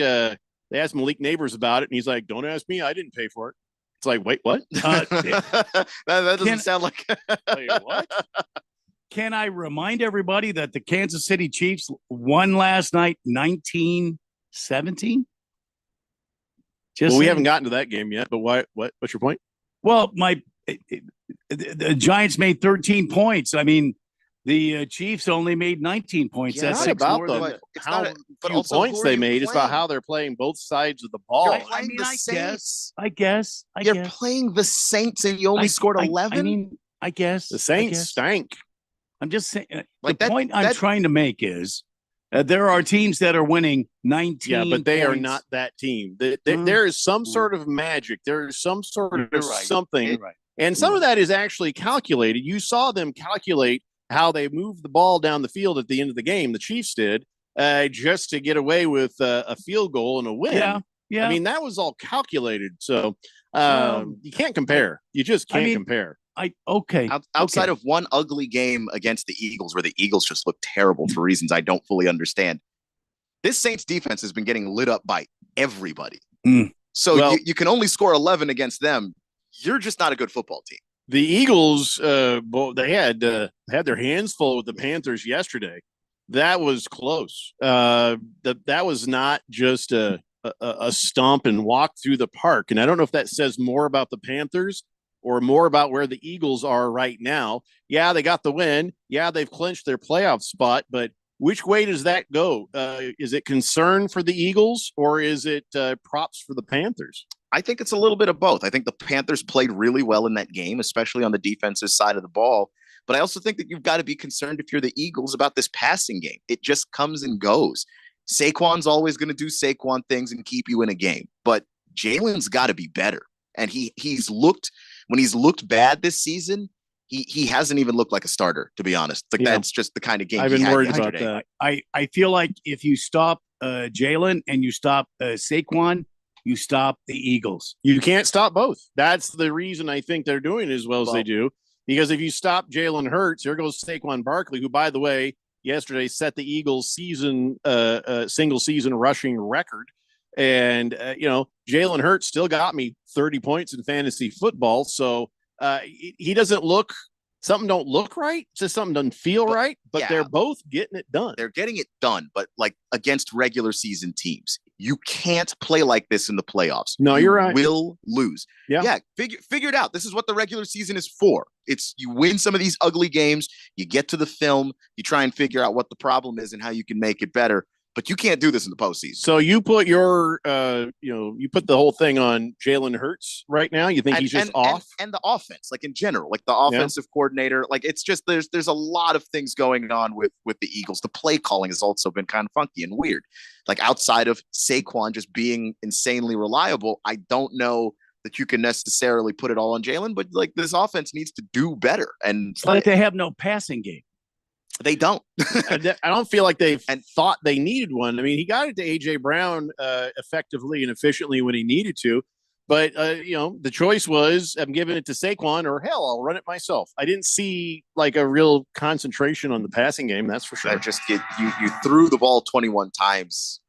Malik Neighbors about it, and he's like, don't ask me. I didn't pay for it. It's like, wait, what? That doesn't sound like wait, what? Can I remind everybody that the Kansas City Chiefs won last night, 19-17? Well, we haven't gotten to that game yet, but what's your point? Well, the Giants made 13 points. I mean, the Chiefs only made 19 points. Yeah, That's it's about about how few points they made. It's about how they're playing both sides of the ball. I guess. You're playing the Saints, and you only scored 11. I guess the Saints stank. I'm just saying. The point I'm trying to make is there are teams that are winning 19. Yeah, but they points. are not that team. There is some sort of magic. There is some sort of something, and some of that is actually calculated. You saw them calculate how they moved the ball down the field at the end of the game. The Chiefs did just to get away with a field goal and a win. Yeah. I mean, that was all calculated. So you can't compare. You just can't compare. Outside of one ugly game against the Eagles, where the Eagles just look terrible for reasons I don't fully understand, this Saints defense has been getting lit up by everybody. So you can only score 11 against them. You're just not a good football team. The Eagles, they had their hands full with the Panthers yesterday. That was close. That was not just a stomp and walk through the park. And I don't know if that says more about the Panthers or more about where the Eagles are right now. Yeah, they got the win. Yeah, they've clinched their playoff spot. But which way does that go? Is it concern for the Eagles, or is it props for the Panthers? I think it's a little bit of both. I think the Panthers played really well in that game, especially on the defensive side of the ball. But I also think that you've got to be concerned, if you're the Eagles, about this passing game. It just comes and goes. Saquon's always going to do Saquon things and keep you in a game. But Jalen's got to be better. And he's looked, when he's looked bad this season, he hasn't even looked like a starter, to be honest. Like that's just the kind of game I've been worried about yesterday. that. I feel like if you stop Jalen and you stop Saquon, you stop the Eagles. You can't stop both. That's the reason I think they're doing as well as they do. Because if you stop Jalen Hurts, here goes Saquon Barkley, who, by the way, yesterday set the Eagles single season rushing record. And, Jalen Hurts still got me 30 points in fantasy football. So he doesn't look, something don't look right. Just something doesn't feel right, but they're both getting it done. They're getting it done, but like against regular season teams, you can't play like this in the playoffs. No, you're right. You will lose. Yeah. Figure it out. This is what the regular season is for. It's you win some of these ugly games, you get to the film, you try and figure out what the problem is and how you can make it better. But you can't do this in the postseason. So you put you put the whole thing on Jalen Hurts right now. You think he's just off? And the offense, like in general, like the offensive coordinator, like it's just there's a lot of things going on with the Eagles. The play calling has also been kind of funky and weird. Like outside of Saquon just being insanely reliable, I don't know that you can necessarily put it all on Jalen. But like this offense needs to do better. And it's like they have no passing game. They don't. I don't feel like they thought they needed one. I mean, he got it to A.J. Brown effectively and efficiently when he needed to. But, the choice was I'm giving it to Saquon or, hell, I'll run it myself. I didn't see, like, a real concentration on the passing game, that's for sure. You threw the ball 21 times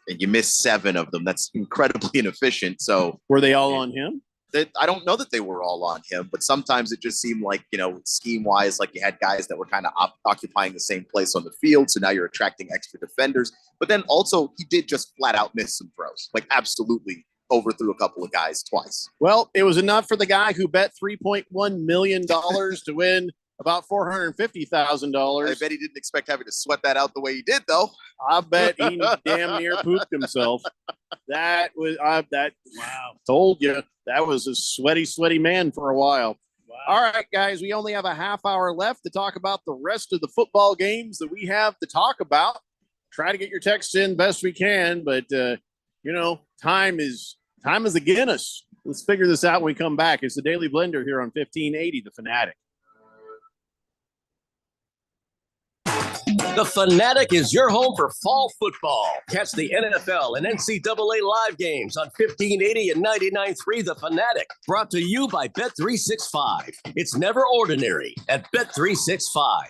and you missed 7 of them. That's incredibly inefficient. So were they all on him? that I don't know that they were all on him, but sometimes it just seemed like, scheme wise, like you had guys that were kind of occupying the same place on the field. So now you're attracting extra defenders. But then also he did just flat out miss some throws, like absolutely overthrew a couple of guys twice. Well, it was enough for the guy who bet $3.1 million to win about $450,000. I bet he didn't expect having to sweat that out the way he did, though. I bet he damn near pooped himself. That was wow. Told you that was a sweaty man for a while. Wow. All right, guys, we only have a half hour left to talk about the rest of the football games that we have to talk about. Try to get your texts in best we can, but time is against us. Let's figure this out when we come back. It's the Daily Blender here on 1580 The Fanatic. The Fanatic is your home for fall football. Catch the NFL and NCAA live games on 1580 and 99.3 The Fanatic. Brought to you by Bet365. It's never ordinary at Bet365.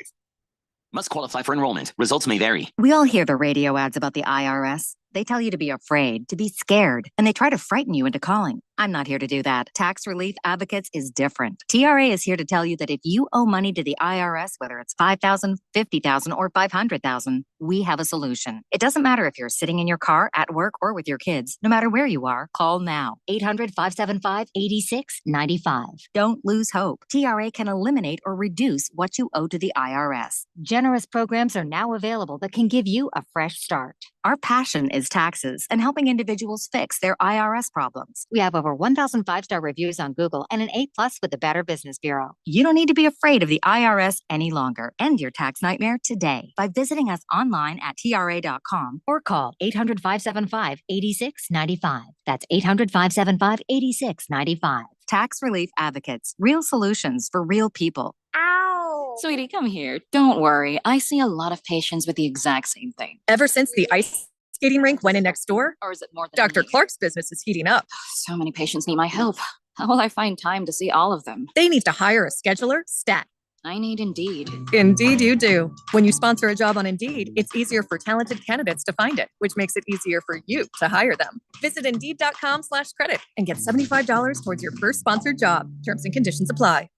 Must qualify for enrollment. Results may vary. We all hear the radio ads about the IRS. They tell you to be afraid, to be scared, and they try to frighten you into calling. I'm not here to do that. Tax Relief Advocates is different. TRA is here to tell you that if you owe money to the IRS, whether it's $5,000, $50,000, or $500,000, we have a solution. It doesn't matter if you're sitting in your car, at work, or with your kids. No matter where you are, call now. 800-575-8695. Don't lose hope. TRA can eliminate or reduce what you owe to the IRS. Generous programs are now available that can give you a fresh start. Our passion is taxes and helping individuals fix their IRS problems. We have over 1,000 5-star reviews on Google and an A+ with the Better Business Bureau. You don't need to be afraid of the IRS any longer. End your tax nightmare today by visiting us online at TRA.com or call 800-575-8695. That's 800-575-8695. Tax Relief Advocates. Real solutions for real people. Sweetie, come here. Don't worry. I see a lot of patients with the exact same thing. Ever since the ice skating rink went in next door? Or is it more than Dr. Clark's business is heating up. So many patients need my help. How will I find time to see all of them? They need to hire a scheduler, stat. I need Indeed. Indeed you do. When you sponsor a job on Indeed, it's easier for talented candidates to find it, which makes it easier for you to hire them. Visit Indeed.com/credit and get $75 towards your first sponsored job. Terms and conditions apply.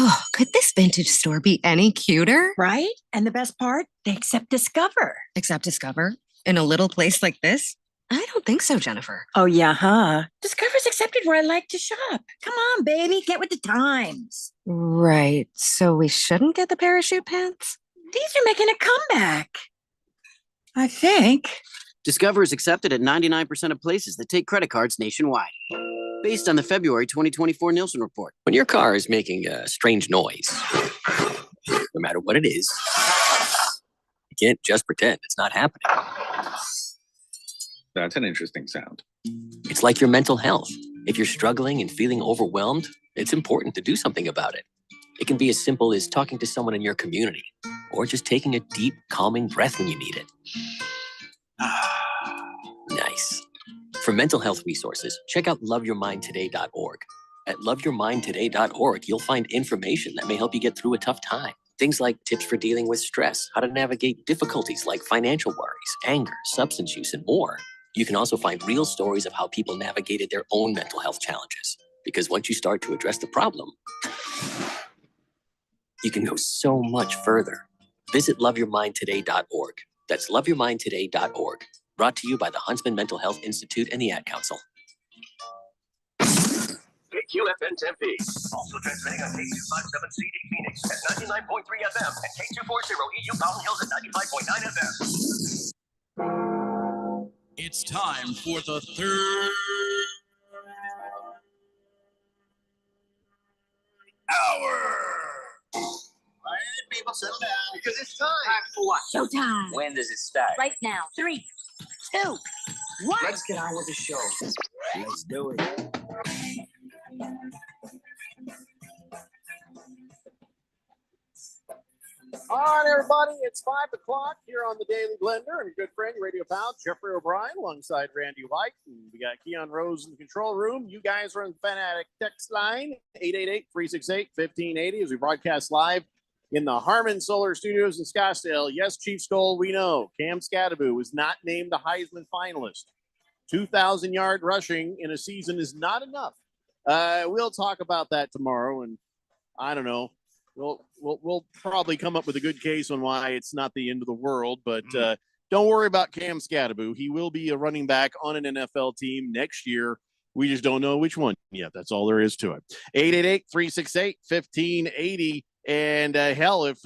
Oh, could this vintage store be any cuter? Right? And the best part, they accept Discover. Accept Discover? In a little place like this? I don't think so, Jennifer. Oh, yeah, huh? Discover's accepted where I like to shop. Come on, baby, get with the times. Right. So we shouldn't get the parachute pants? These are making a comeback. I think. Discover is accepted at 99% of places that take credit cards nationwide. Based on the February 2024 Nielsen report. When your car is making a strange noise, no matter what it is, you can't just pretend it's not happening. That's an interesting sound. It's like your mental health. If you're struggling and feeling overwhelmed, it's important to do something about it. It can be as simple as talking to someone in your community or just taking a deep, calming breath when you need it. Nice. For mental health resources, check out loveyourmindtoday.org. At loveyourmindtoday.org, you'll find information that may help you get through a tough time. Things like tips for dealing with stress, how to navigate difficulties like financial worries, anger, substance use, and more. You can also find real stories of how people navigated their own mental health challenges. Because once you start to address the problem, you can go so much further. Visit loveyourmindtoday.org. That's loveyourmindtoday.org. Brought to you by the Huntsman Mental Health Institute and the Ad Council. KQFN Tempe. Also transmitting on K257CD Phoenix at 99.3 FM and K240 EU Mountain Hills at 95.9 FM. It's time for the third hour. People settle down because it's time. Time for what? Showtime. When does it start? Right now. 3, 2, 1. Let's get on with the show. Let's do it. All right, everybody, it's 5 o'clock here on the Daily Blender, and good friend, radio pal, Jeffrey O'Brien, alongside Randy White. And we got Keon Rose in the control room. You guys are on the Fanatic text line, 888-368-1580, as we broadcast live in the Harmon Solar Studios in Scottsdale. Yes, Chief Skoll, we know Cam Scadaboo was not named the Heisman finalist. 2,000-yard rushing in a season is not enough We'll talk about that tomorrow, and I don't know. We'll probably come up with a good case on why it's not the end of the world, but don't worry about Cam Scatterbo. He will be a running back on an NFL team next year. We just don't know which one yet. That's all there is to it. 888-368-1580. And hell, if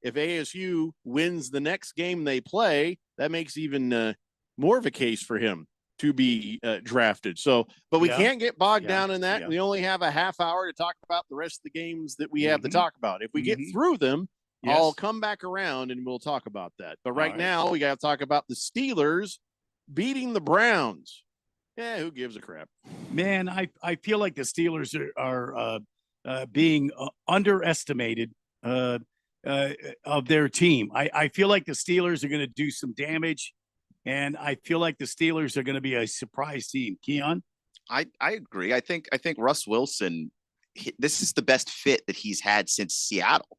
ASU wins the next game they play, that makes even more of a case for him to be drafted. So, but we can't get bogged down in that. We only have a half hour to talk about the rest of the games that we have to talk about. If we get through them, I'll come back around and we'll talk about that. But right now, we got to talk about the Steelers beating the Browns. Yeah, who gives a crap? Man, I feel like the Steelers are being underestimated of their team. I feel like the Steelers are going to do some damage, and I feel like the Steelers are going to be a surprise team. Keon? I agree. I think Russ Wilson, this is the best fit that he's had since Seattle.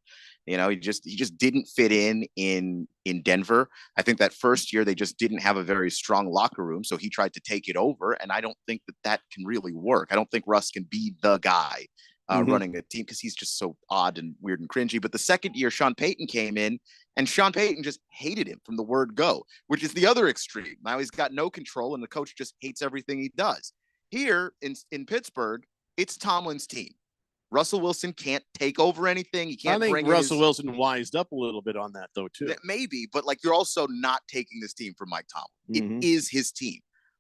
You know, he just didn't fit in Denver. I think that first year they just didn't have a very strong locker room, so he tried to take it over, and I don't think that can really work. I don't think Russ can be the guy running a team because he's just so odd and weird and cringy. But the second year, Sean Payton came in, and Sean Payton just hated him from the word go, which is the other extreme. Now he's got no control, and the coach just hates everything he does. Here in Pittsburgh, it's Tomlin's team. Russell Wilson can't take over anything. He can't. I think Russell Wilson wised up a little bit on that, though, too. Maybe, but like you're also not taking this team from Mike Tomlin. It is his team.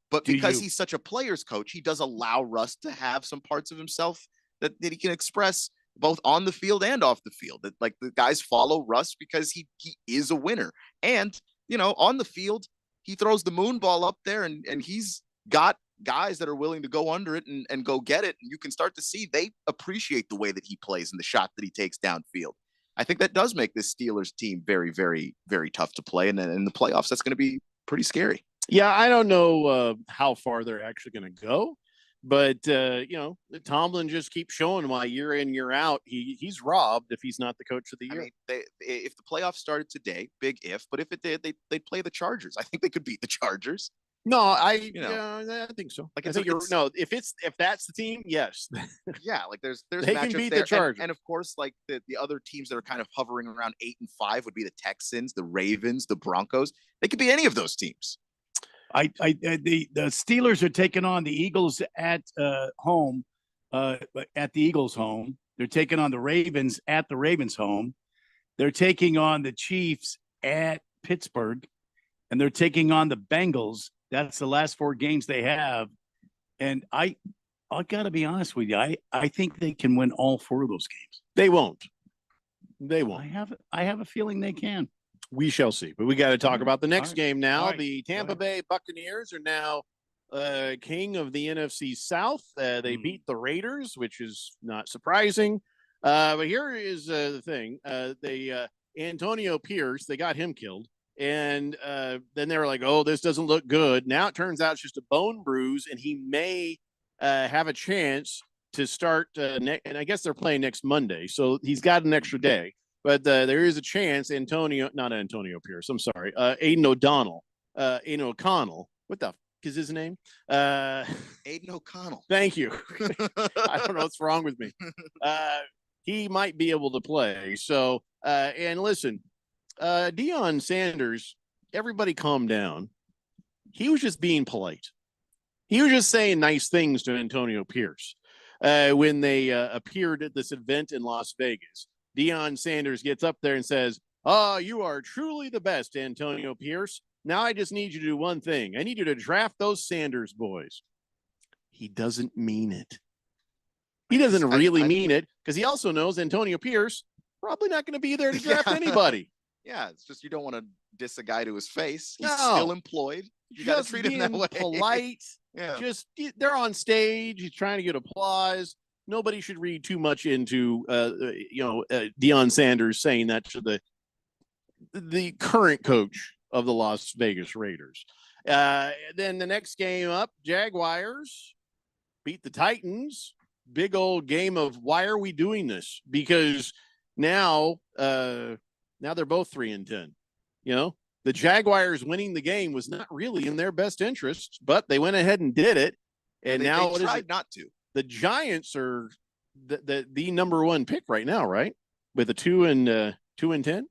But because he's such a player's coach, he does allow Russ to have some parts of himself that he can express both on the field and off the field. That like the guys follow Russ because he is a winner. And, you know, on the field, he throws the moon ball up there and he's got guys that are willing to go under it and go get it. And you can start to see they appreciate the way that he plays and the shot that he takes downfield. I think that does make this Steelers team very, very, very tough to play. And then in the playoffs, that's going to be pretty scary. Yeah, I don't know how far they're actually going to go. But, you know, Tomlin just keeps showing why year in, year out, he's robbed if he's not the coach of the year. I mean, if the playoffs started today, big if, but if it did, they'd play the Chargers. I think they could beat the Chargers. No, I think so. Like, I think if that's the team, yes. Yeah, like there's they can beat the Chargers, and of course, like the other teams that are kind of hovering around 8 and 5 would be the Texans, the Ravens, the Broncos. They could be any of those teams. The Steelers are taking on the Eagles at home, at the Eagles' home. They're taking on the Ravens at the Ravens' home. They're taking on the Chiefs at Pittsburgh, and they're taking on the Bengals. That's the last 4 games they have. And I got to be honest with you. I think they can win all 4 of those games. They won't. I have a feeling they can. We shall see. But we got to talk about the next game now. The Tampa Bay Buccaneers are now king of the NFC South. They beat the Raiders, which is not surprising. But here is the thing. Antonio Pierce, they got him killed. And then they were like, oh, this doesn't look good. Now it turns out it's just a bone bruise, and he may have a chance to start. And I guess they're playing next Monday. So he's got an extra day. But there is a chance not Antonio Pierce. I'm sorry. Aiden O'Connell. What the f is his name? Aiden O'Connell. Thank you. I don't know what's wrong with me. He might be able to play. So, and listen, Deion Sanders, everybody calm down. He was just being polite. He was just saying nice things to Antonio Pierce when they appeared at this event in Las Vegas. Deion Sanders gets up there and says, "Oh, you are truly the best, Antonio Pierce. Now I just need you to do one thing. I need you to draft those Sanders boys." He doesn't mean it. He doesn't really mean it because he also knows Antonio Pierce probably not going to be there to draft anybody. Yeah, it's just you don't want to diss a guy to his face. He's still employed. You got to treat him that way. Polite. Yeah. Just they're on stage. He's trying to get applause. Nobody should read too much into Deion Sanders saying that to the current coach of the Las Vegas Raiders. Then the next game up, Jaguars beat the Titans. Big old game of why are we doing this? Because now they're both 3-10. You know, the Jaguars winning the game was not really in their best interest, but they went ahead and did it. And now they tried not to. the Giants are the number one pick right now, right? With a 2-10.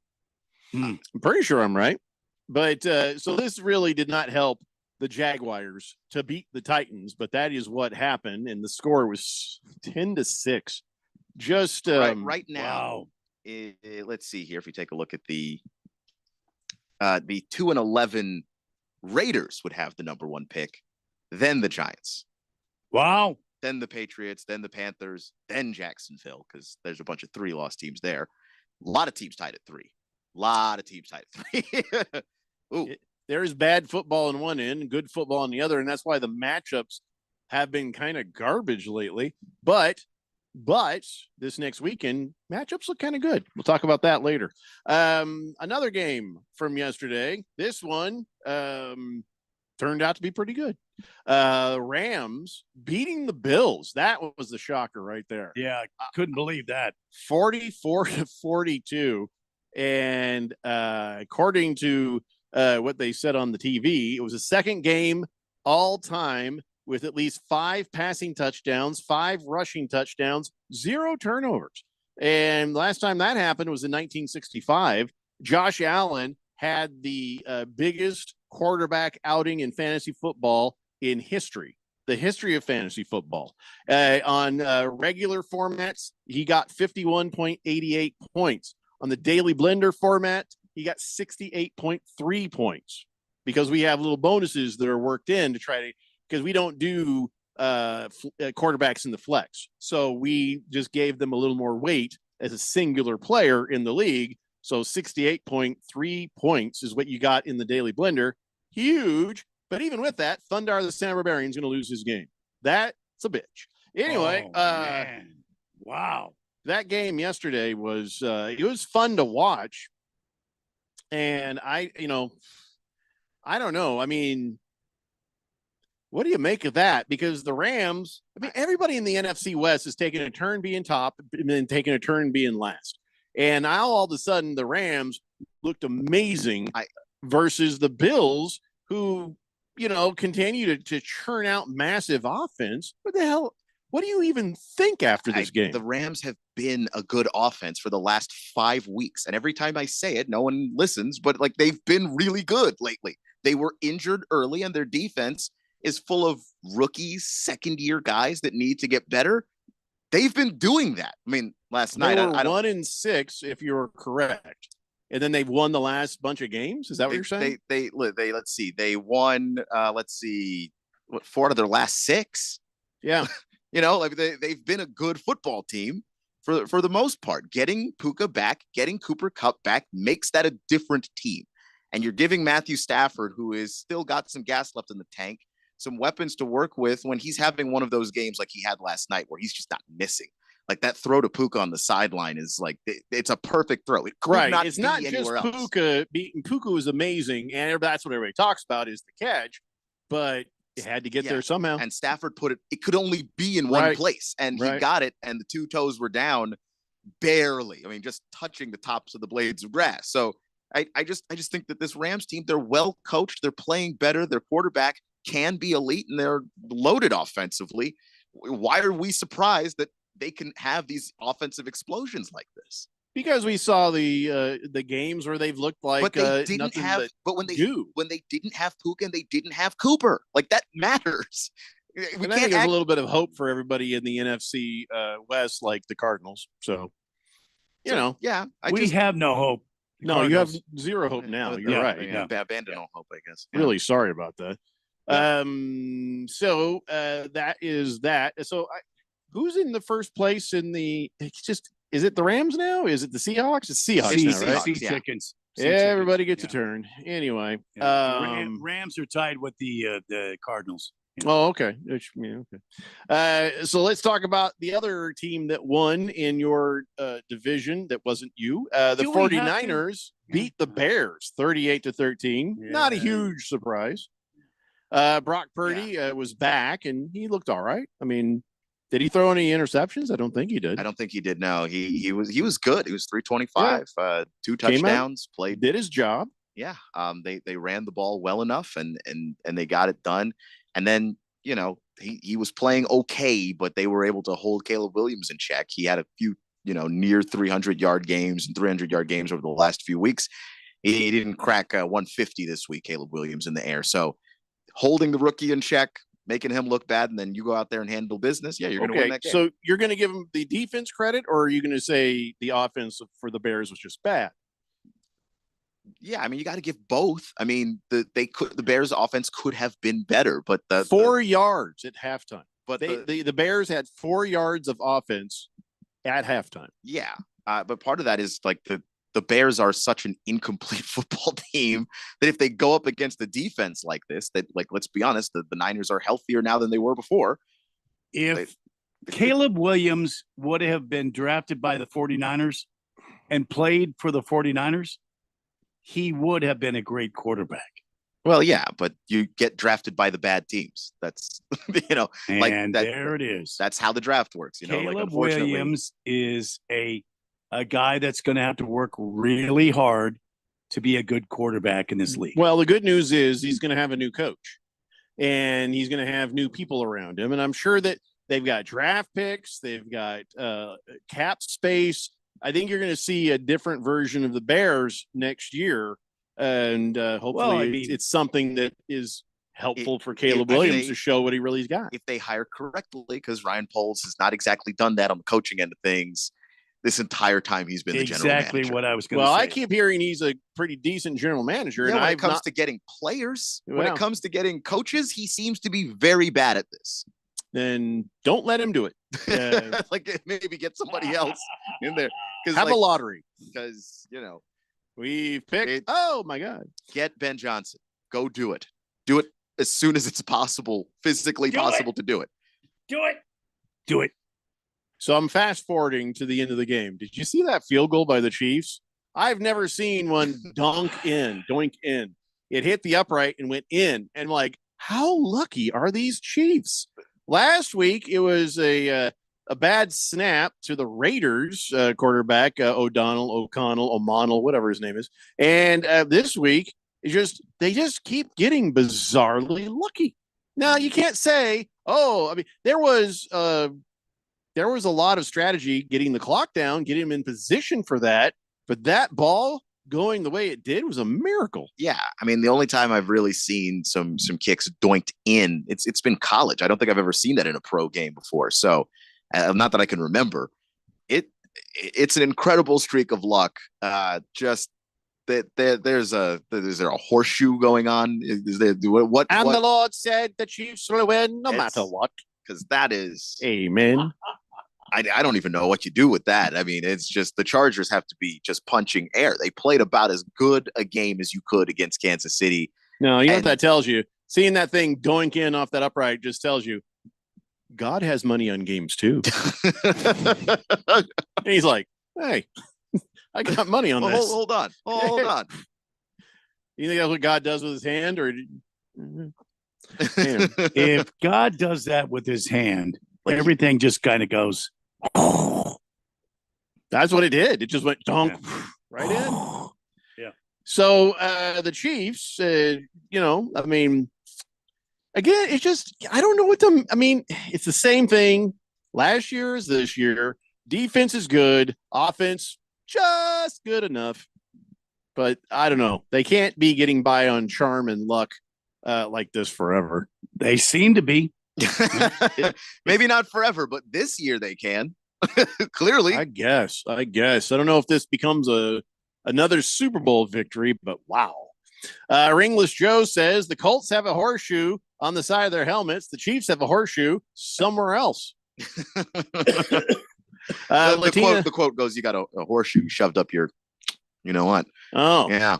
I'm pretty sure I'm right. But so this really did not help the Jaguars to beat the Titans, but that is what happened, and the score was 10-6. Just right now. Wow. Let's see here. If we take a look at the 2-11 Raiders would have the number one pick, then the Giants. Wow. Then the Patriots, then the Panthers, then Jacksonville, because there's a bunch of 3-loss teams there. A lot of teams tied at 3. Ooh. There's bad football in one end and good football on the other, and that's why the matchups have been kind of garbage lately. But this next weekend, matchups look kind of good. We'll talk about that later. Another game from yesterday. This one turned out to be pretty good. Rams beating the Bills. That was the shocker right there. Yeah, I couldn't believe that. 44-42. And according to what they said on the TV, it was the second game all time with at least 5 passing touchdowns, 5 rushing touchdowns, 0 turnovers. And last time that happened was in 1965. Josh Allen had the biggest quarterback outing in fantasy football in history, the history of fantasy football. On regular formats, he got 51.88 points. On the Daily Blender format, he got 68.3 points because we have little bonuses that are worked in to try to, because we don't do quarterbacks in the flex. So we just gave them a little more weight as a singular player in the league. So 68.3 points is what you got in the Daily Blender. Huge. But even with that, Thundar the San Barbarian is going to lose his game. That's a bitch. Anyway, wow. That game yesterday was it was fun to watch. And I don't know. I mean, what do you make of that? Because the Rams, I mean, everybody in the NFC West is taking a turn being top and then taking a turn being last. And now all of a sudden the Rams looked amazing versus the Bills, who, continue to churn out massive offense. What the hell? What do you even think after this game? The Rams have been a good offense for the last 5 weeks. And every time I say it, no one listens, but they've been really good lately. They were injured early and their defense is full of rookies, second-year guys that need to get better. They've been doing that. I mean, last night they were 1-6, if you're correct, and then they've won the last bunch of games. Is that what you're saying? They let's see. They won. 4 out of their last 6. Yeah. They've been a good football team for the most part. Getting Puka back, getting Cooper Kupp back makes that a different team. And you're giving Matthew Stafford, who is still got some gas left in the tank, some weapons to work with when he's having one of those games like he had last night where he's just not missing. Like that throw to Puka on the sideline is it's a perfect throw. It could right. not It's be not just anywhere else. Puka beating. Puka was amazing, and that's what everybody talks about is the catch, but it had to get there somehow. And Stafford it could only be in one place, and he got it, and the 2 toes were down barely. I mean, just touching the tops of the blades of grass. So I just think that this Rams team, they're well coached, they're playing better, their quarterback can be elite, and they're loaded offensively. Why are we surprised that they can have these offensive explosions like this? Because we saw the games where they've looked like, but they didn't have. But when they didn't have Puka and they didn't have Cooper, that matters. And I think there's a little bit of hope for everybody in the NFC West, like the Cardinals. So, we have no hope. No, you have zero hope now. You're right. Yeah. Abandon all hope, I guess. Yeah. Really sorry about that. So that is that. So who's in the first place in the? Is it the Rams now? Is it the Seahawks? It's Seahawks now, right? Sea chickens. Everybody gets a turn. Anyway, Rams are tied with the Cardinals. Oh, okay. Okay. So let's talk about the other team that won in your division that wasn't you. The 49ers beat the Bears 38-13. Yeah. Not a huge surprise. Brock Purdy was back, and he looked all right. I mean, did he throw any interceptions? I don't think he did. I don't think he did. No, he was good. He was 325, 2 touchdowns. Did his job. Yeah. They ran the ball well enough, and they got it done. And then he was playing okay, but they were able to hold Caleb Williams in check. He had a few, near 300-yard games and 300-yard games over the last few weeks. He didn't crack 150 this week, Caleb Williams in the air. So holding the rookie in check, making him look bad, and then you go out there and handle business. Yeah, you're going to win that game. So you're going to give him the defense credit, or are you going to say the offense for the Bears was just bad? Yeah, I mean, you got to give both. I mean, the Bears offense could have been better, but 4 yards at halftime. But the Bears had 4 yards of offense at halftime. Yeah, but part of that is like the Bears are such an incomplete football team that if they go up against the defense like this, that, like, let's be honest, the Niners are healthier now than they were before. If Caleb Williams would have been drafted by the 49ers and played for the 49ers, he would have been a great quarterback. Well, yeah, but you get drafted by the bad teams. That's, and there it is. That's how the draft works. Caleb Williams is a guy that's going to have to work really hard to be a good quarterback in this league. Well, the good news is he's going to have a new coach, and he's going to have new people around him. And I'm sure that they've got draft picks. They've got cap space. I think you're going to see a different version of the Bears next year. And hopefully it's something that is helpful for Caleb Williams to show what he really's got. If they hire correctly, because Ryan Poles has not exactly done that on the coaching end of things this entire time he's been the general manager. Exactly what I was going to say. Well, I keep hearing he's a pretty decent general manager. Yeah, and when it comes to getting players, when it comes to getting coaches, he seems to be very bad at this. Then don't let him do it. Like maybe get somebody else in there. Have a lottery. Because, we've picked. Oh, my God. Get Ben Johnson. Go do it. Do it as soon as it's possible, physically possible to do it. Do it. Do it. So I'm fast forwarding to the end of the game. Did you see that field goal by the Chiefs? I've never seen one doink in. It hit the upright and went in. And like, how lucky are these Chiefs? Last week, it was a bad snap to the Raiders quarterback, O'Connell, whatever his name is. And this week, they just keep getting bizarrely lucky. Now, you can't say, there was a lot of strategy getting the clock down, getting him in position for that. But that ball going the way it did was a miracle. Yeah. I mean, the only time I've really seen some kicks doinked in, it's been college. I don't think I've ever seen that in a pro game before. So not that I can remember. It's an incredible streak of luck. Just that there's a horseshoe going on. Is there what? And the Lord said the Chiefs will win no matter what. Because that is amen. I don't even know what you do with that. I mean, it's just the Chargers have to be just punching air. They played about as good a game as you could against Kansas City. No, you know what that tells you? Seeing that thing doink in off that upright just tells you God has money on games too. And he's like, hey, I got money on this. Hold on. You think that's what God does with his hand? Or if God does that with his hand, everything just kind of goes. That's what it did. It just went donk right in. Yeah. So the Chiefs, I mean, again, it's just, I don't know what it's the same thing last year as this year. Defense is good. Offense, just good enough. But I don't know. They can't be getting by on charm and luck like this forever. They seem to be. Maybe not forever, but this year they can. Clearly. I guess. I don't know if this becomes another Super Bowl victory, but wow. Ringless Joe says the Colts have a horseshoe on the side of their helmets. The Chiefs have a horseshoe somewhere else. The quote goes, you got a horseshoe shoved up your, you know what? Oh. Yeah.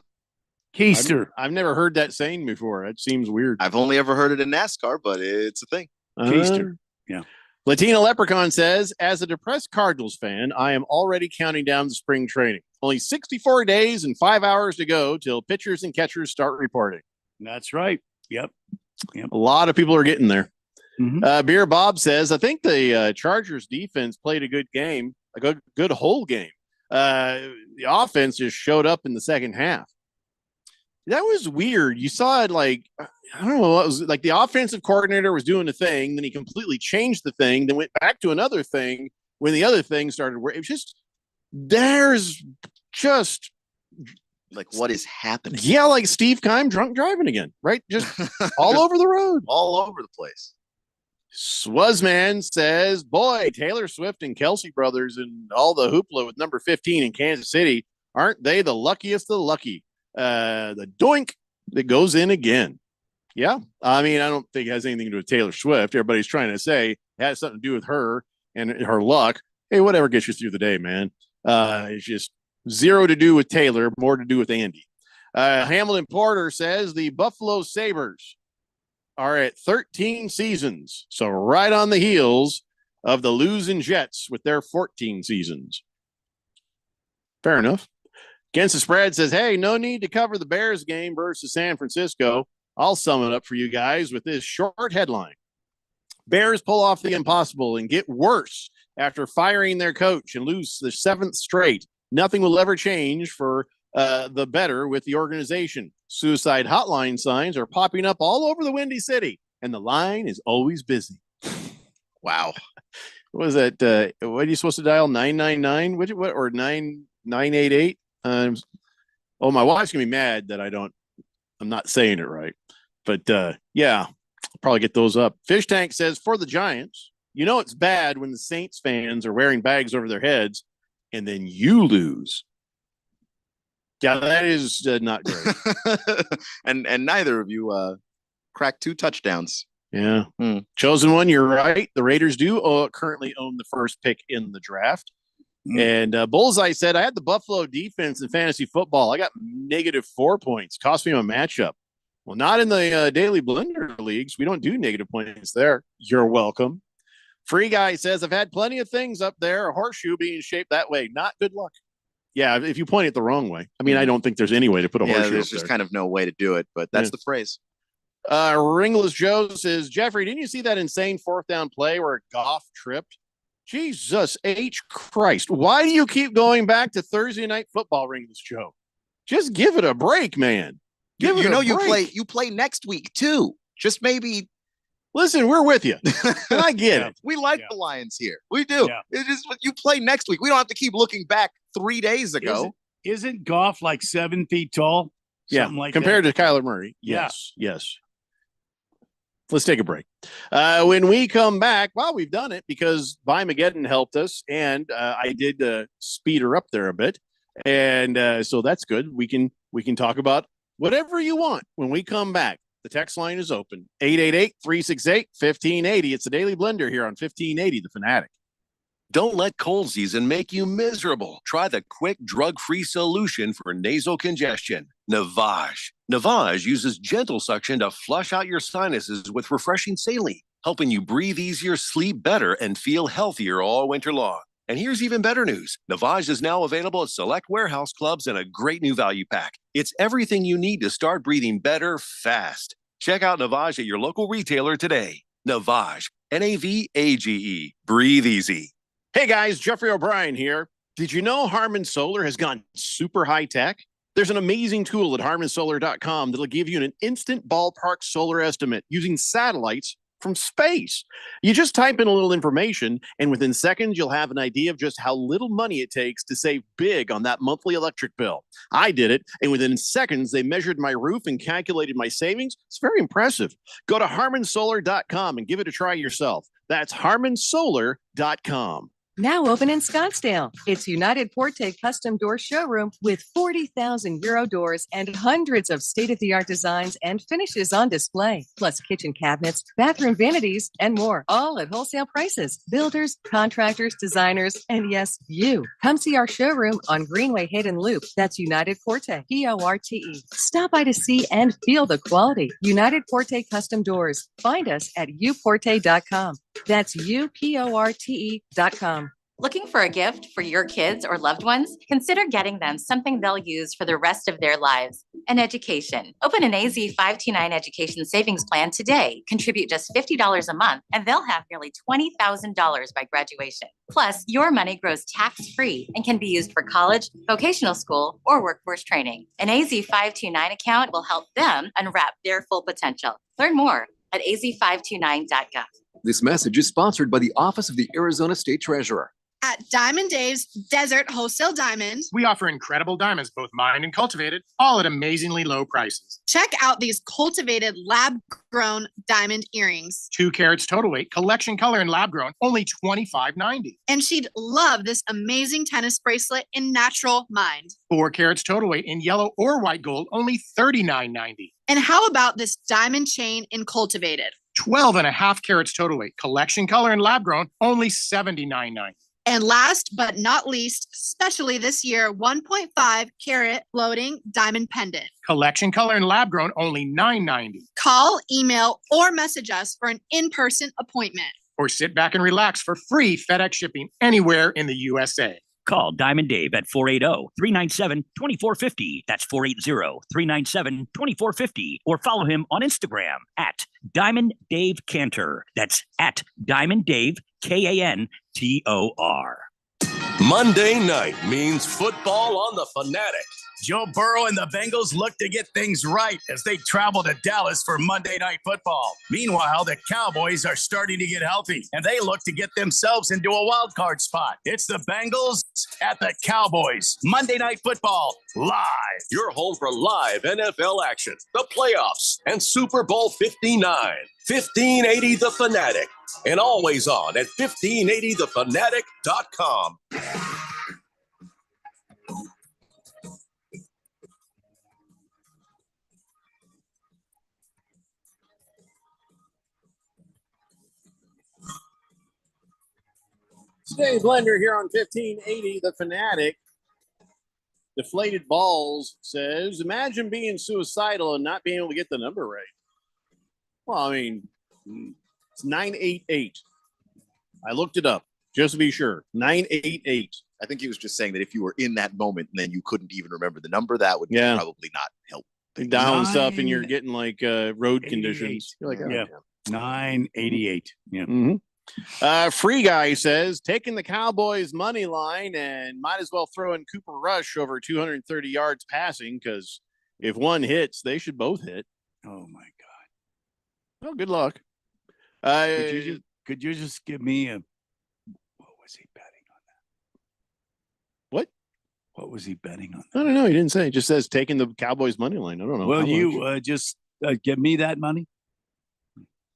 Keister. I've never heard that saying before. It seems weird. I've only ever heard it in NASCAR, but it's a thing. Keister. Yeah. Latina Leprechaun says, as a depressed Cardinals fan, I am already counting down the spring training. Only 64 days and 5 hours to go till pitchers and catchers start reporting. That's right. Yep. A lot of people are getting there. Mm-hmm. Beer Bob says, I think the Chargers defense played a good game, a good whole game. The offense just showed up in the second half. That was weird. You saw it like, I don't know, it was like the offensive coordinator was doing a thing, then he completely changed the thing, then went back to another thing when the other thing started. It was just, there's just like, what is happening? Yeah, like Steve Keim drunk driving again, right? Just all over the road, all over the place. Swazman says, boy, Taylor Swift and Kelsey brothers and all the hoopla with number 15 in Kansas City, aren't they the luckiest of the lucky? The doink that goes in again. Yeah. I mean, I don't think it has anything to do with Taylor Swift. Everybody's trying to say it has something to do with her and her luck. Hey, whatever gets you through the day, man. It's just zero to do with Taylor, more to do with Andy. Hamilton Porter says the Buffalo Sabres are at 13 seasons. So right on the heels of the losing Jets with their 14 seasons. Fair enough. Against the Spread says, hey, no need to cover the Bears game versus San Francisco. I'll sum it up for you guys with this short headline. Bears pull off the impossible and get worse after firing their coach and lose the 7th straight. Nothing will ever change for the better with the organization. Suicide hotline signs are popping up all over the Windy City, and the line is always busy. Wow. What is that? What are you supposed to dial? 999? What or 9988? Oh, my wife's gonna be mad that I'm not saying it right. But yeah, I'll probably get those up. Fish Tank says, for the Giants, you know it's bad when the Saints fans are wearing bags over their heads and then you lose. Yeah, that is not great. and neither of you cracked 2 touchdowns. Yeah. Chosen one, you're right. The Raiders do currently own the first pick in the draft. And Bullseye said, I had the Buffalo defense in fantasy football. I got -4 points. Cost me a matchup. Well, not in the Daily Blender leagues. We don't do negative points there. You're welcome. Free Guy says, I've had plenty of things up there. A horseshoe being shaped that way. Not good luck. Yeah, if you point it the wrong way. I mean, I don't think there's any way to put a horseshoe there's just kind of no way to do it, but that's the phrase. Ringless Joe says, Jeffrey, didn't you see that insane 4th down play where Goff tripped? Jesus H. Christ. Why do you keep going back to Thursday night football, Ringless Joe? Just give it a break, man. Give it a break. You play next week too. Just maybe. Listen, we're with you. And I get it. We like the Lions here. We do. Yeah. It's just you play next week. We don't have to keep looking back 3 days ago. Isn't Goff like 7 feet tall? Something like compared to Kyler Murray. Yes. Yes. Let's take a break. When we come back, well, we've done it because Bimageddon helped us, and I did speed her up there a bit, and so that's good. We can talk about whatever you want when we come back. The text line is open, 888-368-1580. It's the Daily Blender here on 1580, The Fanatic. Don't let cold season make you miserable. Try the quick, drug-free solution for nasal congestion, Navage. Navage uses gentle suction to flush out your sinuses with refreshing saline, helping you breathe easier, sleep better, and feel healthier all winter long. And here's even better news. Navage is now available at select warehouse clubs in a great new value pack. It's everything you need to start breathing better fast. Check out Navage at your local retailer today. Navage, Navage. Breathe easy. Hey guys, Jeffrey O'Brien here. Did you know Harman Solar has gone super high tech? There's an amazing tool at harmansolar.com that'll give you an instant ballpark solar estimate using satellites from space. You just type in a little information, and within seconds, you'll have an idea of just how little money it takes to save big on that monthly electric bill. I did it, and within seconds, they measured my roof and calculated my savings. It's very impressive. Go to harmansolar.com and give it a try yourself. That's harmansolar.com. Now open in Scottsdale. It's United Forte Custom Door Showroom with 40,000 Euro doors and hundreds of state-of-the-art designs and finishes on display, plus kitchen cabinets, bathroom vanities, and more, all at wholesale prices. Builders, contractors, designers, and yes, you. Come see our showroom on Greenway Hayden Loop. That's United Forte, P-O-R-T-E. Stop by to see and feel the quality. United Forte Custom Doors. Find us at uporte.com. That's uporte.com. Looking for a gift for your kids or loved ones? Consider getting them something they'll use for the rest of their lives. An education. Open an AZ 529 education savings plan today. Contribute just $50 a month, and they'll have nearly $20,000 by graduation. Plus, your money grows tax-free and can be used for college, vocational school, or workforce training. An AZ 529 account will help them unwrap their full potential. Learn more at az529.gov. This message is sponsored by the Office of the Arizona State Treasurer. At Diamond Dave's Desert Wholesale Diamond, we offer incredible diamonds, both mined and cultivated, all at amazingly low prices. Check out these cultivated lab-grown diamond earrings. 2 carats total weight, collection color and lab-grown, only $25.90. And she'd love this amazing tennis bracelet in natural mined. 4 carats total weight in yellow or white gold, only $39.90. And how about this diamond chain in cultivated? 12.5 carats total weight, collection color and lab-grown, only $79.90. And last but not least, especially this year, 1.5 carat floating diamond pendant. Collection color and lab grown, only $9.90. Call, email, or message us for an in-person appointment. Or sit back and relax for free FedEx shipping anywhere in the USA. Call Diamond Dave at 480-397-2450. That's 480-397-2450. Or follow him on Instagram at Diamond Dave Cantor. That's at Diamond Dave, Kantor. Monday night means football on the Fanatic. Joe Burrow and the Bengals look to get things right as they travel to Dallas for Monday Night Football. Meanwhile, the Cowboys are starting to get healthy, and they look to get themselves into a wild card spot. It's the Bengals at the Cowboys. Monday Night Football live. You're home for live NFL action, the playoffs, and Super Bowl 59. 1580 The Fanatic, and always on at 1580thefanatic.com. Dave Blender here on 1580 The Fanatic. Deflated Balls says, imagine being suicidal and not being able to get the number right. Well, I mean, it's 988. I looked it up just to be sure. 988. I think he was just saying that if you were in that moment and then you couldn't even remember the number, that would probably not help. Down stuff and you're getting like road conditions. You're like, oh, yeah. 988. Yeah. Mm-hmm. Free Guy says, taking the Cowboys money line and might as well throw in Cooper Rush over 230 yards passing because if one hits, they should both hit. Oh, my God. Well, good luck. Could you just give me a what was he betting on that? What was he betting on? I don't know. He didn't say. It just says taking the Cowboys money line. I don't know. Will you just give me that money?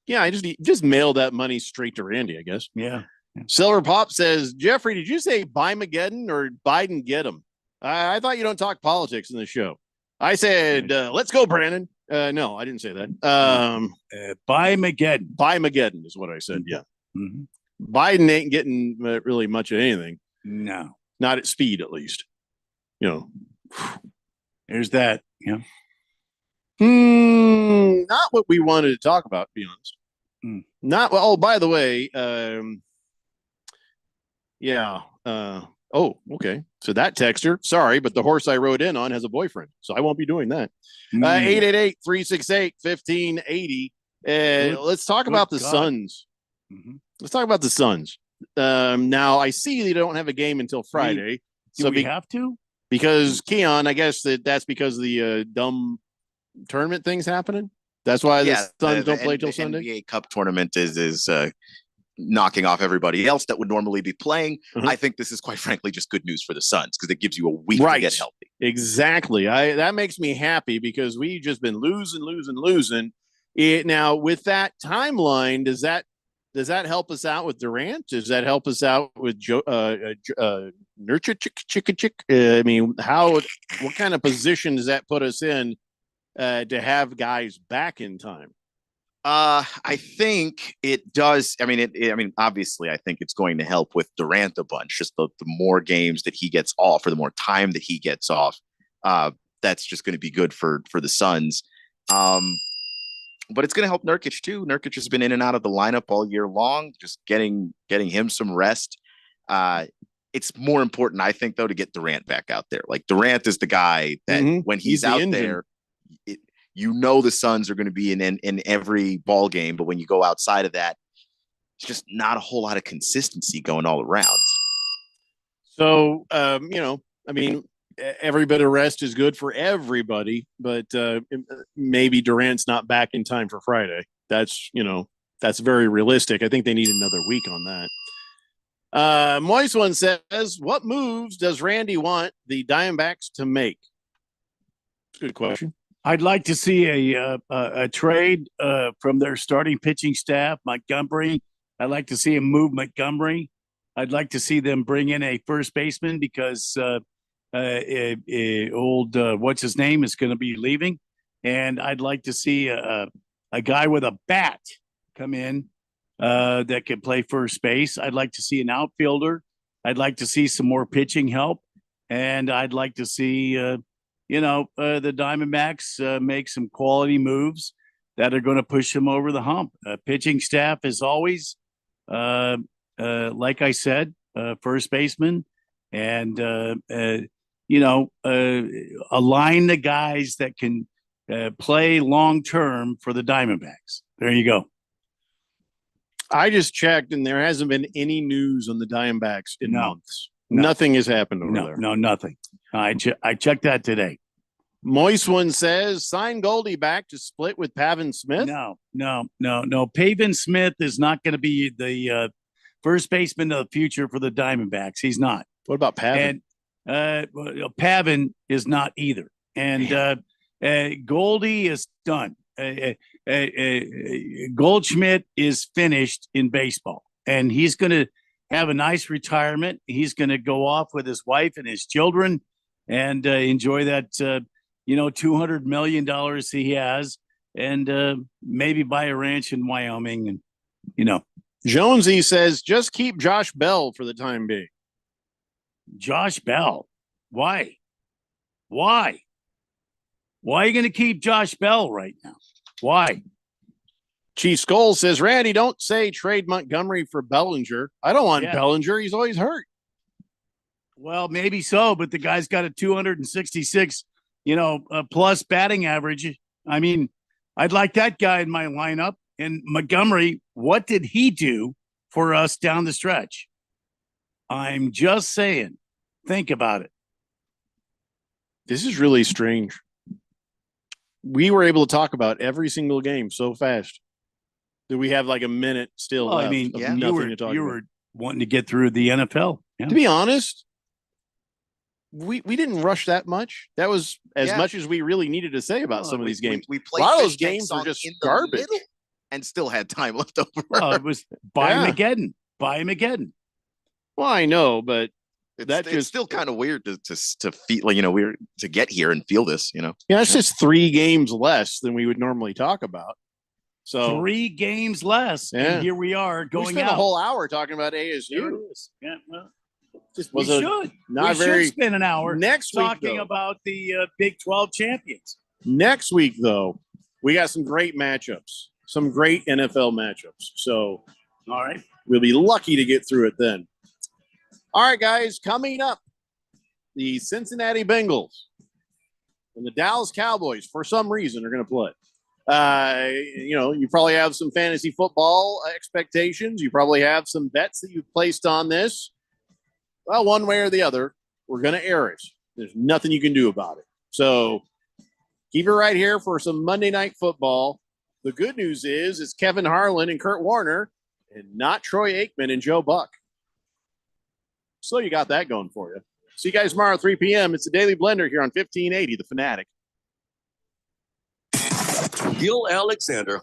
Yeah, I just mail that money straight to Randy, I guess. Yeah. Silver Pop says, Jeffrey, did you say Bimageddon or Biden get him? I thought you don't talk politics in the show. I said, let's go, Brandon. No, I didn't say that. Bimageddon. Bimageddon is what I said. Yeah. Mm-hmm. Biden ain't getting really much of anything. No. Not at speed, at least. You know. There's that. Yeah. Not what we wanted to talk about, to be honest. Not well. Oh, by the way, oh, okay. So that texter, sorry, but the horse I rode in on has a boyfriend, so I won't be doing that. 888-368-1580. Let's talk about the Suns. Mm-hmm. Let's talk about the Suns. Now I see they don't have a game until Friday. Do we have to? Because Keon, I guess that's because the dumb tournament things happening. That's why the Suns don't play till Sunday. The NBA Cup tournament is knocking off everybody else that would normally be playing. I think this is quite frankly just good news for the Suns because it gives you a week to get healthy. Exactly. That makes me happy because we've just been losing. Now with that timeline, does that help us out with Durant? Does that help us out with Nurkic? I mean, what kind of position does that put us in to have guys back in time? I think it does. I mean, obviously, I think it's going to help with Durant a bunch. Just the more games that he gets off, or the more time that he gets off, that's just going to be good for the Suns. But it's going to help Nurkic too. Nurkic has been in and out of the lineup all year long. Just getting him some rest. it's more important, I think, though, to get Durant back out there. Like Durant is the guy that when he's the out engine. there, the Suns are going to be in every ball game. But when you go outside of that, it's just not a whole lot of consistency going all around. So, I mean, every bit of rest is good for everybody, but maybe Durant's not back in time for Friday. That's very realistic. I think they need another week on that. Moist One says, what moves does Randy want the Diamondbacks to make? Good question. I'd like to see a trade from their starting pitching staff, Montgomery. I'd like to see him move Montgomery. I'd like to see them bring in a first baseman because what's his name is going to be leaving. And I'd like to see a guy with a bat come in that can play first base. I'd like to see an outfielder. I'd like to see some more pitching help. And I'd like to see, the Diamondbacks make some quality moves that are going to push them over the hump. Pitching staff, as always, like I said, first baseman, and align the guys that can play long term for the Diamondbacks. There you go. I just checked, and there hasn't been any news on the Diamondbacks in months. Nothing has happened over there. No, nothing. I checked that today. Moist One says, sign Goldie back to split with Pavin Smith. No. Pavin Smith is not going to be the first baseman of the future for the Diamondbacks. He's not. What about Pavin? And Pavin is not either. And Goldie is done. Goldschmidt is finished in baseball, and he's going to have a nice retirement. He's going to go off with his wife and his children and enjoy that, $200 million he has, and maybe buy a ranch in Wyoming. And, Jonesy says, just keep Josh Bell for the time being. Josh Bell. Why? Why are you going to keep Josh Bell right now? Why? Chief Skull says, Randy, don't say trade Montgomery for Bellinger. I don't want Bellinger. He's always hurt. Well, maybe so, but the guy's got a 266, plus batting average. I mean, I'd like that guy in my lineup. And Montgomery, what did he do for us down the stretch? I'm just saying, think about it. This is really strange. We were able to talk about every single game so fast that we have like a minute still left. I mean, nothing to talk about. You were wanting to get through the NFL. Yeah. To be honest, we didn't rush that much. That was as much as we really needed to say about some of these games. We a played lot of those Fish Tank games were song just in the garbage. middle and still had time left over. Well, it was buy Mageddon. Well, I know, but it's still kind of weird to feel weird to get here and feel this. Yeah, it's just 3 games less than we would normally talk about. So 3 games less, and here we are going. We spent a whole hour talking about ASU. There it is. Yeah, well, we should spend an hour talking about the Big 12 champions. Next week, though, we got some great matchups, some great NFL matchups. So, all right, we'll be lucky to get through it then. All right, guys, coming up, the Cincinnati Bengals and the Dallas Cowboys, for some reason, are going to play. You probably have some fantasy football expectations. You probably have some bets that you've placed on this. Well, one way or the other, we're going to air it. There's nothing you can do about it. So keep it right here for some Monday Night Football. The good news is it's Kevin Harlan and Kurt Warner and not Troy Aikman and Joe Buck. So you got that going for you. See you guys tomorrow at 3 p.m. It's the Daily Blender here on 1580, The Fanatic. Gil Alexander.